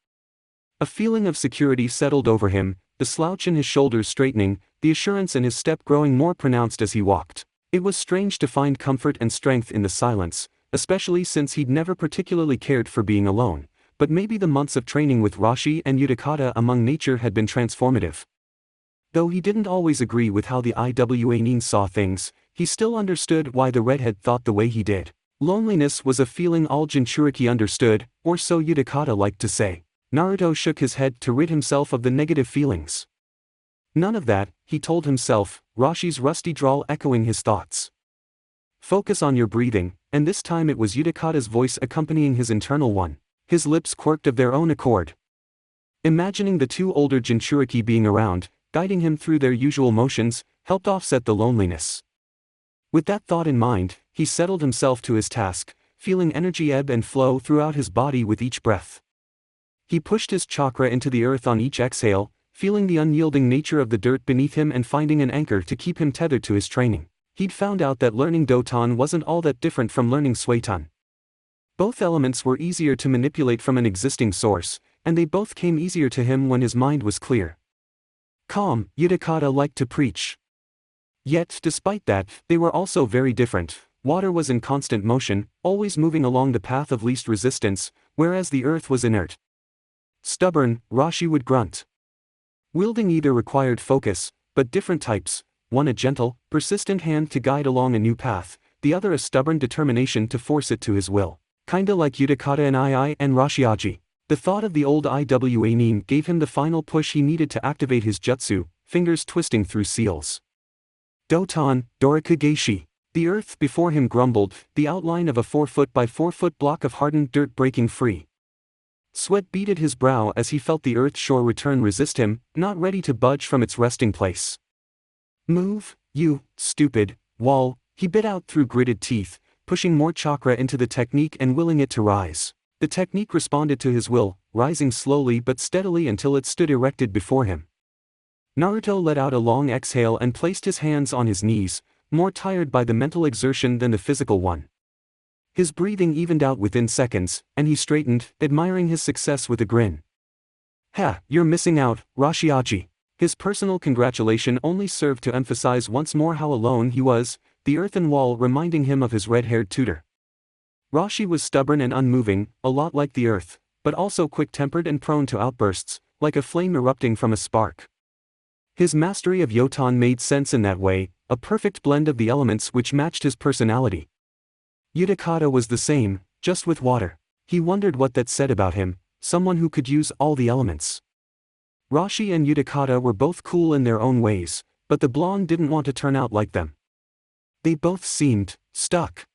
A feeling of security settled over him, the slouch in his shoulders straightening, the assurance in his step growing more pronounced as he walked. It was strange to find comfort and strength in the silence, especially since he'd never particularly cared for being alone, but maybe the months of training with Rashi and Utakata among nature had been transformative. Though he didn't always agree with how the Iwa Nin saw things, he still understood why the redhead thought the way he did. Loneliness was a feeling all Jinchūriki understood, or so Utakata liked to say. Naruto shook his head to rid himself of the negative feelings. None of that, he told himself, Rashi's rusty drawl echoing his thoughts. Focus on your breathing, and this time it was Utakata's voice accompanying his internal one. His lips quirked of their own accord. Imagining the two older Jinchūriki being around, guiding him through their usual motions, helped offset the loneliness. With that thought in mind, he settled himself to his task, feeling energy ebb and flow throughout his body with each breath. He pushed his chakra into the earth on each exhale, feeling the unyielding nature of the dirt beneath him and finding an anchor to keep him tethered to his training. He'd found out that learning Doton wasn't all that different from learning Suiton. Both elements were easier to manipulate from an existing source, and they both came easier to him when his mind was clear. Calm, Utakata liked to preach. Yet, despite that, they were also very different. Water was in constant motion, always moving along the path of least resistance, whereas the earth was inert. Stubborn, Rashi would grunt. Wielding either required focus, but different types, one a gentle, persistent hand to guide along a new path, the other a stubborn determination to force it to his will. Kinda like Utakata and II and Rashiaji. The thought of the old Iwa Nin gave him the final push he needed to activate his jutsu, fingers twisting through seals. Doton, Dorikugeishi. The earth before him grumbled, the outline of a 4-foot by 4-foot block of hardened dirt breaking free. Sweat beaded his brow as he felt the earth shore return resist him, not ready to budge from its resting place. Move, you, stupid, wall, he bit out through gritted teeth, pushing more chakra into the technique and willing it to rise. The technique responded to his will, rising slowly but steadily until it stood erected before him. Naruto let out a long exhale and placed his hands on his knees, more tired by the mental exertion than the physical one. His breathing evened out within seconds, and he straightened, admiring his success with a grin. Ha, you're missing out, Rashiachi. His personal congratulation only served to emphasize once more how alone he was, the earthen wall reminding him of his red-haired tutor. Rashi was stubborn and unmoving, a lot like the earth, but also quick-tempered and prone to outbursts, like a flame erupting from a spark. His mastery of Yoton made sense in that way, a perfect blend of the elements which matched his personality. Utakata was the same, just with water. He wondered what that said about him, someone who could use all the elements. Rashi and Utakata were both cool in their own ways, but the blonde didn't want to turn out like them. They both seemed stuck.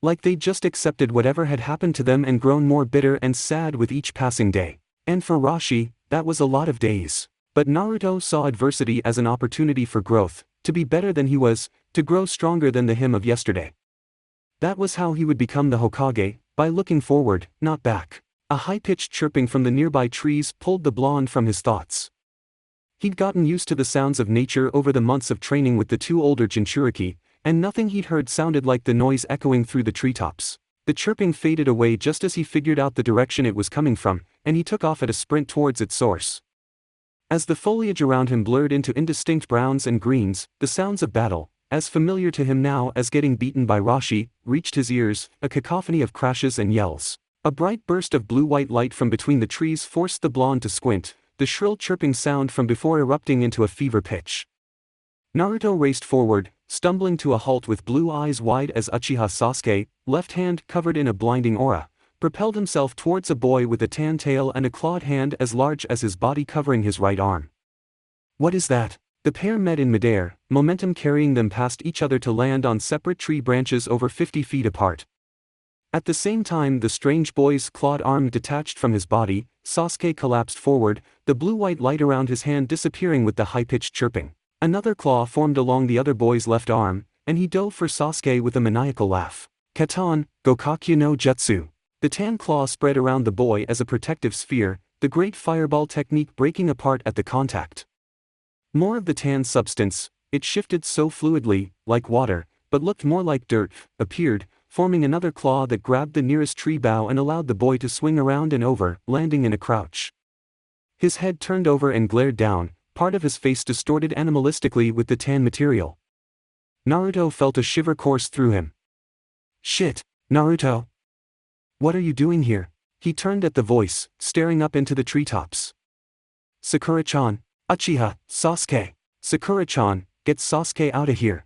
Like they'd just accepted whatever had happened to them and grown more bitter and sad with each passing day. And for Rashi, that was a lot of days. But Naruto saw adversity as an opportunity for growth, to be better than he was, to grow stronger than the him of yesterday. That was how he would become the Hokage, by looking forward, not back. A high-pitched chirping from the nearby trees pulled the blonde from his thoughts. He'd gotten used to the sounds of nature over the months of training with the two older Jinchūriki, and nothing he'd heard sounded like the noise echoing through the treetops. The chirping faded away just as he figured out the direction it was coming from, and he took off at a sprint towards its source. As the foliage around him blurred into indistinct browns and greens, the sounds of battle, as familiar to him now as getting beaten by Rashi, reached his ears, a cacophony of crashes and yells. A bright burst of blue-white light from between the trees forced the blonde to squint, the shrill chirping sound from before erupting into a fever pitch. Naruto raced forward, stumbling to a halt with blue eyes wide as Uchiha Sasuke, left hand covered in a blinding aura, propelled himself towards a boy with a tan tail and a clawed hand as large as his body covering his right arm. What is that? The pair met in midair, momentum carrying them past each other to land on separate tree branches over 50 feet apart. At the same time the strange boy's clawed arm detached from his body, Sasuke collapsed forward, the blue-white light around his hand disappearing with the high-pitched chirping. Another claw formed along the other boy's left arm, and he dove for Sasuke with a maniacal laugh. Katan, Gokakyu no Jutsu. The tan claw spread around the boy as a protective sphere, the great fireball technique breaking apart at the contact. More of the tan substance, it shifted so fluidly, like water, but looked more like dirt, appeared, forming another claw that grabbed the nearest tree bough and allowed the boy to swing around and over, landing in a crouch. His head turned over and glared down, part of his face distorted animalistically with the tan material. Naruto felt a shiver course through him. Shit, Naruto! What are you doing here? He turned at the voice, staring up into the treetops. Sakura-chan, Uchiha, Sasuke. Sakura-chan, get Sasuke out of here.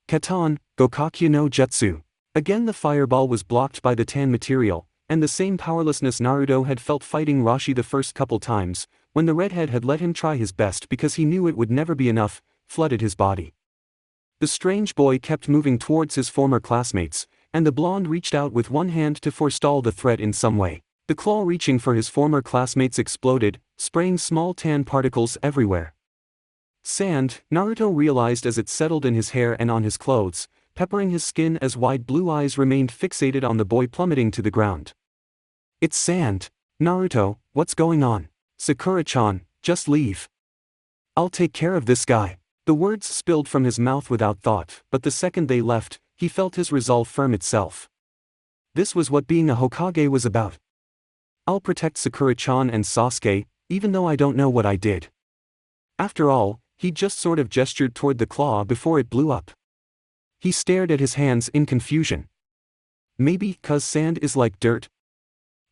Katan, Gokakyu no Jutsu. Again the fireball was blocked by the tan material, and the same powerlessness Naruto had felt fighting Rashi the first couple times, when the redhead had let him try his best because he knew it would never be enough, flooded his body. The strange boy kept moving towards his former classmates, and the blonde reached out with one hand to forestall the threat in some way. The claw reaching for his former classmates exploded, spraying small tan particles everywhere. Sand, Naruto realized as it settled in his hair and on his clothes, peppering his skin as wide blue eyes remained fixated on the boy plummeting to the ground. It's sand. Naruto, what's going on? Sakura-chan, just leave. I'll take care of this guy. The words spilled from his mouth without thought, but the second they left, he felt his resolve firm itself. This was what being a Hokage was about. I'll protect Sakura-chan and Sasuke, even though I don't know what I did. After all, he just sort of gestured toward the claw before it blew up. He stared at his hands in confusion. Maybe 'cause sand is like dirt.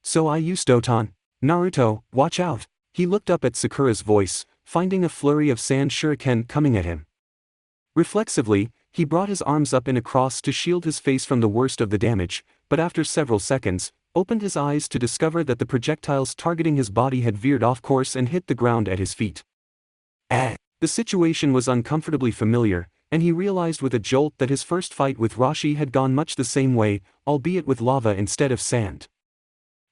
So I used Doton. Naruto, watch out. He looked up at Sakura's voice, finding a flurry of sand shuriken coming at him. Reflexively, he brought his arms up in a cross to shield his face from the worst of the damage, but after several seconds, opened his eyes to discover that the projectiles targeting his body had veered off course and hit the ground at his feet. The situation was uncomfortably familiar, and he realized with a jolt that his first fight with Rashi had gone much the same way, albeit with lava instead of sand.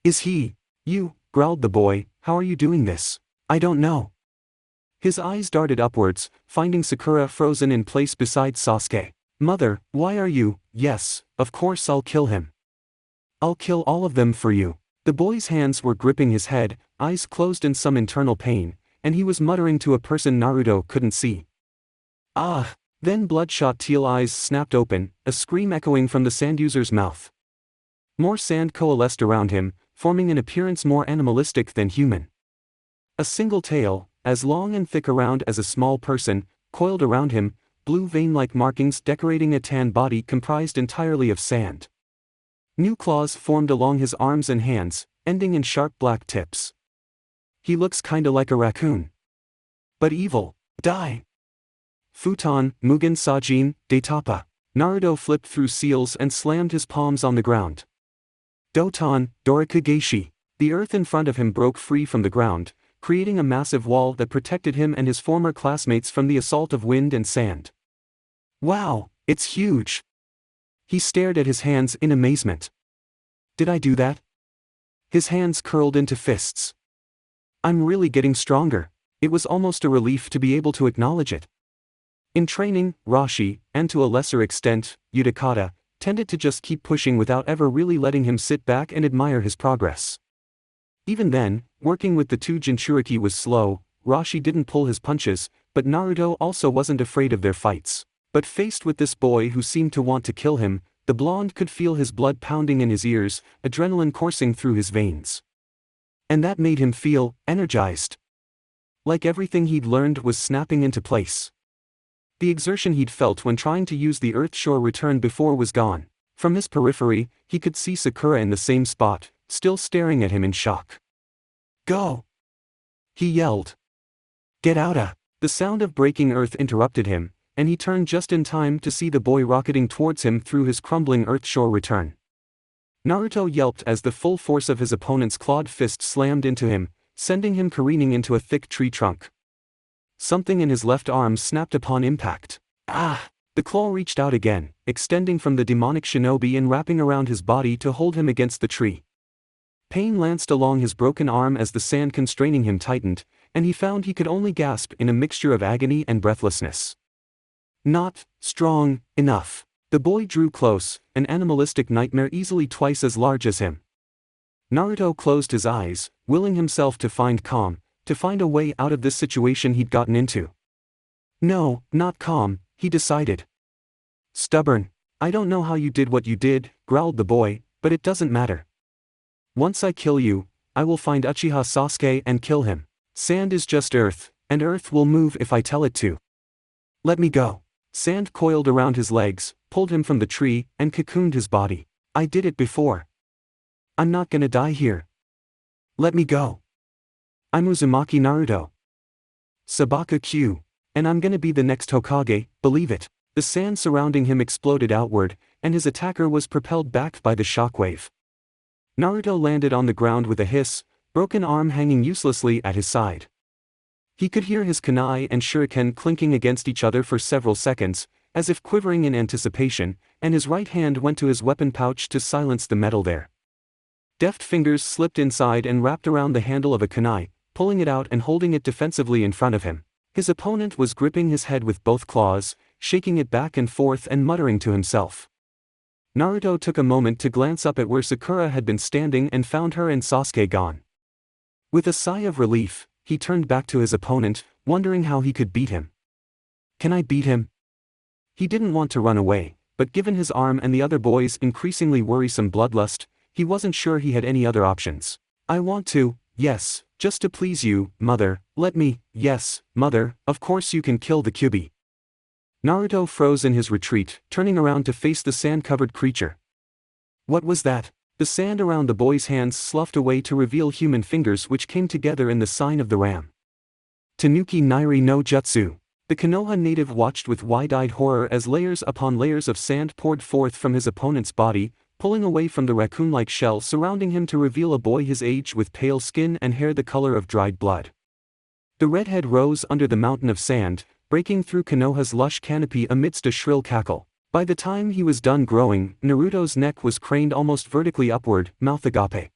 Is he? You, growled the boy, how are you doing this? I don't know. His eyes darted upwards, finding Sakura frozen in place beside Sasuke. Mother, why are you? Yes, of course I'll kill him. I'll kill all of them for you. The boy's hands were gripping his head, eyes closed in some internal pain, and he was muttering to a person Naruto couldn't see. Ah! Then bloodshot teal eyes snapped open, a scream echoing from the sand user's mouth. More sand coalesced around him, forming an appearance more animalistic than human. A single tail, as long and thick around as a small person, coiled around him, blue vein-like markings decorating a tan body comprised entirely of sand. New claws formed along his arms and hands, ending in sharp black tips. He looks kinda like a raccoon. But evil. Die! Futon, Mugen Sajin, Daitapa. Naruto flipped through seals and slammed his palms on the ground. Doton, Dorikugeishi. The earth in front of him broke free from the ground, creating a massive wall that protected him and his former classmates from the assault of wind and sand. Wow, it's huge! He stared at his hands in amazement. Did I do that? His hands curled into fists. I'm really getting stronger. It was almost a relief to be able to acknowledge it. In training, Rashi, and to a lesser extent, Utakata, tended to just keep pushing without ever really letting him sit back and admire his progress. Even then, working with the two Jinchūriki was slow. Rashi didn't pull his punches, but Naruto also wasn't afraid of their fights. But faced with this boy who seemed to want to kill him, the blonde could feel his blood pounding in his ears, adrenaline coursing through his veins. And that made him feel energized. Like everything he'd learned was snapping into place. The exertion he'd felt when trying to use the Earth-Shore return before was gone. From his periphery, he could see Sakura in the same spot, still staring at him in shock. Go! He yelled. Get outta! The sound of breaking earth interrupted him, and he turned just in time to see the boy rocketing towards him through his crumbling Earth-Shore return. Naruto yelped as the full force of his opponent's clawed fist slammed into him, sending him careening into a thick tree trunk. Something in his left arm snapped upon impact. Ah! The claw reached out again, extending from the demonic shinobi and wrapping around his body to hold him against the tree. Pain lanced along his broken arm as the sand constraining him tightened, and he found he could only gasp in a mixture of agony and breathlessness. Not strong enough. The boy drew close, an animalistic nightmare easily twice as large as him. Naruto closed his eyes, willing himself to find calm, to find a way out of this situation he'd gotten into. No, not calm, he decided. Stubborn. I don't know how you did what you did, growled the boy, but it doesn't matter. Once I kill you, I will find Uchiha Sasuke and kill him. Sand is just earth, and earth will move if I tell it to. Let me go. Sand coiled around his legs, pulled him from the tree, and cocooned his body. I did it before. I'm not gonna die here. Let me go. I'm Uzumaki Naruto. Sabaka Q. And I'm gonna be the next Hokage, believe it. The sand surrounding him exploded outward, and his attacker was propelled back by the shockwave. Naruto landed on the ground with a hiss, broken arm hanging uselessly at his side. He could hear his kunai and shuriken clinking against each other for several seconds, as if quivering in anticipation, and his right hand went to his weapon pouch to silence the metal there. Deft fingers slipped inside and wrapped around the handle of a kunai, pulling it out and holding it defensively in front of him. His opponent was gripping his head with both claws, shaking it back and forth and muttering to himself. Naruto took a moment to glance up at where Sakura had been standing and found her and Sasuke gone. With a sigh of relief, he turned back to his opponent, wondering how he could beat him. Can I beat him? He didn't want to run away, but given his arm and the other boy's increasingly worrisome bloodlust, he wasn't sure he had any other options. I want to, yes, just to please you, mother, let me, yes, mother, of course you can kill the Kyuubi. Naruto froze in his retreat, turning around to face the sand-covered creature. What was that? The sand around the boy's hands sloughed away to reveal human fingers which came together in the sign of the ram. Tanuki Nairi no Jutsu. The Konoha native watched with wide-eyed horror as layers upon layers of sand poured forth from his opponent's body, pulling away from the raccoon-like shell surrounding him to reveal a boy his age with pale skin and hair the color of dried blood. The redhead rose under the mountain of sand, breaking through Konoha's lush canopy amidst a shrill cackle. By the time he was done growing, Naruto's neck was craned almost vertically upward, mouth agape.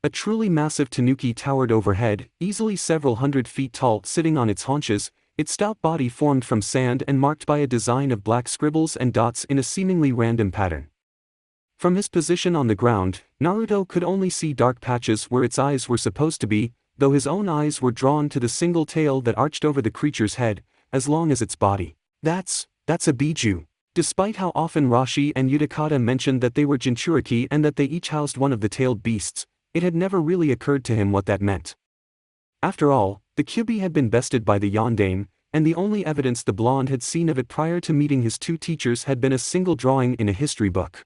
A truly massive tanuki towered overhead, easily several hundred feet tall, sitting on its haunches, its stout body formed from sand and marked by a design of black scribbles and dots in a seemingly random pattern. From his position on the ground, Naruto could only see dark patches where its eyes were supposed to be, though his own eyes were drawn to the single tail that arched over the creature's head, as long as its body. That's a Bijū. Despite how often Rashi and Utakata mentioned that they were Jinchūriki and that they each housed one of the tailed beasts, it had never really occurred to him what that meant. After all, the Kyuubi had been bested by the yondaime, and the only evidence the blonde had seen of it prior to meeting his two teachers had been a single drawing in a history book.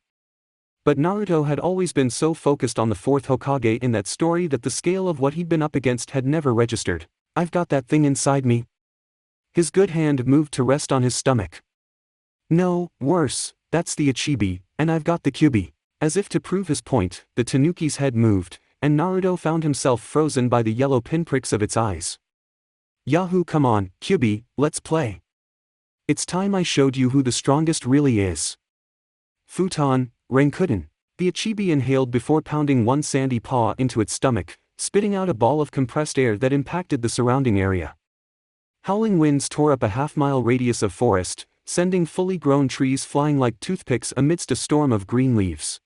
But Naruto had always been so focused on the fourth Hokage in that story that the scale of what he'd been up against had never registered. I've got that thing inside me. His good hand moved to rest on his stomach. No, worse, that's the Ichibi, and I've got the Kyuubi. As if to prove his point, the tanuki's head moved, and Naruto found himself frozen by the yellow pinpricks of its eyes. Yahoo, come on, Kyuubi, let's play. It's time I showed you who the strongest really is. Futon, Renkuden. The Ichibi inhaled before pounding one sandy paw into its stomach, spitting out a ball of compressed air that impacted the surrounding area. Howling winds tore up a half-mile radius of forest, sending fully grown trees flying like toothpicks amidst a storm of green leaves.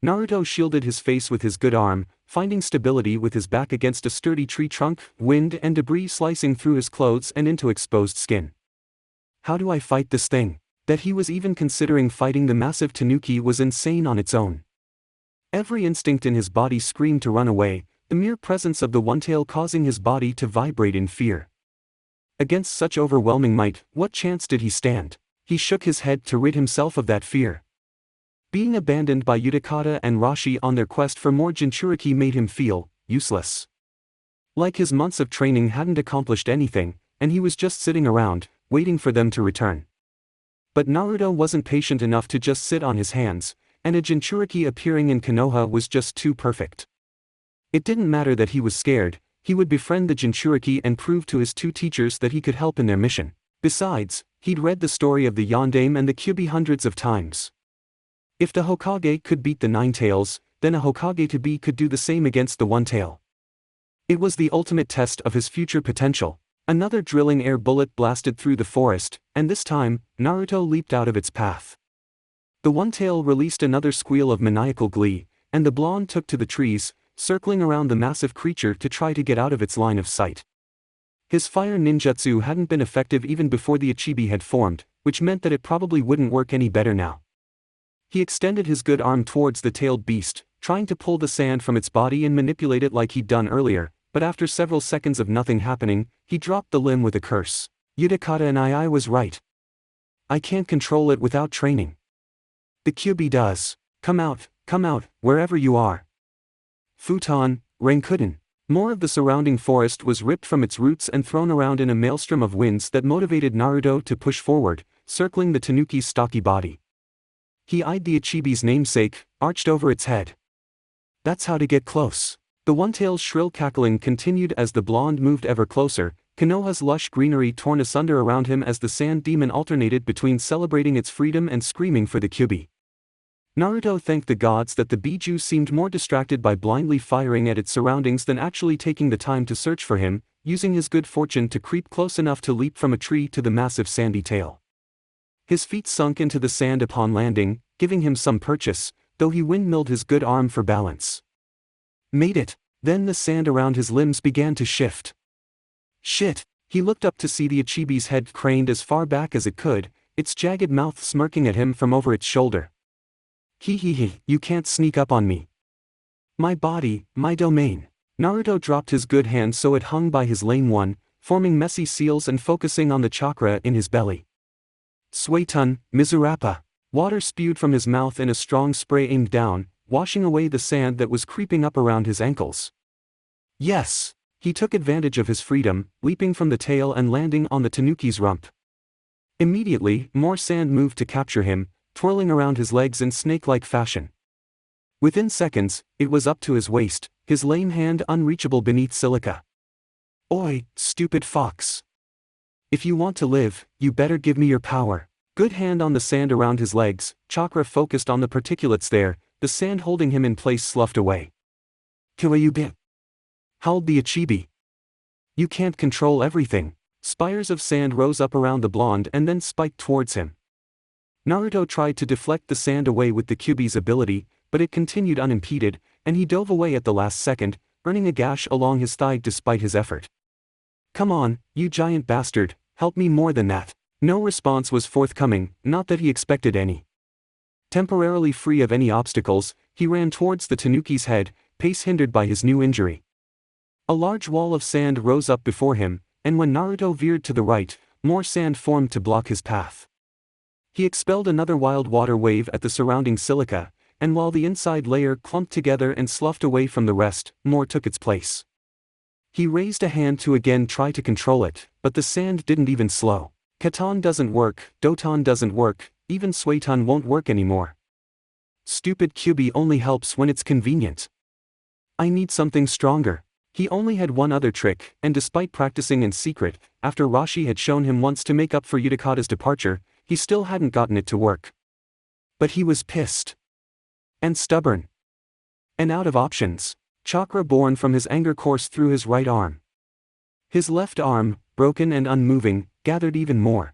Naruto shielded his face with his good arm, finding stability with his back against a sturdy tree trunk, wind and debris slicing through his clothes and into exposed skin. How do I fight this thing? That he was even considering fighting the massive tanuki was insane on its own. Every instinct in his body screamed to run away, the mere presence of the one-tail causing his body to vibrate in fear. Against such overwhelming might, what chance did he stand? He shook his head to rid himself of that fear. Being abandoned by Utakata and Rashi on their quest for more Jinchūriki made him feel useless. Like his months of training hadn't accomplished anything, and he was just sitting around, waiting for them to return. But Naruto wasn't patient enough to just sit on his hands, and a Jinchūriki appearing in Konoha was just too perfect. It didn't matter that he was scared, he would befriend the Jinchūriki and prove to his two teachers that he could help in their mission. Besides, he'd read the story of the yondaime and the Kyuubi hundreds of times. If the Hokage could beat the Nine Tails, then a Hokage-to-be could do the same against the One Tail. It was the ultimate test of his future potential. Another drilling air bullet blasted through the forest, and this time, Naruto leaped out of its path. The One Tail released another squeal of maniacal glee, and the blonde took to the trees, circling around the massive creature to try to get out of its line of sight. His fire ninjutsu hadn't been effective even before the Ichibi had formed, which meant that it probably wouldn't work any better now. He extended his good arm towards the tailed beast, trying to pull the sand from its body and manipulate it like he'd done earlier, but after several seconds of nothing happening, he dropped the limb with a curse. Utakata and I was right. I can't control it without training. The Kyuubi does. Come out, wherever you are. Futon, Renkuden. More of the surrounding forest was ripped from its roots and thrown around in a maelstrom of winds that motivated Naruto to push forward, circling the tanuki's stocky body. He eyed the Ichibi's namesake, arched over its head. That's how to get close. The one-tail's shrill cackling continued as the blonde moved ever closer, Konoha's lush greenery torn asunder around him as the sand demon alternated between celebrating its freedom and screaming for the Kyuubi. Naruto thanked the gods that the Bijū seemed more distracted by blindly firing at its surroundings than actually taking the time to search for him, using his good fortune to creep close enough to leap from a tree to the massive sandy tail. His feet sunk into the sand upon landing, giving him some purchase, though he windmilled his good arm for balance. Made it. Then the sand around his limbs began to shift. Shit! He looked up to see the Ichibi's head craned as far back as it could, its jagged mouth smirking at him from over its shoulder. Hee, you can't sneak up on me. My body, my domain. Naruto dropped his good hand so it hung by his lame one, forming messy seals and focusing on the chakra in his belly. Suetun, Mizurappa. Water spewed from his mouth in a strong spray aimed down, washing away the sand that was creeping up around his ankles. Yes! He took advantage of his freedom, leaping from the tail and landing on the tanuki's rump. Immediately, more sand moved to capture him, twirling around his legs in snake-like fashion. Within seconds, it was up to his waist, his lame hand unreachable beneath silica. Oi, stupid fox! If you want to live, you better give me your power. Good hand on the sand around his legs, chakra focused on the particulates there, the sand holding him in place sloughed away. Kiwayubi! Howled the Ichibi. You can't control everything. Spires of sand rose up around the blonde and then spiked towards him. Naruto tried to deflect the sand away with the Kyuubi's ability, but it continued unimpeded, and he dove away at the last second, earning a gash along his thigh despite his effort. Come on, you giant bastard, help me more than that. No response was forthcoming, not that he expected any. Temporarily free of any obstacles, he ran towards the tanuki's head, pace hindered by his new injury. A large wall of sand rose up before him, and when Naruto veered to the right, more sand formed to block his path. He expelled another wild water wave at the surrounding silica, and while the inside layer clumped together and sloughed away from the rest, more took its place. He raised a hand to again try to control it, but the sand didn't even slow. Katan doesn't work, Doton doesn't work, even Suetun won't work anymore. Stupid Kyuubi only helps when it's convenient. I need something stronger. He only had one other trick, and despite practicing in secret, after Rashi had shown him once to make up for Utakata's departure, he still hadn't gotten it to work. But he was pissed. And stubborn. And out of options. Chakra born from his anger coursed through his right arm. His left arm, broken and unmoving, gathered even more.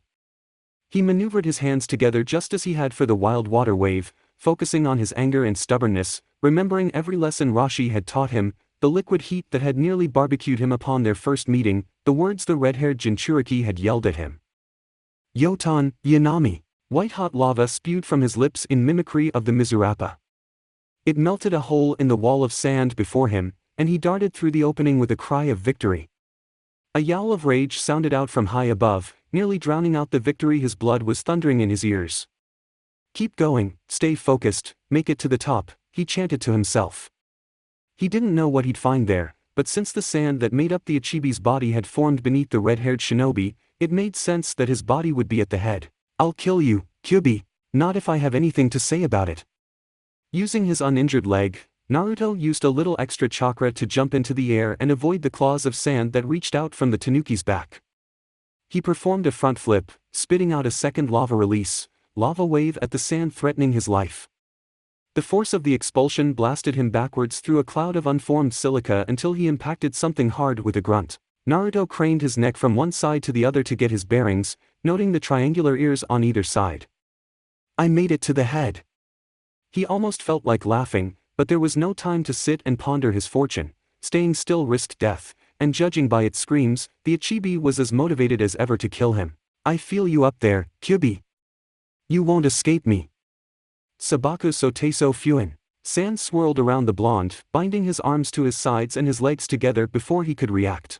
He maneuvered his hands together just as he had for the wild water wave, focusing on his anger and stubbornness, remembering every lesson Rashi had taught him, the liquid heat that had nearly barbecued him upon their first meeting, the words the red-haired Jinchūriki had yelled at him. Yoton, Yanami. White-hot lava spewed from his lips in mimicry of the Mizurappa. It melted a hole in the wall of sand before him, and he darted through the opening with a cry of victory. A yowl of rage sounded out from high above, nearly drowning out the victory. His blood was thundering in his ears. Keep going, stay focused, make it to the top, he chanted to himself. He didn't know what he'd find there, but since the sand that made up the Ichibi's body had formed beneath the red-haired shinobi, it made sense that his body would be at the head. I'll kill you, Kyuubi, not if I have anything to say about it. Using his uninjured leg, Naruto used a little extra chakra to jump into the air and avoid the claws of sand that reached out from the tanuki's back. He performed a front flip, spitting out a second lava release, lava wave at the sand threatening his life. The force of the expulsion blasted him backwards through a cloud of unformed silica until he impacted something hard with a grunt. Naruto craned his neck from one side to the other to get his bearings, noting the triangular ears on either side. I made it to the head. He almost felt like laughing, but there was no time to sit and ponder his fortune. Staying still risked death, and judging by its screams, the Ichibi was as motivated as ever to kill him. I feel you up there, Kyuubi. You won't escape me. Sabaku Soteso Fuin. Sand swirled around the blonde, binding his arms to his sides and his legs together before he could react.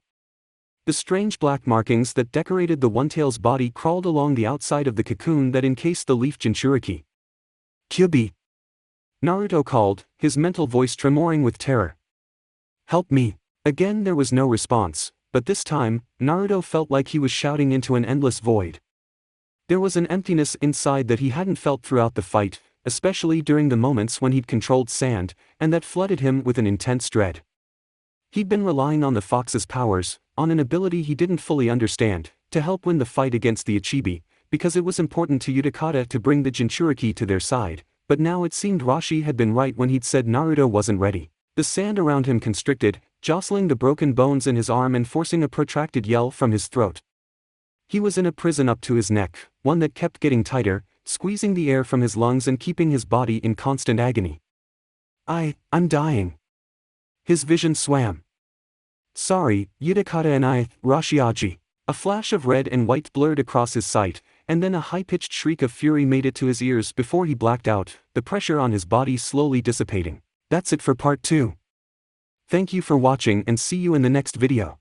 The strange black markings that decorated the one-tail's body crawled along the outside of the cocoon that encased the leaf Jinchūriki. Kyuubi! Naruto called, his mental voice tremoring with terror. Help me! Again there was no response, but this time, Naruto felt like he was shouting into an endless void. There was an emptiness inside that he hadn't felt throughout the fight, especially during the moments when he'd controlled sand, and that flooded him with an intense dread. He'd been relying on the fox's powers, on an ability he didn't fully understand, to help win the fight against the Ichibi, because it was important to Utakata to bring the Jinchūriki to their side, but now it seemed Rashi had been right when he'd said Naruto wasn't ready. The sand around him constricted, jostling the broken bones in his arm and forcing a protracted yell from his throat. He was in a prison up to his neck, one that kept getting tighter, squeezing the air from his lungs and keeping his body in constant agony. I'm dying. His vision swam. Sorry, Utakata and Rashiaji. A flash of red and white blurred across his sight, and then a high-pitched shriek of fury made it to his ears before he blacked out, the pressure on his body slowly dissipating. That's it for part 2. Thank you for watching and see you in the next video.